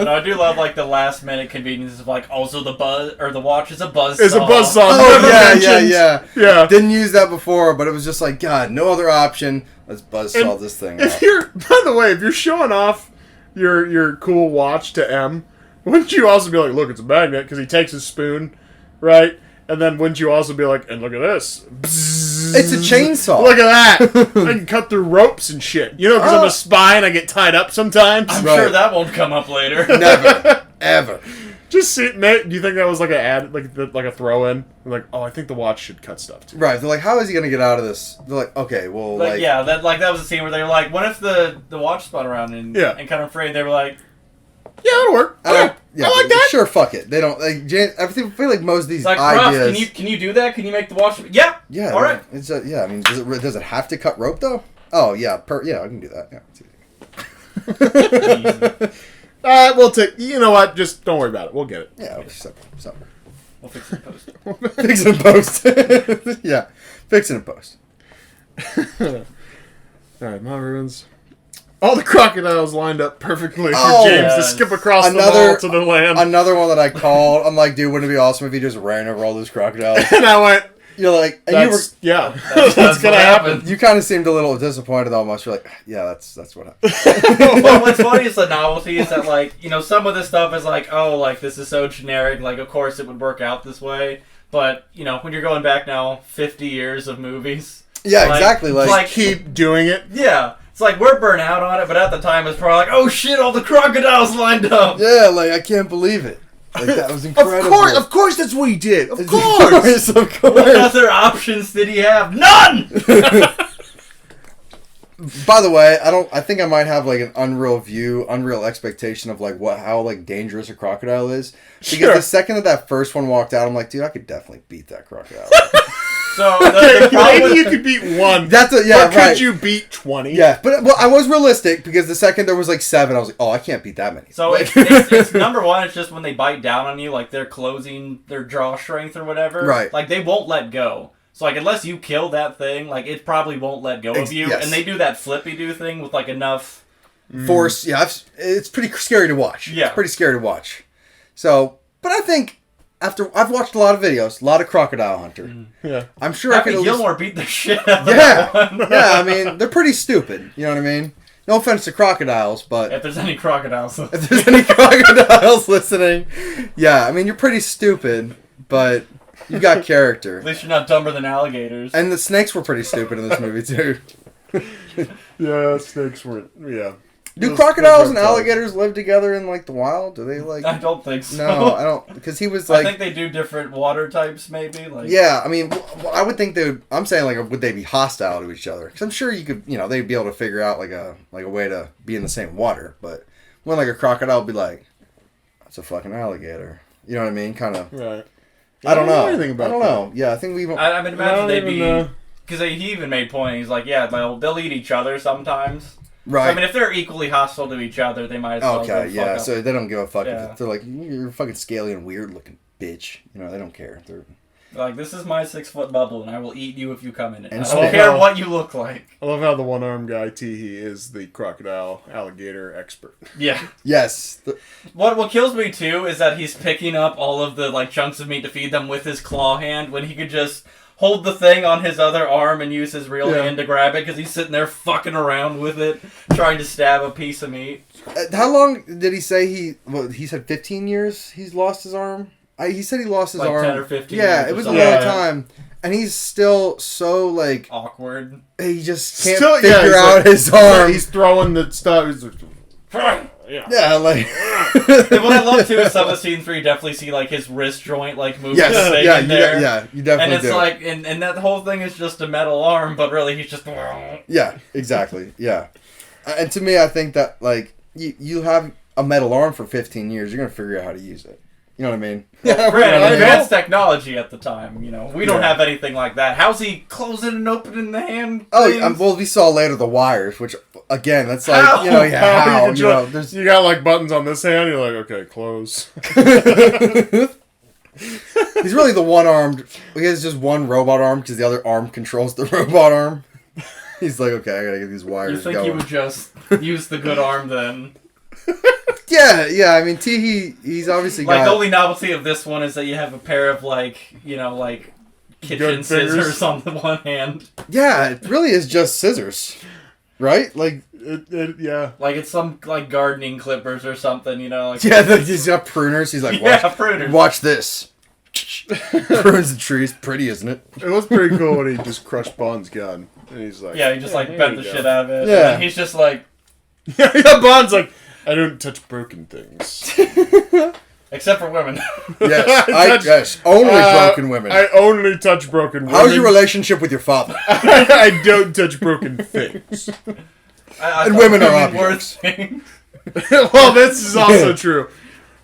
C: I do love like the last minute convenience of like also the watch is a buzz.
A: It's a buzzsaw.
B: Oh
A: Never
B: yeah,
A: mentioned. Yeah.
B: Didn't use that before, but it was just like, God, no other option. Let's buzzsaw
A: And
B: this thing.
A: If
B: out.
A: you're, by the way, if you're showing off your cool watch to M, wouldn't you also be like, look, it's a magnet because he takes his spoon, right? And then wouldn't you also be like, and look at this?
B: It's a chainsaw.
A: Look at that! I can cut through ropes and shit. You know, because I'm a spy and I get tied up sometimes.
C: I'm
B: Right.
C: sure that won't come up later.
B: Never, ever.
A: Just see, Nate, do you think that was like an ad, like a throw-in? Like, oh, I think the watch should cut stuff too.
B: Right? They're like, how is he gonna get out of this? They're like, okay, well,
C: Like,
B: like,
C: yeah, that was a scene where they were like, what if the watch spun around and kind of afraid? They were like,
A: Yeah, that'll work.
B: I don't- yeah,
A: I like that.
B: Sure, fuck it. They don't like. I feel like most of these
C: it's like, Ruff,
B: ideas.
C: can you do that? Can you make the watch? Yeah.
B: Yeah.
C: All right.
B: It's yeah. I mean, does it have to cut rope though? Oh yeah. Yeah, I can do that. Yeah. It's easy.
A: We'll take. You know what? Just don't worry about it. We'll get it.
B: Yeah. So.
C: We'll fix the post.
B: Fix it in post. Yeah. Fix it in post.
A: All right, my ruins. All the crocodiles lined up perfectly for
B: Oh,
A: James to
C: yes.
A: skip across the
B: Another-
A: mall to the land.
B: Another one that I called. I'm like, dude, wouldn't it be awesome if he just ran over all those crocodiles?
A: And I went,
B: You're like, and you were.
A: that's, yeah,
C: That's
A: that's gonna
C: what
A: happen.
C: happened.
B: You kind of seemed a little disappointed almost. You're like, yeah, that's what happened.
C: Well, what's funny is the novelty is that, like, you know, some of this stuff is like, oh, like, this is so generic. Like, of course it would work out this way. But, you know, when you're going back now 50 years of movies.
B: Yeah,
C: like-
B: exactly. Like,
A: Keep doing it.
C: Yeah. It's like, we're burnt out on it, but at the time it's probably like, oh shit, all the crocodiles lined up.
B: yeah, like I can't believe it. Like that was incredible.
A: Of course, that's what he did. Of
B: Of
A: course.
B: of
C: What
B: course.
C: other options did he have? None!
B: By the way, I think I might have like an unreal expectation of like how like dangerous a crocodile is. Because
A: Sure.
B: the second that first one walked out, I'm like, dude, I could definitely beat that crocodile.
C: So,
A: Okay,
C: the problem
A: maybe you
C: with,
A: could beat one.
B: That's a yeah,
A: but
B: right.
A: could you beat 20?
B: Yeah, but well, I was realistic because the second there was like 7, I was like, oh, I can't beat that many.
C: so
B: Like-
C: it's number one, it's just when they bite down on you, like they're closing their jaw strength or whatever.
B: Right.
C: Like, they won't let go. So, like, unless you kill that thing, like, it probably won't let go of you.
B: Yes.
C: And they do that flippy-do thing with, like, enough...
B: Force, yeah, it's pretty scary to watch.
C: Yeah.
B: It's pretty scary to watch. So, but I think after I've watched a lot of videos, a lot of Crocodile Hunter.
A: Yeah.
B: I'm sure I
C: Happy
B: could at least...
C: Gilmore beat the shit out of
B: Yeah,
C: that one.
B: yeah. I mean, they're pretty stupid. You know what I mean? No offense to crocodiles, but
C: If there's any crocodiles.
B: if there's any crocodiles listening, yeah, I mean, you're pretty stupid, but you got character.
C: At least you're not dumber than alligators.
B: And the snakes were pretty stupid in this movie too.
A: Yeah, snakes weren't. Yeah.
B: Do
A: Those-
B: crocodiles
A: those
B: and
A: reptiles.
B: alligators live together in like the wild? Do they like?
C: I don't think so.
B: No, I don't. Because he was
C: I
B: like,
C: think they do different water types, maybe. Like,
B: yeah. I mean, I would think they would. I'm saying like, would they be hostile to each other? Because I'm sure you could, they'd be able to figure out like a way to be in the same water. But when like a crocodile would be like, that's a fucking alligator. You know what I mean? Kind of.
A: Right.
B: I don't know.
A: anything about
B: I don't know. Yeah, I think we.
C: I mean, imagine they'd be.
A: know.
C: Because he even made point. He's like, yeah, they'll eat each other sometimes.
B: Right.
C: I mean, if they're equally hostile to each other, they might as well.
B: Okay,
C: go fuck
B: yeah.
C: up.
B: So they don't give a fuck.
C: Yeah.
B: If they're like, you're fucking scaly and weird looking bitch. They don't care. They're
C: Like, this is my 6-foot bubble, and I will eat you if you come in it.
B: And
C: I
B: speak-
C: don't care what you look like.
A: I love how the one-armed guy, Teehee, is the crocodile alligator expert.
C: Yeah.
B: yes.
C: What kills me too is that he's picking up all of the like chunks of meat to feed them with his claw hand when he could just hold the thing on his other arm and use his real
A: Yeah.
C: hand to grab it because he's sitting there fucking around with it, trying to stab a piece of meat.
B: How long did he say he? Well, he said 15 years. He's lost his arm. He said he lost his
C: Like
B: arm.
C: 10 or 15
B: Yeah,
C: years
B: it
C: or
B: was a
C: something.
B: long
A: Yeah.
B: time. and he's still so like
C: Awkward.
B: he just can't
A: Still,
B: figure
A: he's
B: out
A: like-
B: his arm.
A: He's throwing the stuff. He's like, yeah.
B: Yeah, like.
C: And what I love too is some of the scenes where you definitely see like his wrist joint like move
B: Yes,
C: the thing
B: yeah,
C: in there.
B: you
C: And
B: definitely
C: it's
B: do.
C: like, and that whole thing is just a metal arm, but really he's just.
B: Yeah, exactly. Yeah, and to me, I think that like you have a metal arm for 15 years, you're gonna figure out how to use it. You know what I mean?
A: Yeah,
C: Granted,
A: I know.
C: advanced technology at the time, we don't
A: Yeah.
C: have anything like that. How's he closing and opening the hand?
B: Oh,
C: things?
B: well, we saw later the wires, which again, that's like
C: How?
B: yeah, how
A: you, control-
B: there's
A: you got like buttons on this hand. You're like, okay, close.
B: he's really the one-armed. He has just one robot arm because the other arm controls the robot arm. He's like, okay, I gotta get these wires
C: You think
B: going.
C: he would just use the good arm then?
B: Yeah. I mean, he's obviously
C: Like
B: got.
C: the only novelty of this one is that you have a pair of like kitchen
A: Good
C: scissors
A: fingers.
C: on the one hand.
B: Yeah, it really is just scissors, right? Like,
A: Yeah.
C: Like it's some like gardening clippers or something, like
B: yeah, he's got pruners. He's like,
C: yeah,
B: watch,
C: pruners.
B: watch this. Prunes the trees. Pretty, isn't it?
A: It was pretty cool when he just crushed Bond's gun. And he's like,
C: Yeah, he just like
A: here
C: bent
A: you
C: the
A: go.
C: shit out of it.
B: Yeah.
C: And he's just like,
A: Yeah, Bond's like, I don't touch broken things.
C: except for women.
B: Yes, yes, only broken women.
A: I only touch broken women.
B: How's your relationship with your father?
A: I don't touch broken things.
C: I
B: And
C: thought
B: women are
C: were
B: objects.
C: things.
A: Well, this is also true.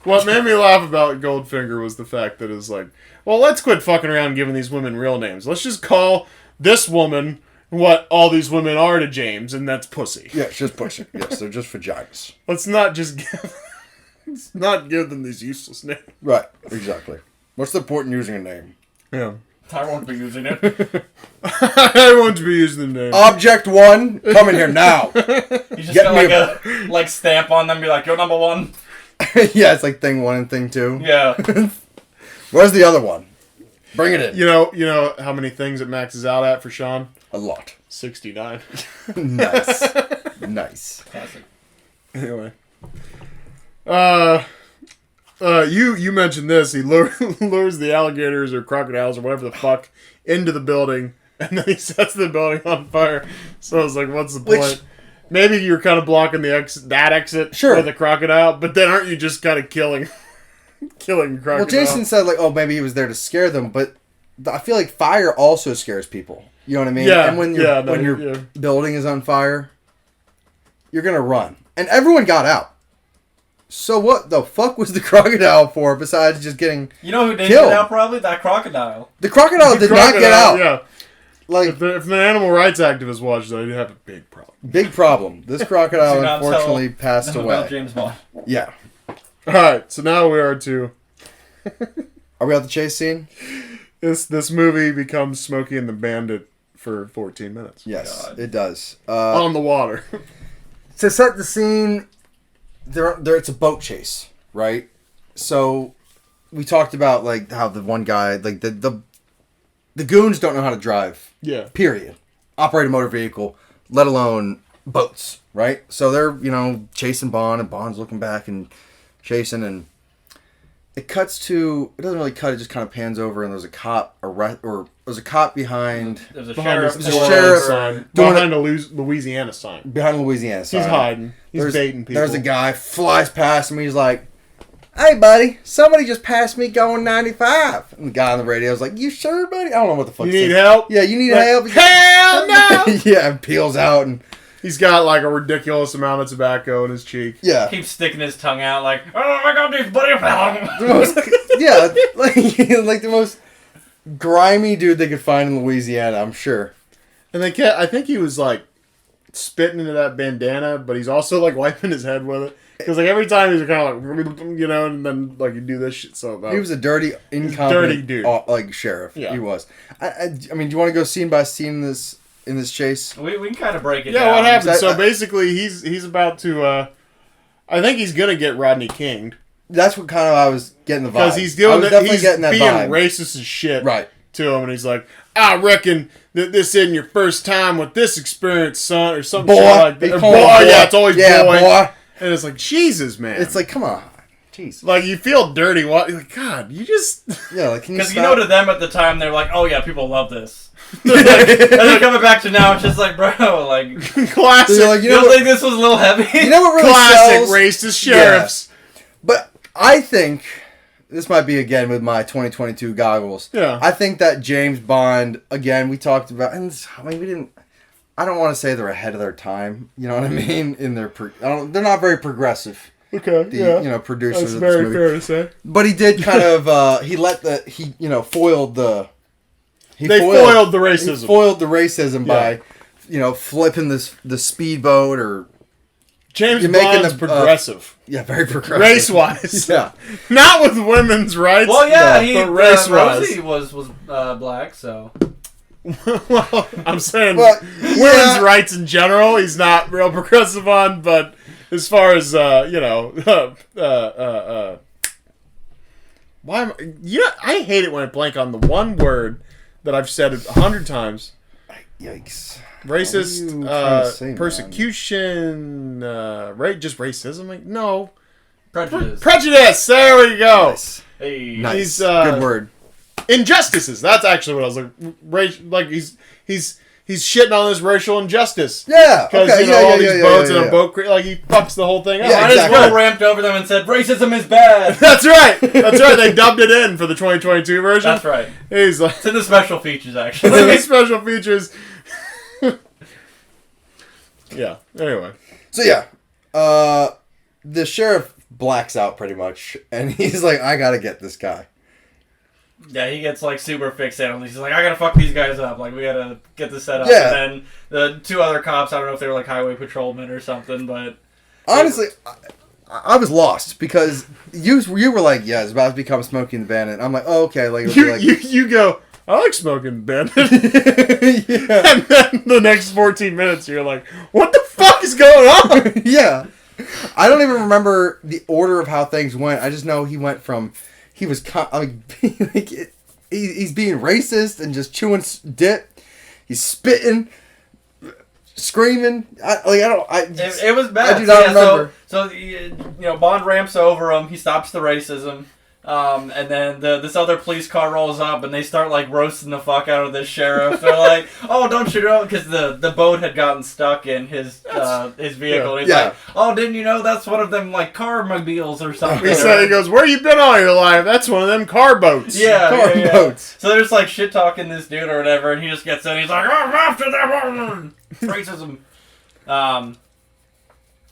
A: What made me laugh about Goldfinger was the fact that it's like, well, let's quit fucking around giving these women real names. Let's just call this woman what all these women are to James, and that's pussy.
B: Yeah, it's just pushing. Yes, they're just vaginas.
A: Let's not just let's not give them these useless names.
B: Right, exactly. What's the point in using a name?
A: Yeah.
C: I won't be using it.
A: I want to be using the name.
B: Object 1, come in here now.
C: You just
B: Get
C: got
B: me
C: like a stamp on them, be like, you're number one.
B: Yeah, it's like thing 1 and thing 2.
C: Yeah.
B: Where's the other one? Bring it in.
A: You know how many things it maxes out at for Sean?
B: A lot.
A: 69.
B: Nice. Nice.
C: Classic.
A: Anyway. You mentioned this. He lures the alligators or crocodiles or whatever the fuck into the building, and then he sets the building on fire. So I was like, what's the point? Maybe you're kind of blocking the exit
B: Sure.
A: for the crocodile, but then aren't you just kind of killing crocodile?
B: Well, Jason said, like, oh, maybe he was there to scare them, but I feel like fire also scares people. You know what I mean?
A: Yeah,
B: And when your
A: yeah.
B: building is on fire, you're going to run. And everyone got out. So what the fuck was the crocodile for besides just getting...
C: You know who did
B: Killed.
C: get out probably? That crocodile.
B: The crocodile did not get out.
A: Yeah.
B: Like,
A: If the animal rights activists watched that, you'd have a big problem.
B: big problem. This crocodile
C: Do not
B: unfortunately
C: tell
B: passed
C: them about
B: away.
C: James Bond.
B: Yeah.
A: Alright, so now we are to...
B: Are we at the chase scene?
A: This movie becomes Smokey and the Bandit for 14 minutes.
B: Yes,
C: God.
B: it does.
A: On the water.
B: To set the scene, there it's a boat chase, right? So we talked about like how the one guy, like the goons don't know how to drive.
A: Yeah.
B: Period. Operate a motor vehicle, let alone boats, right? So they're chasing Bond, and Bond's looking back and chasing, and it cuts to. It doesn't really cut. It just kind of pans over, and there's a cop or there's a cop behind
C: There's a
A: Behind
C: sheriff.
A: his
B: There's a
A: Florida
B: sheriff
A: sign.
B: doing
A: Behind a Louisiana sign.
B: Louisiana side.
A: He's hiding. He's
B: There's-
A: baiting people.
B: There's a guy flies past him. He's like, "Hey, buddy, somebody just passed me going 95." And the guy on the radio is like, "You sure, buddy? I don't know what the fuck."
A: You
B: to
A: need
B: say.
A: help?
B: Yeah, you need
A: Like,
B: help.
A: Hell no!
B: Yeah, and peels out and
A: He's got like a ridiculous amount of tobacco in his cheek.
B: yeah,
C: Keeps sticking his tongue out like, oh my god, these buddy.
B: the most, yeah, like the most grimy dude they could find in Louisiana. I'm sure.
A: And they can't. I think he was like spitting into that bandana, but he's also like wiping his head with it. Because like every time he's kind of like, and then like you do this shit. So that
B: He was a dirty, incompetent,
A: Dirty dude.
B: like sheriff.
A: Yeah.
B: He was. I mean, do you want to go scene by scene in this chase?
C: We can kind of break it
A: yeah.
C: down.
A: What happened?
B: I-
A: So basically, he's about to. I think he's gonna get Rodney Kinged
B: That's what kind of I was getting the vibe.
A: because he's
B: I
A: doing
B: was
A: that.
B: definitely
A: He's
B: getting that
A: being
B: vibe.
A: racist as shit.
B: Right.
A: To him, and he's like, "I reckon that this isn't your first time with this experience, son," or something
B: Boy,
A: like
B: they
A: that. Or
B: call
A: boy,
B: him
A: yeah, it's always
B: yeah,
A: boy.
B: boy.
A: And it's like, Jesus, man.
B: It's like, come on, jeez.
A: Like, you feel dirty. Like, God, you just...
B: Yeah, like, can you
C: Because
B: stop?
C: you know, to them at the time, they're like, "Oh yeah, people love this." And then coming back to now, it's just like, bro, like,
A: Classic.
B: They're like,
C: you don't think this was a little heavy?
B: You know what really
A: classic
B: sells?
A: racist sheriffs.
B: But I think this might be again with my 2022 goggles.
A: Yeah.
B: I think that James Bond again. We talked about, and I mean, we didn't. I don't want to say they're ahead of their time. You know what I mean? In their, they're not very progressive.
A: Okay,
B: The producers
A: That's
B: of
A: very
B: this movie.
A: fair to say.
B: But he did kind of. Foiled the.
A: They foiled the
B: He
A: racism.
B: foiled the racism
A: Yeah.
B: by, flipping the speedboat or
A: James
B: You're making
A: Bond's
B: the,
A: progressive.
B: very progressive.
A: Race-wise.
B: Yeah.
A: Not with women's rights.
C: Well, yeah,
A: no,
C: he
A: but race-wise.
C: Rosie was black, so
A: Well, I'm saying
B: Well,
A: women's
B: yeah.
A: rights in general, he's not real progressive on, but as far as, why am I hate it when I blank on the one word that I've said 100 times.
B: Yikes.
A: Racist,
B: What are you trying to say, man?
A: persecution, just racism? Like, no.
C: prejudice.
A: Prejudice! There we go!
B: Nice.
C: Hey.
B: Nice.
A: He's,
B: Good word.
A: Injustices. That's actually what I was like. He's shitting on this racial injustice.
B: Yeah.
A: Because,
B: Okay.
A: all these boats and a boat, like, he fucks the whole thing up.
B: Yeah,
C: I just
B: exactly.
C: well ramped over them and said, "Racism is bad."
A: That's right. That's right. They dubbed it in for the 2022 version.
C: That's right.
A: He's like,
C: It's in the special features, actually.
A: look at special features. Yeah. Anyway.
B: So yeah, the sheriff blacks out pretty much, and he's like, "I gotta get this guy."
C: Yeah, he gets like super fixated on these. He's like, "I gotta fuck these guys up. Like, we gotta get this set up."
B: Yeah.
C: And then the two other cops, I don't know if they were like highway patrolmen or something, but
B: Honestly, I was lost because you were like, "Yeah, it's about to become Smokey and the Bandit." I'm like, "Oh, okay." Like, it'll be like
A: You go, I like smoking bandit.
B: yeah.
A: And then the next 14 minutes, you're like, what the fuck is going on?
B: Yeah. I don't even remember the order of how things went. I just know he went from he's being racist and just chewing dip. He's spitting, screaming.
C: it was bad.
B: I do not remember.
C: So Bond ramps over him. He stops the racism. And then this other police car rolls up, and they start like roasting the fuck out of this sheriff. They're like, "Oh, don't you know?" Because the boat had gotten stuck in his vehicle. And he's like, "Oh, didn't you know that's one of them like car mobiles or something?"
A: He goes, where you been all your life? That's one of them car boats.
B: Car boats.
C: So they're just like shit talking this dude or whatever, and he just gets in. He's like, "Oh, I'm after them, racism."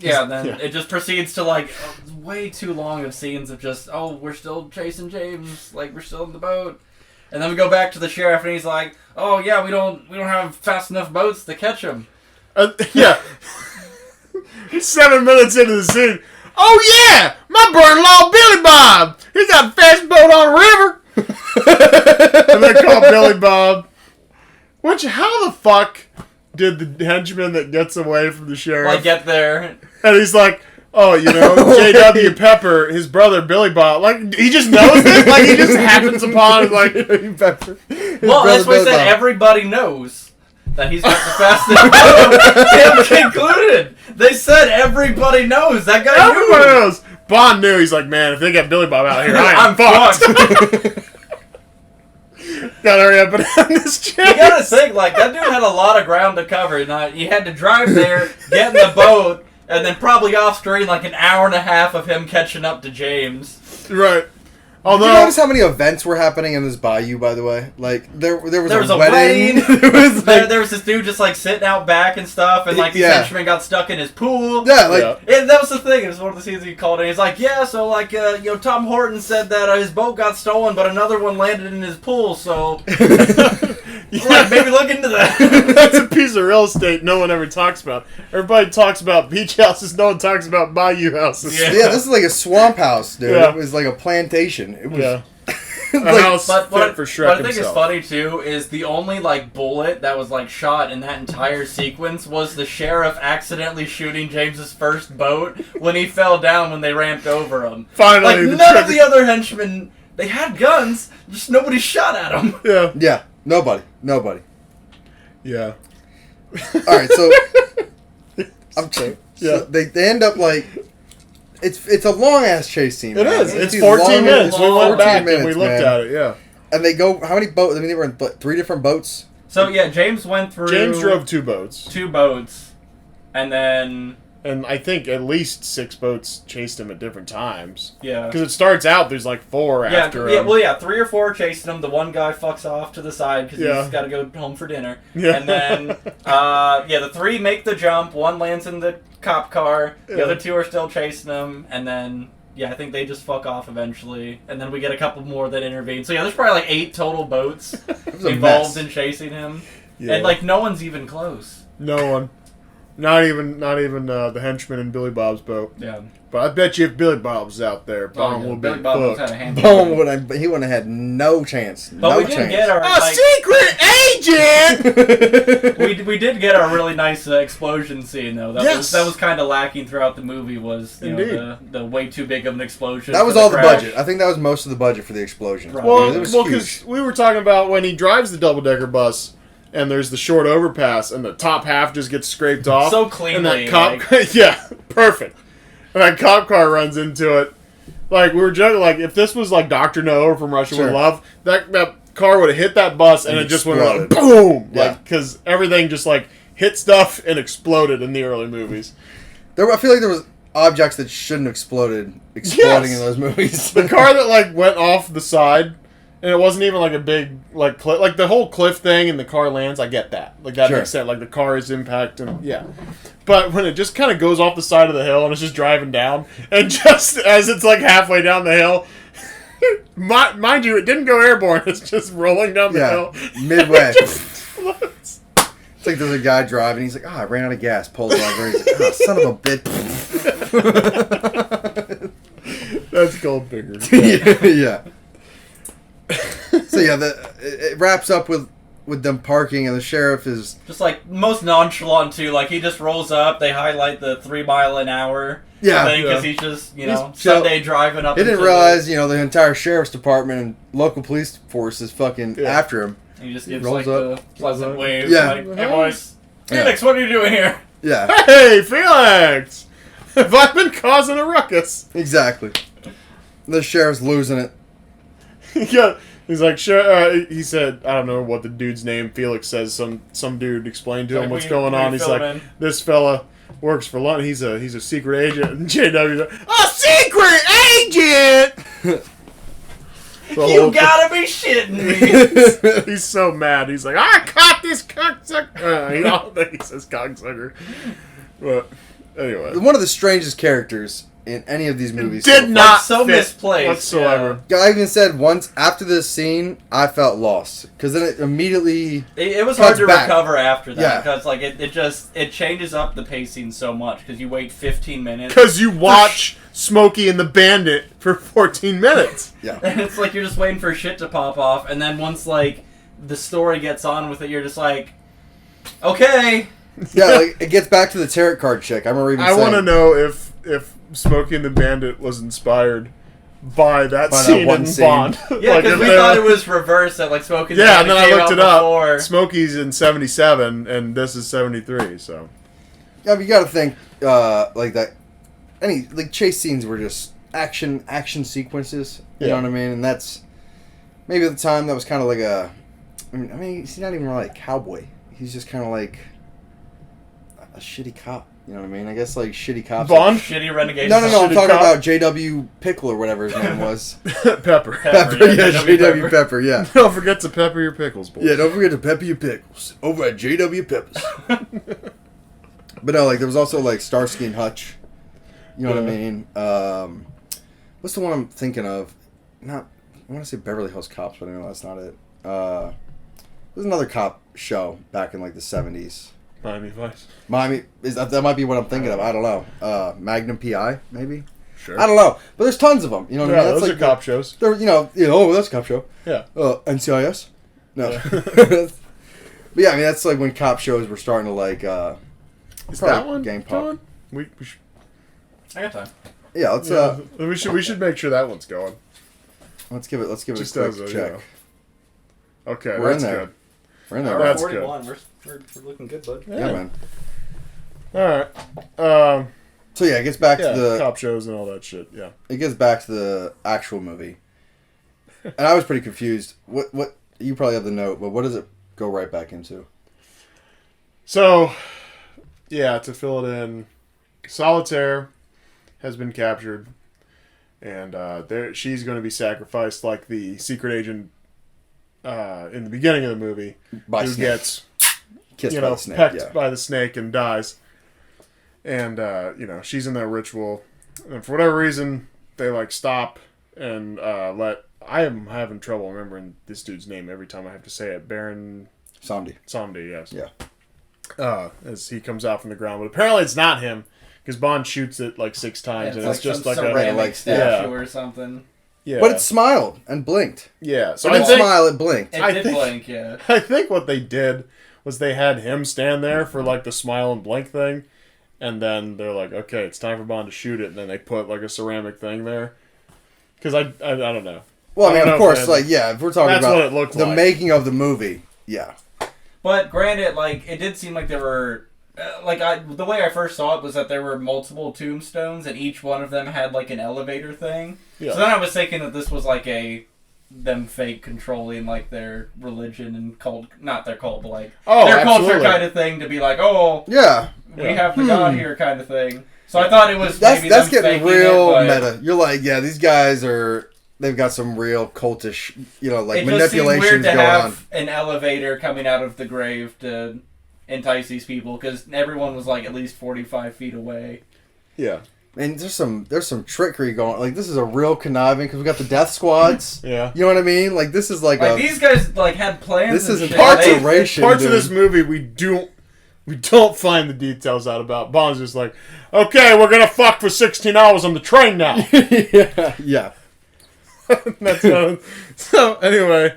C: Yeah, then it just proceeds to like way too long of scenes of just, "Oh, we're still chasing James, like we're still in the boat," and then we go back to the sheriff and he's like, "Oh yeah, we don't have fast enough boats to catch him."
A: Yeah. 7 minutes into the scene. Oh yeah, my brother-in-law Billy Bob. He got a fast boat on the river. And they call Billy Bob. How the fuck did the henchman that gets away from the sheriff?
C: Like get there.
A: And he's like, oh, J.W. Pepper, his brother Billy Bob. Like, he just knows it? Like, he just happens upon, like,
B: Pepper.
C: Well, that's why I said everybody knows that he's got the fastest boat. Him included. They said everybody knows. That guy
A: everybody
C: knew.
A: knows. Bond knew. He's like, man, if they get Billy Bob out here,
C: I'm
A: fucked. Gotta hurry up and end this chase.
C: You gotta think, like, that dude had a lot of ground to cover. Now, you had to drive there, get in the boat, and then probably off screen like an hour and a half of him catching up to James.
A: Right.
B: Did you notice how many events were happening in this bayou, by the way? Like, there was a wedding.
C: There was this dude just, like, sitting out back and stuff, and, like, the henchman got stuck in his pool.
B: Yeah, like...
C: And that was the thing. It was one of the scenes he called in. He's like, yeah, so, like, Tom Horton said that his boat got stolen, but another one landed in his pool, so... like, maybe look into that.
A: That's a piece of real estate no one ever talks about. Everybody talks about beach houses. No one talks about bayou houses.
B: Yeah, this is like a swamp house, dude.
A: Yeah.
B: It was like a plantation. It was...
A: Yeah.
B: like,
A: house
C: But
A: fit for Shrek
C: what I think
A: himself.
C: is funny too is the only like bullet that was like shot in that entire sequence was the sheriff accidentally shooting James's first boat when he fell down when they ramped over him.
A: Finally,
C: Like none of the other henchmen, they had guns, just nobody shot at them.
A: Yeah.
B: Yeah, nobody.
A: Yeah.
B: All right, so...
A: Yeah.
B: So they end up, like, It's a long ass chase scene.
A: It
B: man.
A: is. It's
B: these
A: 14
B: long-
A: minutes. We
B: 14
A: went back and we
B: minutes,
A: looked
B: man.
A: at it. Yeah.
B: And they go. How many boats? I mean, they were in 3 different boats.
C: So yeah, James went through.
A: James drove 2 boats,
C: 2 boats, and then
A: and I think at least 6 boats chased him at different times.
C: yeah.
A: Because it starts out there's like 4 after
C: Yeah,
A: him.
C: well, yeah, 3 or 4 chasing him. The one guy fucks off to the side because
A: Yeah.
C: he's got to go home for dinner.
A: Yeah.
C: And then, the 3 make the jump. 1 lands in the cop car. The
A: Yeah.
C: other 2 are still chasing him. And then, I think they just fuck off eventually. And then we get a couple more that intervene. So yeah, there's probably like 8 total boats
B: It was a
C: involved
B: mess.
C: in chasing him.
A: Yeah.
C: And like no one's even close.
A: No one. Not even the henchman in Billy Bob's boat.
C: Yeah.
A: But I bet you if Billy Bob's out there, Bong will be
C: Billy Bob knows how
A: booked.
C: to handle
B: Bone
C: it.
B: would have had no chance.
C: But
B: no
C: we didn't
B: chance.
C: get our
A: A
C: like,
A: secret agent!
C: we did get our really nice explosion scene though.
A: Yes!
C: That was kind of lacking throughout the movie. Was
A: Indeed.
C: the way too big of an explosion.
B: That was
C: for
B: all the
C: crash.
B: budget. I think that was most of the budget for the explosion.
C: Right.
A: Well,
B: it was
A: because
B: huge.
A: we were talking about when he drives the double-decker bus, and there's the short overpass, and the top half just gets scraped off.
C: So
A: and
C: cleanly.
A: that cop, yeah, perfect. And that cop car runs into it. Like we were joking, like if this was like Dr. No from Russia
B: Sure.
A: with Love, that car would have hit that bus and
B: And
A: it just went like
B: exploded.
A: boom,
B: Yeah.
A: like because everything just like hit stuff and exploded in the early movies.
B: I feel like there was objects that shouldn't have exploding
A: Yes.
B: in those movies.
A: The car that like went off the side, and it wasn't even like a big like cliff, like the whole cliff thing, and the car lands. I get that, like that
B: Sure.
A: makes sense. Like the car is impact, and yeah. But when it just kind of goes off the side of the hill and it's just driving down, and just as it's like halfway down the hill, mind you, it didn't go airborne. It's just rolling down the
B: Yeah,
A: hill.
B: midway.
A: It just floats.
B: It's like there's a guy driving. He's like, I ran out of gas. Pulls the lever. He's like, son of a bitch.
A: That's Goldfinger.
B: Yeah. So yeah, it wraps up with them parking, and the sheriff is
C: Just like most nonchalant too. Like he just rolls up. They highlight the 3 mile an hour thing because he's just Sunday driving up.
B: He didn't
C: into
B: realize, the entire sheriff's department and local police force is fucking
A: Yeah.
B: after him.
C: He just gives
B: rolls
C: like
B: up.
C: the pleasant wave.
B: Yeah.
C: Like, hey boys,
B: Yeah.
C: Felix, what are you doing here?
B: Yeah,
A: Hey, Felix! Have I been causing a ruckus?
B: exactly. The sheriff's losing it.
A: Yeah, he's like, sure. He said, I don't know what the dude's name. Felix says some dude explained to him
C: Like,
A: what's
C: we-
A: going
C: we
A: on. He's like,
C: filming.
A: this fella works for London. He's a secret agent. And JW's like, a secret agent. The
C: You
A: whole-
C: gotta be shitting me.
A: He's so mad. He's like, I caught this cocksucker. I don't think he says cocksucker, but anyway,
B: One of the strangest characters in any of these movies.
A: did not
C: so
A: fit
C: misplaced,
A: whatsoever.
B: I even said once after this scene, I felt lost because then it immediately.
C: It was hard
B: Cuts
C: to
B: back.
C: recover after that
B: Yeah.
C: because like it changes up the pacing so much because you wait 15 minutes
A: Because you watch Smokey and the Bandit for 14 minutes.
B: Yeah.
C: and it's like you're just waiting for shit to pop off, and then once like the story gets on with it, you're just like, okay.
B: Yeah, like it gets back to the tarot card chick. I remember even
A: I
B: saying.
A: want to know if Smokey and the Bandit was inspired by that
B: By that
A: scene
B: one
A: in
B: scene.
A: Bond.
C: Yeah,
A: Like,
C: because
A: if
C: we
A: they
C: thought
A: were-
C: it was reversed. That like Smoking.
A: Yeah, and then I looked it up.
C: Before.
A: Smokey's in 77, and this is 73. So
B: Yeah, but you got to think like that. Any like chase scenes were just action sequences. You
A: Yeah.
B: know what I mean? And that's maybe at the time that was kind of like a. I mean, he's not even really a cowboy. He's just kind of like a shitty cop. You know what I mean? I guess like shitty cops.
A: Bond,
C: Shitty renegade.
B: No. I'm
A: Shitty
B: talking
A: cop.
B: about J.W. Pickle or whatever his name was.
A: Pepper.
B: Pepper, yeah, J.W. Pepper, yeah.
A: Don't forget to pepper your pickles, boys.
B: Yeah, don't forget to pepper your pickles over at J.W. Peppers. But no, like there was also like Starsky and Hutch. You know what I mean? What's the one I'm thinking of? Not I want to say Beverly Hills Cops, but I know that's not it. There's another cop show back in like the 70s.
A: Miami Vice.
B: Miami that might be what I'm thinking of. I don't know. Magnum PI maybe.
A: Sure.
B: I don't know, but there's tons of them. You know what
A: Yeah,
B: I mean?
A: those
B: That's
A: are
B: like
A: cop shows.
B: They're oh that's a cop show.
A: Yeah.
B: NCIS? No.
A: Yeah.
B: But yeah, I mean that's like when cop shows were starting to like
A: Is
B: probably
A: that one
B: Gang Pop.
A: going? We should,
C: I got time.
B: Yeah, let's
A: we should make sure that one's going.
B: let's give it
A: Just
B: a
A: as
B: quick
A: a,
B: check.
A: you know. Okay,
B: We're in
A: that's
B: there.
A: good.
B: We're in there.
A: That's
C: 41. We're looking good, bud.
B: Yeah, man.
A: All right.
B: So yeah, it gets back
A: Yeah,
B: to the
A: cop shows and all that shit. Yeah.
B: it gets back to the actual movie. And I was pretty confused. What you probably have the note, but what does it go right back into?
A: So, yeah, to fill it in, Solitaire has been captured, and she's going to be sacrificed like the secret agent in the beginning of the movie,
B: By
A: who
B: snake.
A: gets
B: Kissed by the snake.
A: pecked
B: Yeah.
A: by the snake and dies. And she's in that ritual, and for whatever reason, they like stop and let. I am having trouble remembering this dude's name every time I have to say it. Baron
B: Somdi.
A: Somdi, yes.
B: Yeah.
A: As he comes out from the ground, but apparently it's not him because Bond shoots it like 6 times, and it's just
C: some
A: like a
C: ceramic
B: like-
C: statue
A: yeah.
C: or something.
A: yeah.
B: But it smiled and blinked.
A: yeah. So
B: It
A: I
B: didn't
A: think
B: smile, it blinked.
C: It
A: I
C: did
A: think-
C: blink, yeah.
A: I think what they did was they had him stand there for like the smile and blink thing, and then they're like, okay, it's time for Bond to shoot it, and then they put like a ceramic thing there. Because I don't know.
B: Well, I mean,
A: don't
B: of
A: know,
B: course,
A: man.
B: like, yeah, if we're talking
A: That's
B: about
A: what it looked
B: the
A: like.
B: making of the movie, yeah.
C: But granted, like, it did seem like there were... the way I first saw it was that there were multiple tombstones, and each one of them had, like, an elevator thing.
A: Yeah.
C: So then I was thinking that this was, like, them fake controlling, like, their religion and cult... Not their cult, but, like,
A: Oh,
C: their culture
A: absolutely.
C: kind of thing to be like, oh,
B: Yeah.
C: we
A: Yeah.
C: have the god here kind of thing. So I thought it was
B: That's
C: maybe
B: that's
C: them
B: getting
C: faking
B: real
C: it, but
B: meta. You're like, yeah, these guys are... They've got some real cultish, like,
C: it just seemed weird
B: manipulations
C: to
B: going
C: have
B: on.
C: an elevator coming out of the grave to entice these people, because everyone was, like, at least 45 feet away.
A: Yeah.
B: And there's some trickery going. Like, this is a real conniving because we got the death squads.
A: Yeah.
B: You know what I mean? Like, this is like,
C: Like,
B: a
C: these guys, like, had plans
B: this
C: and
B: isn't
C: shit.
B: parts
C: They-
B: of ration.
A: Parts of
B: dude.
A: this movie we don't find the details out about. Bond's just like, okay, we're gonna fuck for 16 hours on the train now.
B: yeah.
A: So anyway,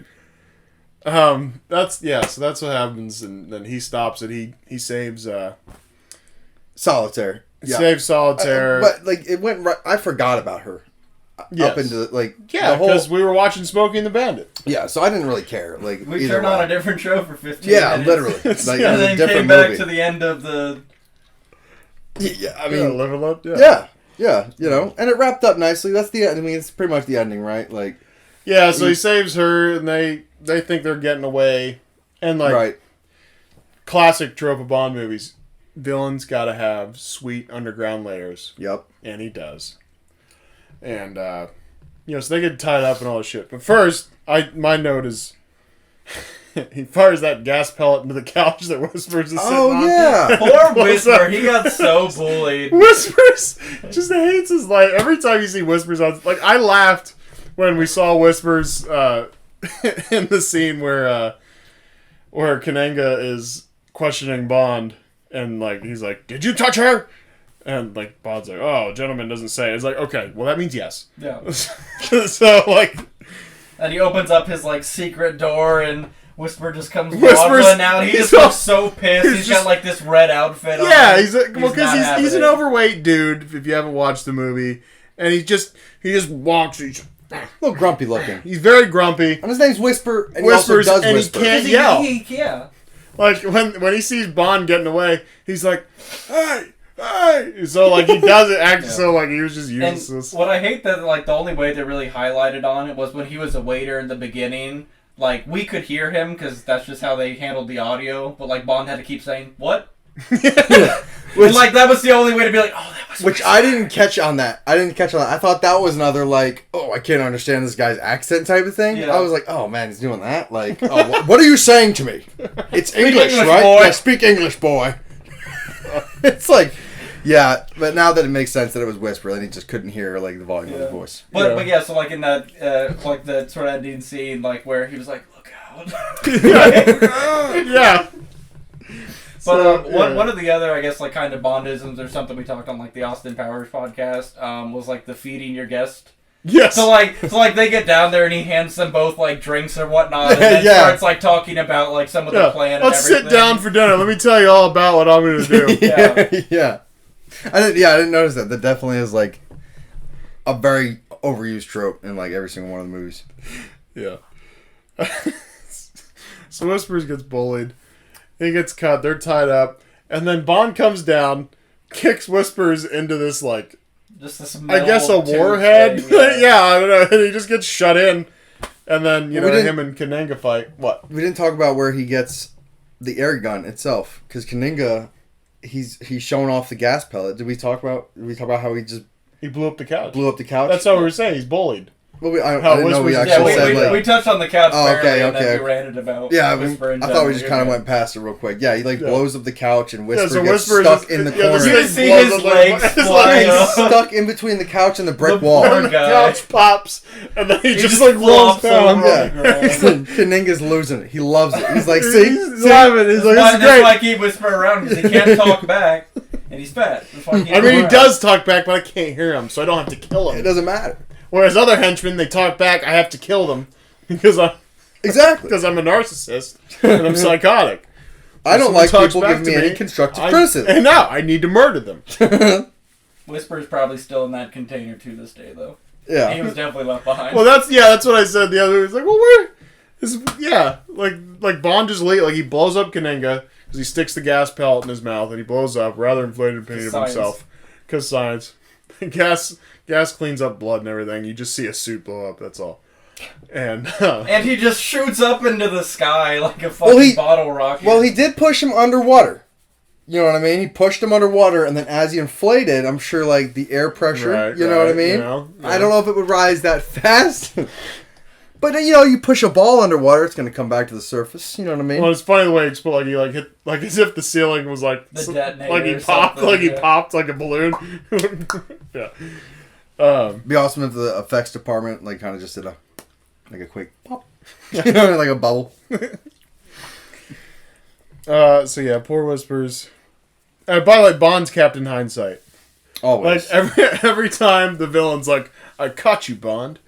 A: so that's what happens, and then he stops it. He saves
B: Solitaire. Yeah.
A: saves Solitaire.
B: But like, it went right. I forgot about her.
A: Yes.
B: Up into like
A: Yeah,
B: the whole.
A: because we were watching Smokey and the Bandit.
B: Yeah, so I didn't really care. Like,
C: We
B: either
C: turned on
B: way.
C: a different show for 15
B: Yeah,
C: minutes.
B: literally. Like, it was
A: Yeah,
B: a
C: And then
B: different
C: came back
B: movie.
C: to the end of the...
B: Yeah, I
A: I
B: mean,
A: Live and Let.
B: yeah, you know, and it wrapped up nicely. That's the. I mean, it's pretty much the ending, right? Like,
A: Yeah, so he saves her, and they think they're getting away, and like
B: right.
A: classic trope of Bond movies, villains got to have sweet underground layers,
B: Yep.
A: and he does. And so they get tied up and all this shit. But first, my note is he fires that gas pellet into the couch that Whispers is sitting
B: Oh
A: on.
B: yeah.
C: Poor
A: Blows
C: Whisper,
A: up.
C: he got so bullied.
A: Whispers just hates his life. Every time you see Whispers on, like, I laughed when we saw Whispers in the scene where Kananga is questioning Bond, and like he's like, "Did you touch her?" And like Bond's like, "Oh, gentleman doesn't say." It's like, okay, well that means yes.
C: Yeah.
A: So like,
C: And he opens up his, like, secret door, and Whisper just comes
A: Whispers-
C: waddling out. He just
A: he's
C: looks so pissed.
A: he's
C: He's
A: just-
C: got, like, this red outfit on.
A: yeah, he's because
C: not having
A: he's an
C: it.
A: overweight dude. If you haven't watched the movie, and he just walks.
B: A little grumpy looking.
A: He's very grumpy.
B: And his name's Whisper, and
A: Whispers,
B: he also does
A: and he
B: whisper.
A: can't-
C: He-
A: yell.
C: yeah.
A: Like when he sees Bond getting away, he's like, "Hey, hey!" So like he does it act so like he was just
C: And
A: useless.
C: what I hate that, like, the only way they really highlighted on it was when he was a waiter in the beginning. Like, we could hear him because that's just how they handled the audio. But, like, Bond had to keep saying, "What?" And, like, that was the only way to be like, "Oh, that was..."
B: Which I didn't catch on that. I thought that was another, like, oh, I can't understand this guy's accent type of thing.
C: Yeah.
B: I was like, oh, man, he's doing that? Like, oh, what are you saying to me? It's English,
C: English,
B: right?
C: boy.
B: Yeah, speak English, boy. It's like, yeah, but now that it makes sense that it was Whisper, then he just couldn't hear, like, the volume of his voice.
C: But yeah, so, like, in that, like, the sort of ending scene, like, where he was like, "Look out."
A: Yeah.
C: But
A: So, yeah.
C: one of the other, I guess, like, kind of Bondisms or something we talked on, like, the Austin Powers podcast, was, like, the feeding your guest.
A: Yes.
C: So like they get down there and he hands them both, like, drinks or whatnot, and then
B: Yeah.
C: starts, like, talking about, like, some of the plan and
A: Let's sit
C: everything.
A: down for dinner. Let me tell you all about what I'm going to do.
B: yeah. I didn't notice that. That definitely is, like, a very overused trope in, like, every single one of the movies.
A: Yeah. So Whispers gets bullied. He gets cut. They're tied up. And then Bond comes down, kicks Whispers into this like
C: Just this
A: I guess a
C: metal tube
A: warhead.
C: thing, yeah.
A: Yeah, I don't know. And he just gets shut in, and then
B: Well, we didn't-
A: him and Kananga fight. What?
B: We didn't talk about where he gets the air gun itself, because Kaninga, he's showing off the gas pellet. Did we talk about how he just
A: He blew up the couch.
B: blew up the couch?
A: That's how we were saying. He's bullied.
B: Well, I
A: how
B: didn't know we
A: Whispers-
B: actually
C: Yeah,
B: said
C: we,
B: like.
C: we touched on the couch
B: Oh, okay,
C: barely, and
B: okay.
C: then we ranted about
B: Yeah,
C: Whisper in
B: I thought we
C: general.
B: just kind of went past it real quick. Yeah, he like
A: Yeah.
B: blows up the couch and Whisper
A: so
B: gets
A: Whisper
B: stuck
A: just-
B: in the
A: yeah,
B: corner.
C: You
A: this
C: see
A: blows
C: his
A: up like-
C: legs
A: his
C: fly
A: legs
C: up.
B: Stuck in between the couch and the brick
C: The
B: wall.
C: poor
A: The
C: guy.
A: couch pops, and then he, just
C: just
A: like rolls
C: flops
A: down.
C: over on the ground.
B: Kaninga's losing it. He loves it. He's like,
A: He's
B: see?
A: laughing. He's like, this is
C: That's why I
A: great.
C: keep Whisper around, because he can't talk back, and he's fat. That's why I keep
A: I mean,
C: him
A: he
C: around.
A: does talk back, but I can't hear him, so I don't have to kill
B: It
A: him.
B: doesn't matter.
A: Whereas other henchmen, they talk back, I have to kill them because I'm
B: Exactly.
A: a narcissist and I'm psychotic.
B: I don't
A: Someone
B: like
A: talks
B: people
A: back
B: giving me
A: to
B: any constructive
A: I
B: criticism.
A: know. I need to murder them.
C: Whisper's probably still in that container to this day, though. He
B: Yeah.
C: was definitely left behind.
A: Well, that's what I said the other day. It's like, well, where is like Bond just late, like he blows up Kananga because he sticks the gas pellet in his mouth and he blows up, rather inflated opinion of
C: Science.
A: himself. Because science, gas cleans up blood and everything. You just see a suit blow up. That's all. And
C: And he just shoots up into the sky like a fucking
B: Well, he-
C: bottle rocket.
B: Well, he did push him underwater. You know what I mean? He pushed him underwater, and then as he inflated, I'm sure like the air pressure.
A: Right,
B: you know what I
A: right,
B: mean?
A: you know,
B: I don't know if it would rise that fast. But you know, you push a ball underwater, it's going to come back to the surface. You know what I mean?
A: Well, it's funny the way it exploded. Like he like hit like as if the ceiling was like
C: The detonator
A: like he
C: or
A: popped
C: something,
A: like he
C: yeah.
A: popped like a balloon. Yeah.
B: It'd be awesome if the effects department like kind of just did a quick pop. You know, like a bubble.
A: So yeah, poor Whispers. By the way, Bond's Captain Hindsight.
B: Always.
A: Like every time the villain's like, "I caught you, Bond,"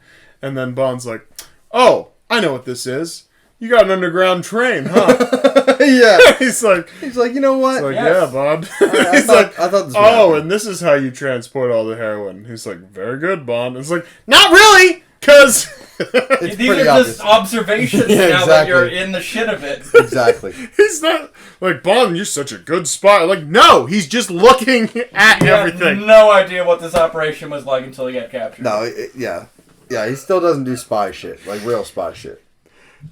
A: and then Bond's like, "Oh, I know what this is. You got an underground train, huh?"
B: Yeah.
A: He's like,
B: You know what?
A: like
C: Yes.
A: yeah, Bond.
B: I
A: He's
B: thought-
A: like,
B: I thought this would
A: oh,
B: happen."
A: and this is how you transport all the heroin. He's like, very good, Bond. It's like, not really, because
B: It's
C: These
B: pretty
C: are just
B: obvious.
C: observations
B: Yeah,
C: now that you're
B: exactly.
C: in the shit of it.
B: Exactly.
A: he's not like Bond. You're such a good spy. Like, no, he's just looking at
C: You have
A: everything.
C: no idea what this operation was like until you got captured.
B: No, yeah. Yeah, he still doesn't do spy shit, like real spy shit.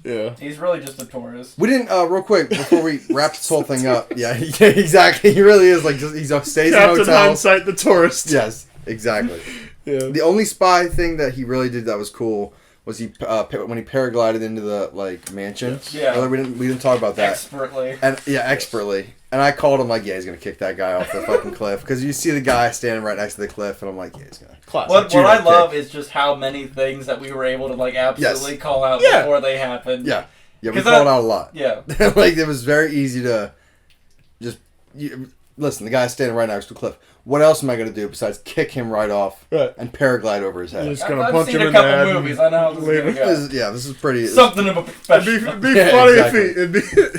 A: Yeah.
C: He's really just a tourist.
B: We didn't, real quick, before we wrap this whole thing up. Yeah, exactly. He really is, like, just, he stays in
A: Captain
B: hotels.
A: Hindsight, the tourist.
B: Yes, exactly.
A: Yeah.
B: The only spy thing that he really did that was cool was he when he paraglided into the, like, mansion.
C: Yeah.
B: We didn't talk about that.
C: Expertly.
B: And yeah, expertly. And I called him like, yeah, he's gonna kick that guy off the fucking cliff because you see the guy standing right next to the cliff, and I'm like, yeah, he's gonna.
A: Classic.
C: What
B: Judo
C: I love
B: kick.
C: is just how many things that we were able to like absolutely
B: Yes.
C: call out
A: Yeah.
C: before they happened.
B: Yeah, we
C: 'Cause
B: called
C: that-
B: out a lot.
C: Yeah.
B: Like it was very easy to just listen. The guy's standing right next to the cliff. What else am I gonna do besides kick him right off
A: Right.
B: and paraglide over his head?
A: You're just gonna
C: I've
A: punch
C: seen
A: him
C: a
A: in the
C: couple
A: head. and
C: movies. I know how this is
A: leave
C: gonna
A: him.
C: go.
B: This is pretty.
C: Something of a
A: It'd
C: professional.
A: be
B: Yeah,
A: funny
B: exactly.
A: if it'd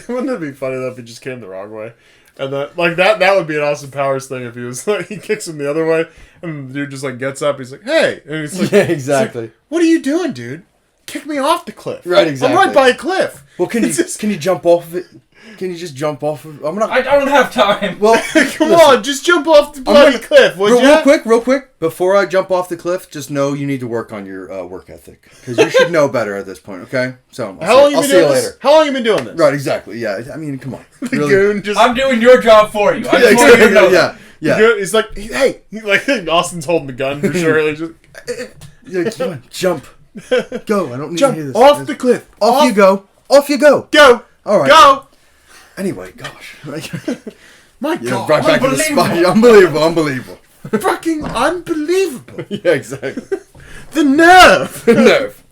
A: be wouldn't it be funny though if he just came the wrong way, and that would be an Austin Powers thing if he was like he kicks him the other way and the dude just like gets up, he's like, hey, and he's like,
B: Yeah, exactly.
A: what are you doing, dude? Kick me off the cliff.
B: Right, exactly.
A: I'm right by a cliff.
B: Well, can you
A: It's just-
B: can you jump off of it? Can you just jump off of? I'm not.
C: I don't have time.
B: Well,
A: Come on, just jump off the bloody
B: gonna-
A: cliff, would ya?
B: real quick, before I jump off the cliff, just know you need to work on your work ethic because you should know better at this point. Okay, so
A: How long you
B: I'll
A: been
B: see you
A: doing
B: later.
A: this? How long you been doing this?
B: Right, exactly. Yeah, I mean, come on.
A: The
B: Really?
A: goon just.
C: I'm doing your job for you. I
B: Yeah,
C: just want you to know
B: exactly.
C: that.
B: Yeah,
A: the
B: yeah.
A: goon- he's like, hey, like Austin's holding the gun for sure. Like, just
B: Yeah, come on, jump, go. I don't need
A: jump
B: to hear this.
A: off the cliff.
B: Off you go. Off you go.
A: Go.
B: All right.
A: Go.
B: Anyway, gosh.
A: My
B: Yeah,
A: God.
B: right back to the spy. Unbelievable.
A: Fucking unbelievable.
B: Yeah, exactly.
A: The nerve.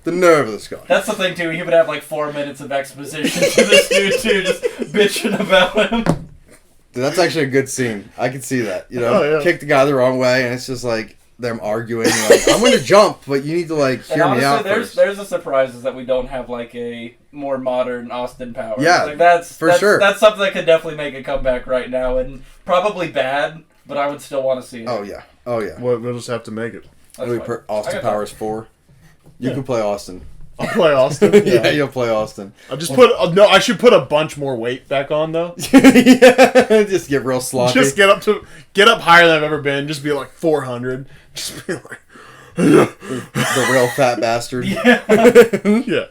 B: The nerve of this guy.
C: That's the thing too. He would have like 4 minutes of exposition to this dude too, just bitching about him.
B: Dude, that's actually a good scene. I can see that. You know,
A: Oh, yeah.
B: kick the guy the wrong way, and it's just like them arguing. Like, I'm going to jump, but you need to like
C: And
B: hear me out
C: honestly,
B: first.
C: there's a surprise is that we don't have like a more modern Austin Powers.
B: Yeah,
C: like that's
B: for sure.
C: That's something that could definitely make a comeback right now, and probably bad, but I would still want to see it.
B: Oh yeah. Oh yeah.
A: We'll just have to make it.
C: That's
B: We
C: fine.
B: put
C: I
B: Austin
C: got
B: Powers 4. You
A: Yeah.
B: can play Austin.
A: I'll play Austin.
B: Yeah, you'll play Austin.
A: I'll just put no. I should put a bunch more weight back on though.
B: Yeah, just get real sloppy.
A: Just get up higher than I've ever been. Just be like 400. Just be like
B: the real fat bastard.
C: Yeah.
A: yeah.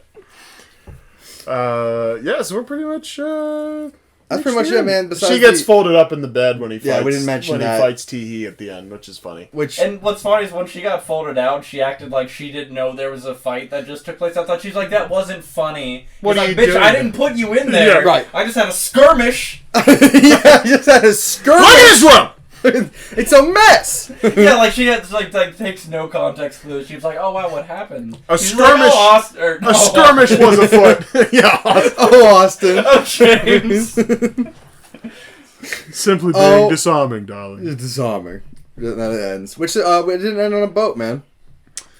A: Yeah. So we're pretty much.
B: That's pretty much it, man. Besides
A: She gets folded up in the bed when he fights.
B: Yeah, we didn't mention
A: when
B: that.
A: he fights Tee at the end, which is funny.
B: Which
C: And what's funny is when she got folded out, she acted like she didn't know there was a fight that just took place. I thought she's like, that wasn't funny.
A: What
C: He's
A: are
C: like,
A: you
C: bitch,
A: doing?
C: I didn't put you in there.
A: Yeah,
B: right.
C: I just had a skirmish.
B: yeah, just had a skirt.
A: Look at this room.
B: It's a mess.
C: Yeah, like she has like takes no context clues. She was like, "Oh wow, what happened?"
A: A
C: She's
A: skirmish-
C: Like,
A: A skirmish was afoot. Yeah.
B: Oh, Austin.
C: Oh, James.
A: Simply
B: Oh.
A: disarming, darling.
B: It's disarming. That it ends. Which it didn't end on a boat, man.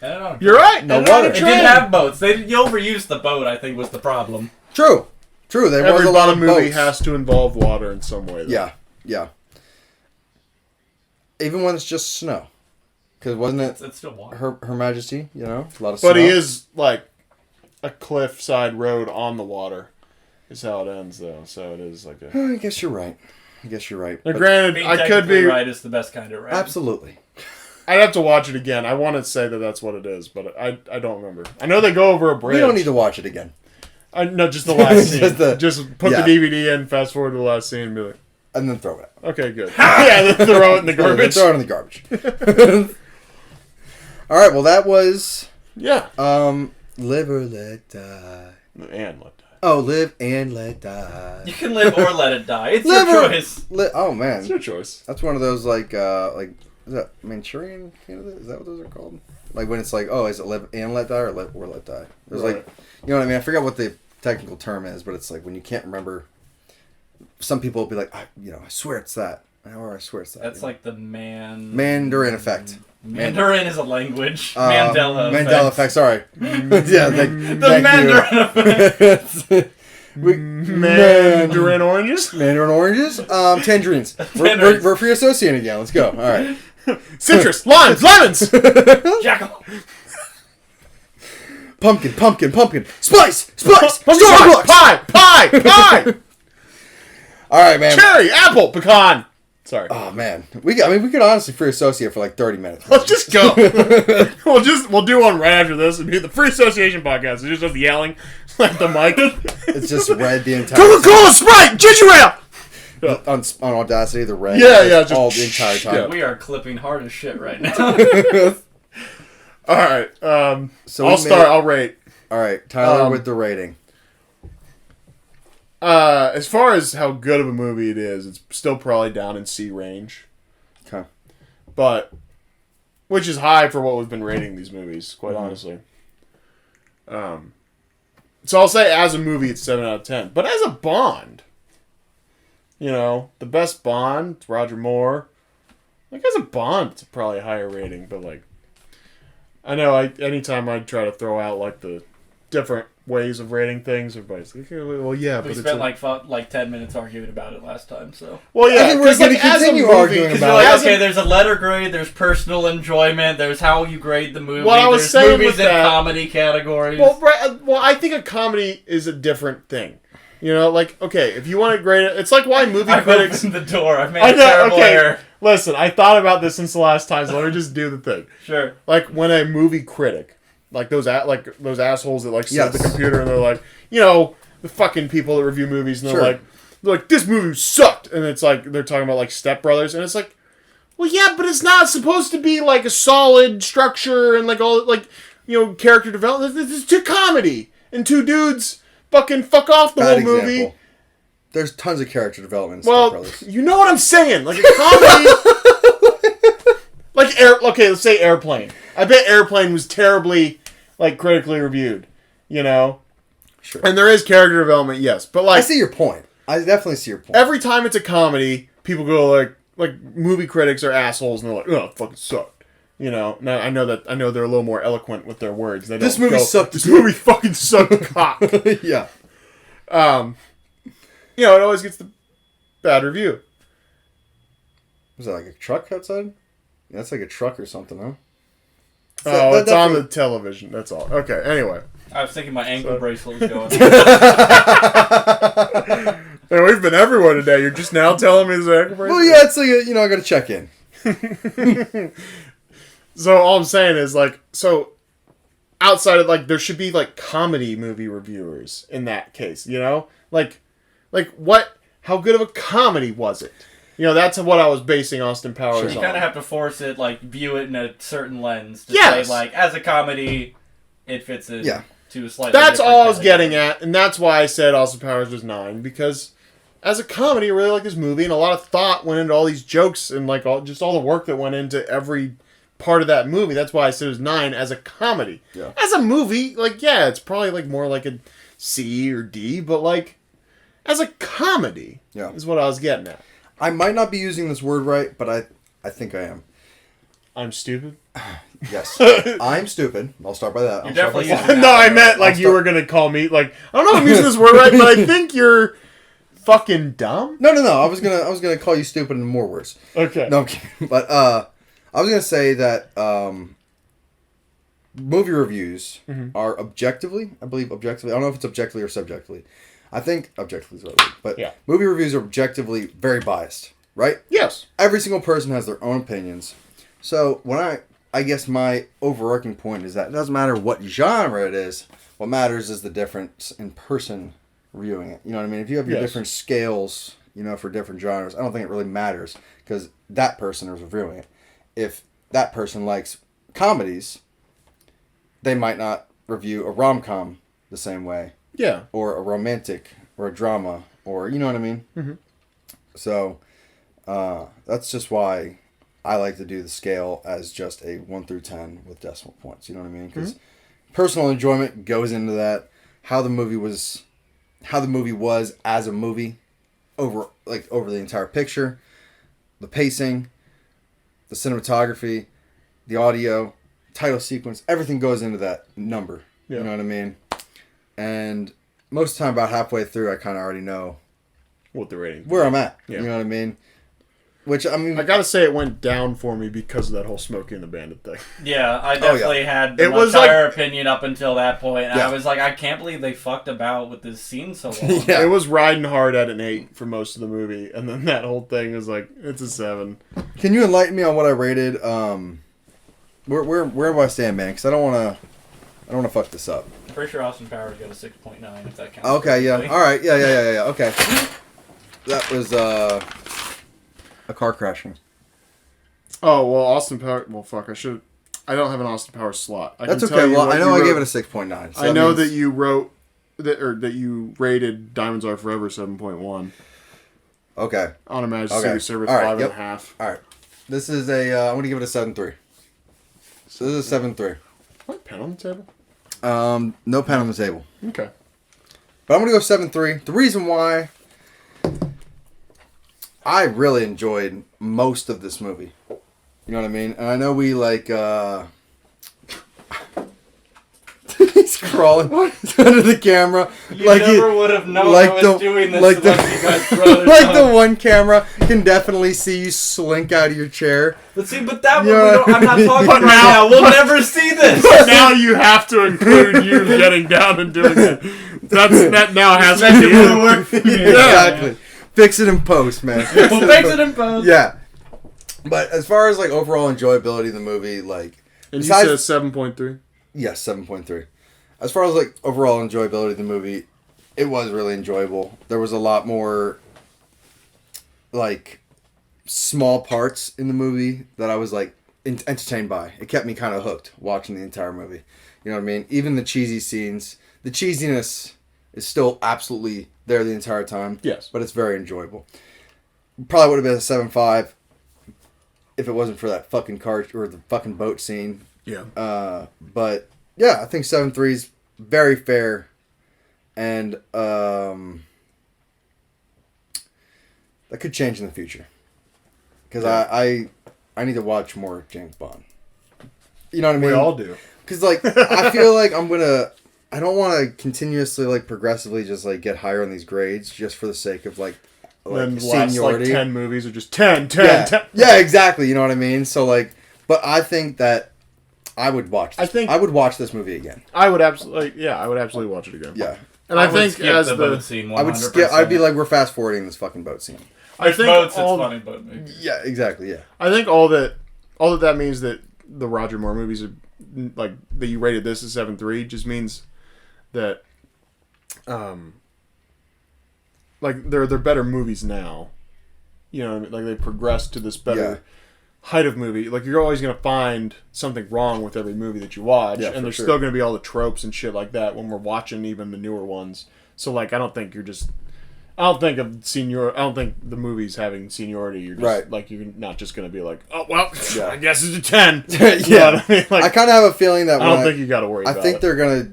A: You're right.
B: No
A: and on a
B: water.
C: It
A: train.
C: didn't have boats. You overused the boat. I think was the problem.
B: True. There was
A: Every
B: a lot of
A: Bond movie
B: boats.
A: has to involve water in some way. Though.
B: Yeah. Even when it's just snow, because wasn't it
C: It's still water.
B: Her Majesty? You know, a lot of snow.
A: But he is like a cliffside road on the water. Is how it ends, though. So it is like a.
B: I guess you're right.
A: Now,
B: But
A: granted,
C: Being
A: I could
C: technically
A: be.
C: right is the best kind of right.
B: absolutely.
A: I'd have to watch it again. I want to say that that's what it is, but I don't remember. I know they go over a bridge.
B: We don't need to watch it again.
A: No, just the last scene.
B: Just
A: just put
B: yeah.
A: the DVD in, fast forward to the last scene, and be like,
B: And then throw it out.
A: okay, good. Yeah, then throw it in the garbage.
B: Throw it in the garbage. All right. Well, that was
A: Yeah.
B: Live or Let Die.
A: And let die.
B: Oh, Live and Let Die.
C: You can live or let it die. It's
B: Live
C: your
B: or-
C: choice.
B: Oh
A: It's
B: man,
A: your choice.
B: that's one of those like is that Manchurian candidate? Is that what those are called? Like when it's like, oh, is it Live and Let Die or Live or Let Die? There's
A: Right.
B: like, you know what I mean? I forgot what the technical term is, but it's like when you can't remember. Some people will be like, I swear it's that. Or I swear it's that.
C: That's
B: you know?
C: like the
B: Mandarin effect.
C: Mandarin is a language. Mandela
B: Mandela effect. Sorry. Yeah,
C: The Mandarin effect.
A: Mandarin oranges?
B: Mandarin oranges. Tangerines.
C: Tangerines.
B: We're free associating again. Let's go. All right.
A: Citrus, limes, lemons!
C: Jackal.
B: Pumpkin. Spice. Strawberry
A: Pie!
B: blocks.
A: Pie!
B: All right, man.
A: Cherry, apple, pecan. Sorry.
B: Oh man, we could honestly free associate for like 30 minutes.
A: Let's just go. We'll do one right after this and be the free association podcast. It's just us yelling like the mic.
B: It's just red the entire
A: Coca-Cola, Sprite, ginger ale.
B: on Audacity, the red.
A: Yeah, just
B: all the entire time.
A: yeah.
C: We are clipping hard as shit right now.
A: All right.
B: So
A: I'll start. I'll rate.
B: All right, Tyler
A: Um,
B: with the rating.
A: As far as how good of a movie it is, it's still probably down in C range.
B: Okay.
A: But, which is high for what we've been rating these movies, quite honestly. So I'll say as a movie, it's 7 out of 10. But as a Bond, the best Bond, it's Roger Moore. Like, as a Bond, it's probably a higher rating. But, like, I know anytime I try to throw out, like, the different ways of rating things, everybody's like, well, yeah, but
C: We
A: it's
C: spent like 10 minutes arguing about it last time, so.
A: well, yeah,
B: I think we're
A: 'cause,
B: gonna
A: like, as a
B: continue
A: movie-
B: arguing
A: 'cause
C: Because
B: about
C: you're like,
A: as a-
C: okay, there's a letter grade, there's personal enjoyment, there's how you grade the movie,
A: What I was
C: there's
A: saying
C: movies
A: with
C: in
A: that-
C: comedy categories.
A: Well, I think a comedy is a different thing. Like, okay, if you want to grade it, it's like why movie
C: I've
A: critics.
C: opened the door. I've made
A: I
C: a
A: know.
C: terrible
A: Okay,
C: error.
A: listen, I thought about this since the last time, so let me just do the thing.
C: Sure.
A: Like when a movie critic, like those assholes that sit at the
B: Yes.
A: computer and they're like, the fucking people that review movies, and
B: Sure.
A: they're like, this movie sucked, and it's like they're talking about like Step Brothers, and it's like, well, yeah, but it's not supposed to be like a solid structure and like all character development. This is two comedy and two dudes fucking fuck off the
B: Bad
A: whole
B: example.
A: movie.
B: There's tons of character development in Step
A: Well,
B: Brothers.
A: you know what I'm saying. Like a comedy. Okay, let's say Airplane. I bet Airplane was terribly, critically reviewed.
B: Sure.
A: And there is character development, yes. But,
B: I see your point. I definitely see your point.
A: every time it's a comedy, people go, like movie critics are assholes, and they're like, oh, it fucking sucked. Now, I know they're a little more eloquent with their words. They
B: This
A: don't
B: movie
A: go,
B: sucked.
A: This movie fucking sucked cock.
B: Yeah.
A: It always gets the bad review.
B: Was that like a truck outside? That's like a truck or something, huh?
A: Oh,
B: That
A: it's on
B: definitely-
A: the television. That's all. Okay, anyway.
C: I was thinking my ankle bracelet was going.
A: Hey, we've been everywhere today. You're just now telling me this.
B: Well, yeah, it's like I got to check in.
A: So all I'm saying is so outside of there should be comedy movie reviewers in that case, like what? How good of a comedy was it? That's what I was basing Austin Powers
C: You
A: on.
C: kind of have to force it, view it in a certain lens to
A: Yes.
C: say, as a comedy, it fits in to a slightly
A: That's
C: different
A: all I was
C: category.
A: getting at, and that's why I said Austin Powers was 9, because as a comedy, I really like this movie, and a lot of thought went into all these jokes and all the work that went into every part of that movie. That's why I said it was 9 as a comedy.
B: Yeah.
A: As a movie, it's probably more like a C or D, but as a comedy, is what I was getting at.
B: I might not be using this word right, but I think I am.
A: I'm stupid.
B: Yes, I'm stupid. I'll start by that.
C: You're
B: I'll start by
C: definitely
B: saying-
C: using
A: No, I meant you were gonna call me I don't know if I'm using this word right, but I think you're fucking dumb.
B: No. I was gonna call you stupid in more words.
A: Okay.
B: No, I'm kidding. But I was gonna say that movie reviews are objectively, I believe objectively. I don't know if it's objectively or subjectively. I think objectively is what I mean. But
A: Yeah.
B: movie reviews are objectively very biased, right?
A: Yes.
B: Every single person has their own opinions. So when I guess my overarching point is that it doesn't matter what genre it is. What matters is the difference in person reviewing it. You know what I mean? If you have your
A: Yes.
B: different scales, for different genres, I don't think it really matters because that person is reviewing it. If that person likes comedies, they might not review a rom-com the same way,
A: Yeah.
B: or a romantic, or a drama, or you know what I mean?
A: Mm-hmm.
B: So that's just why I like to do the scale as just a 1 through 10 with decimal points. You know what I mean? Because personal enjoyment goes into that. How the movie was as a movie over the entire picture, the pacing, the cinematography, the audio, title sequence, everything goes into that number.
A: Yeah.
B: You know what I mean? And most of the time, about halfway through, I kind of already know
A: What the rating?
B: where I'm at.
A: Yeah.
B: You know what I mean? Which, I mean...
A: I gotta say, it went down for me because of that whole Smokey and the Bandit thing.
C: Yeah, I definitely had
A: It
C: my
A: was
C: entire opinion up until that point. And
B: Yeah.
C: I was like, I can't believe they fucked about with this scene so long.
B: Yeah.
A: It was riding hard at an 8 for most of the movie, and then that whole thing was it's a 7.
B: Can you enlighten me on what I rated? Where do I stand, man? Because I don't want to fuck this up.
C: Pretty sure Austin Powers got a 6.9 if that counts.
B: Okay, yeah.
C: correctly.
B: All right, yeah. Okay. That was a car crashing.
A: Oh, well, Austin Powers... Well, fuck, I don't have an Austin Powers slot.
B: That's
A: can tell
B: okay.
A: you
B: Well,
A: what
B: I
A: you
B: know I
A: wrote.
B: gave it a 6.9. So
A: I know
B: means-
A: that you wrote... that you rated Diamonds Are Forever 7.1.
B: Okay.
A: On a Majesty
B: Okay.
A: Service
B: All right,
A: 5.5.
B: All right. This is I'm going to give it a 7.3. So this is a 7.3.
A: What? Pen on the table?
B: No pen on the table.
A: Okay.
B: But I'm going to go 7.3. The reason why I really enjoyed most of this movie. You know what I mean? And I know we he's crawling under the camera.
C: You never would have known
B: like
C: I was
B: the-
C: doing this
B: like
C: unless you guys brought it
B: like
C: up.
B: the one camera can definitely see you slink out of your chair.
C: But see, but that one,
B: Yeah.
C: I'm not talking
A: But
C: right
A: now-
C: now. We'll never see this.
A: Now you have to include you getting down and doing it. That now has to
C: Make
A: be
C: it more work for me.
B: Exactly. Fix it in post, man.
C: We'll fix it in post.
B: Yeah. But as far as overall enjoyability of the movie,
A: And
B: besides-
A: you said 7.3?
B: yes, 7.3. As far as overall enjoyability of the movie, it was really enjoyable. There was a lot more small parts in the movie that I was entertained by. It kept me kind of hooked watching the entire movie. You know what I mean? Even the cheesy scenes, the cheesiness is still absolutely there the entire time.
A: Yes.
B: But it's very enjoyable. Probably would have been a 7.5 if it wasn't for that fucking car or the fucking boat scene.
A: Yeah.
B: But yeah, I think 7.3 is very fair, and that could change in the future. Because I need to watch more James Bond. You know what I mean?
A: We all do.
B: Because I feel like I don't want to continuously progressively just get higher on these grades just for the sake of
A: Then the last
B: seniority.
A: 10 movies are just 10, 10,
B: Yeah.
A: 10.
B: Yeah, exactly. You know what I mean? So but I think that I would watch.
A: I
B: This.
A: think-
B: I would watch this movie again.
A: I would absolutely watch it again.
B: Yeah,
A: And I
C: would
A: think
C: skip
A: as
C: the
A: the
C: boat scene 100%.
B: I would skip. I'd be like, we're fast forwarding this fucking boat scene.
A: I think
C: boats,
A: all,
C: it's funny boat movie.
B: Yeah, exactly. Yeah.
A: I think all that means that the Roger Moore movies are like that you rated this as 7.3 just means that like they're better movies now. You know, like they progressed to this better
B: Yeah.
A: height of movie. Like you're always gonna find something wrong with every movie that you watch,
B: Yeah,
A: and
B: for
A: there's
B: sure.
A: still gonna be all the tropes and shit like that when we're watching even the newer ones. So like I don't think I don't think the movie's having seniority. You're just
B: Right.
A: like you're not just gonna be like, oh well,
B: Yeah.
A: I guess it's a 10.
B: Yeah.
A: You know what I mean? Like,
B: I kind of have a feeling that
A: I don't think you got to worry.
B: I
A: about
B: think
A: it.
B: they're gonna.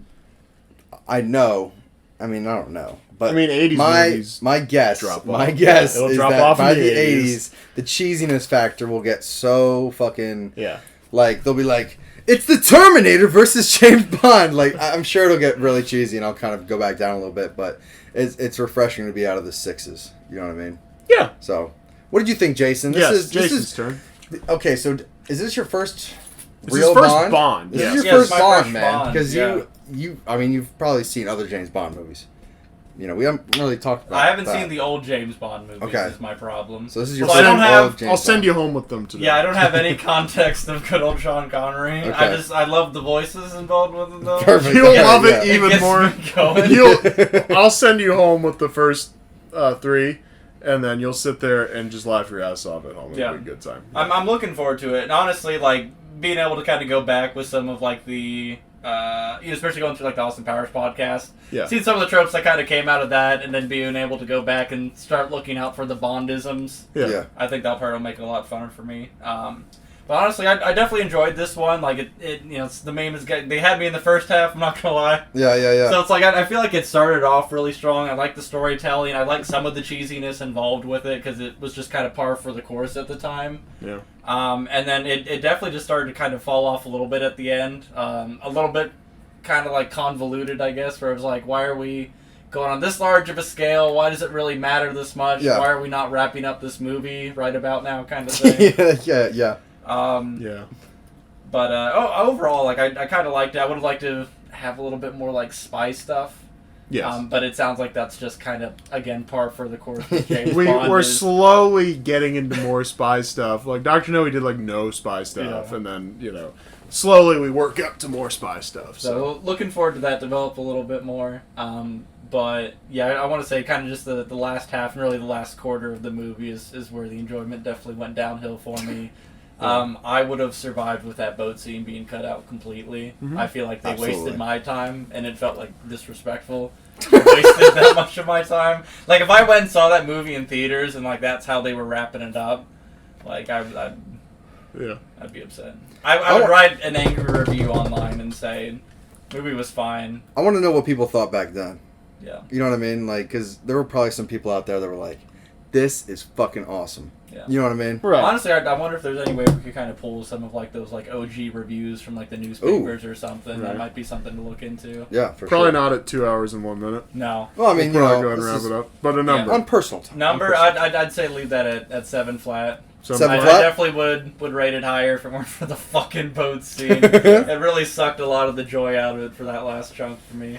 B: I know. I mean, I don't know. But
A: I mean, 80s
B: my
A: movies
B: my guess
A: drop
B: my
A: off.
B: guess
A: It'll
B: is
A: drop
B: that
A: off in
B: by
A: the
B: the
A: 80s.
B: 80s the cheesiness factor will get so fucking
A: Yeah.
B: like they'll be like, it's the Terminator versus James Bond. Like I'm sure it'll get really cheesy and I'll kind of go back down a little bit, but it's refreshing to be out of the sixes. You know what I mean?
A: Yeah.
B: So, what did you think, Jason?
A: Yes. Jason's turn.
B: Okay. So is this your first
A: It's
B: real
A: his first
B: Bond?
A: Bond.
B: This
A: Yes.
B: is your
C: Yes,
B: first
C: my
B: Bond,
C: first
B: man.
C: Bond,
B: Because
C: yeah.
B: I mean, you've probably seen other James Bond movies. You know, we haven't really talked about
C: I haven't
B: that.
C: seen the old James Bond movies.
B: Okay.
C: Is my problem.
B: So this is your
C: So I
B: first
C: don't
B: all
C: have-
B: of James
A: I'll send
B: Bond.
A: you home with them today.
C: Yeah, I don't have any context of good old Sean Connery.
B: Okay.
C: I love the voices involved with it though.
B: Perfect.
A: You'll
B: Yeah,
A: love
B: yeah.
A: it even
C: gets
A: more.
C: me going.
A: I'll send you home with the first 3, and then you'll sit there and just laugh your ass off at home. It'll
C: Yeah.
A: be a good time.
C: I'm looking forward to it, and honestly, like being able to kind of go back with some of like the, especially going through like the Austin Powers podcast,
A: Yeah.
C: seeing some of the tropes that kind of came out of that, and then being able to go back and start looking out for the Bondisms.
A: Yeah.
B: Yeah.
C: I think that part will make it a lot funner for me. But honestly, I definitely enjoyed this one. Like it it's, the meme is getting. They had me in the first half. I'm not gonna lie.
B: Yeah.
C: So it's like I feel like it started off really strong. I like the storytelling. I like some of the cheesiness involved with it because it was just kind of par for the course at the time.
A: Yeah.
C: And then it definitely just started to kind of fall off a little bit at the end. A little bit kind of like convoluted, I guess, where it was like, why are we going on this large of a scale? Why does it really matter this much?
B: Yeah.
C: Why are we not wrapping up this movie right about now kind of thing?
B: yeah.
A: Yeah.
C: But overall, like I kind of liked it. I would have liked to have a little bit more like spy stuff.
A: Yes.
C: But it sounds like that's just kind of again par for the course. With James Bond
A: We're
C: is.
A: slowly getting into more spy stuff. Like Dr. No, we did like no spy stuff,
C: Yeah.
A: and then slowly we work up to more spy stuff.
C: So looking forward to that develop a little bit more. But yeah, I want to say kind of just the last half and really the last quarter of the movie is where the enjoyment definitely went downhill for me. I would have survived with that boat scene being cut out completely.
A: Mhm.
C: I feel like they
B: Absolutely.
C: wasted my time, and it felt like disrespectful. They wasted that much of my time. Like if I went and saw that movie in theaters and like that's how they were wrapping it up, like I'd
A: yeah.
C: be upset. I would write an angry review online and say, movie was fine.
B: I want to know what people thought back then.
C: Yeah.
B: You know what I mean? Like, because there were probably some people out there that were like, "This is fucking awesome."
C: Yeah.
B: You know what I mean?
A: Right.
C: Honestly, I wonder if there's any way we could kind of pull some of like those like OG reviews from like the newspapers or something.
A: Right.
C: That might be something to look into.
B: Yeah, for
A: Probably
B: sure.
A: not at 2 hours and 1 minute.
C: No.
B: Well, I mean,
A: We'll
B: you
A: probably
B: know,
A: go ahead and
B: this
A: wrap
B: is
A: it up. But a number.
B: on personal time.
C: Number, I'd say leave that at 7 flat.
B: Seven
C: I
B: flat?
C: definitely would rate it higher if it weren't for the fucking boat scene. It really sucked a lot of the joy out of it for that last chunk for me.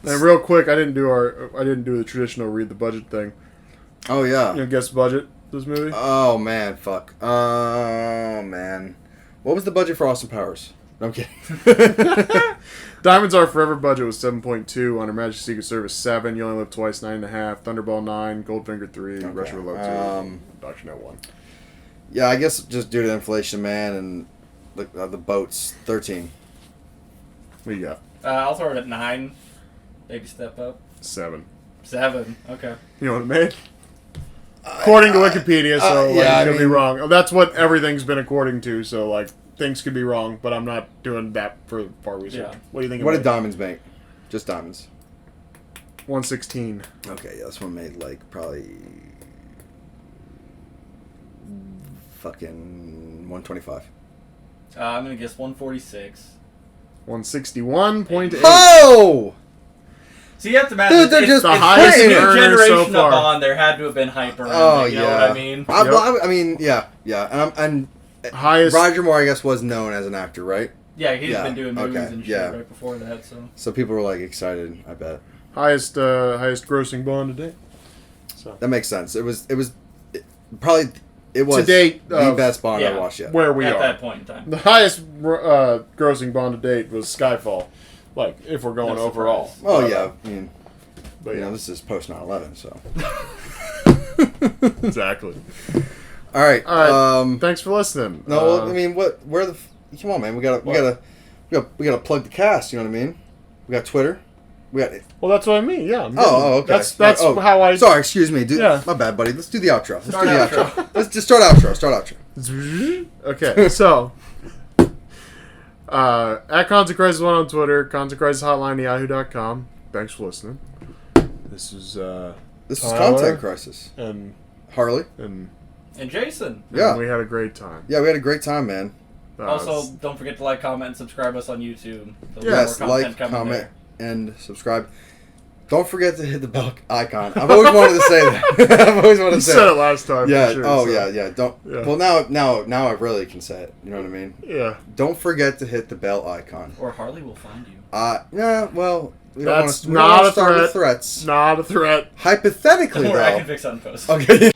A: And real quick, I didn't do the traditional read the budget thing.
B: Oh yeah.
A: Guess the budget this movie.
B: Oh man, fuck. Oh man. What was the budget for Austin Powers? No, I'm kidding.
A: Diamonds Are Forever budget was 7.2. On Her Majesty's Secret Service 7. You Only Live Twice 9.5. Thunderball 9. Goldfinger 3.
B: Okay.
A: Russian Roulette 2. Dr. No 1.
B: Yeah, I guess just due to inflation, man, and the boats, 13.
A: What do you got?
C: I'll throw it at 9. Maybe step up.
A: 7.
C: 7. Okay.
A: You know what it made? According to Wikipedia, so
B: yeah,
A: I could
B: I
A: be
B: mean-
A: wrong. That's what everything's been according to, so like things could be wrong, but I'm not doing that for far research.
C: Yeah.
A: What do you think?
B: What
A: it
B: did
A: made?
B: diamonds make? Just diamonds.
A: 116.
B: Okay, yeah, this one made like probably fucking 125.
C: I'm gonna guess 146.
A: 161.8.
B: Oh!
C: So you have to imagine
B: Dude, they're
C: it's
B: just
A: the
C: it's
A: highest
C: a new
A: earner
C: generation
A: so far.
C: of Bond. There had to have been hype around
B: Oh
C: it, you know
B: yeah.
C: what I mean?
B: I mean, yeah. And
A: Highest.
B: Roger Moore, I guess, was known as an actor, right?
C: Yeah, he's
B: Yeah,
C: been doing movies
B: okay,
C: and shit
B: yeah.
C: right before that. So
B: So people were like excited. I bet
A: Highest grossing Bond to date. So
B: that makes sense. It was probably
A: to date
B: the best Bond I
C: yeah.
B: watched yet.
A: where we
C: at
A: are.
C: that point in time,
A: The highest grossing Bond to date was Skyfall. Like if we're going
C: No
A: overall.
C: surprise.
B: Oh yeah, I mean,
A: But
B: you
A: yeah,
B: know, this is post 9/11, so.
A: exactly.
B: All right.
A: All right. Thanks for listening.
B: No, I mean, where the? Come on, man. We gotta plug the cast. You know what I mean? We got Twitter. We got.
A: well, that's what I mean. Yeah. I'm
B: Oh,
A: getting-
B: okay.
A: That's
B: Oh,
A: how I.
B: Sorry, excuse me.
A: Yeah.
B: My bad, buddy. Let's do the outro. Let's
C: Start
B: do the
C: outro.
B: outro. Let's just start outro.
A: Okay, so at Consequences One on Twitter, Consequences Hotline Yahoo.com. Thanks for listening. This is
B: This is
A: Tyler.
B: Content Crisis.
A: and
B: Harley.
C: and Jason.
B: Yeah.
A: we had a great time.
B: Yeah, we had a great time, man.
C: Also, don't forget to like, comment, and subscribe us on YouTube. There'll be
B: Yes,
C: more
B: like,
C: content coming
B: comment,
C: there.
B: and subscribe. Don't forget to hit the bell icon. I've always wanted to say that. I've always wanted
A: you
B: to say
A: said
B: it.
A: it last time.
B: Yeah.
A: For sure,
B: Oh,
A: so-
B: yeah. Don't.
A: Yeah.
B: Well, now I really can say it. You know what I mean?
A: Yeah.
B: Don't forget to hit the bell icon.
C: Or Harley will find you.
B: Yeah. Well, we don't
A: That's
B: want to
A: not a
B: start with
A: threat.
B: threats.
A: Not a threat.
B: Hypothetically,
C: Or I can
B: though.
C: fix that in post.
B: Okay.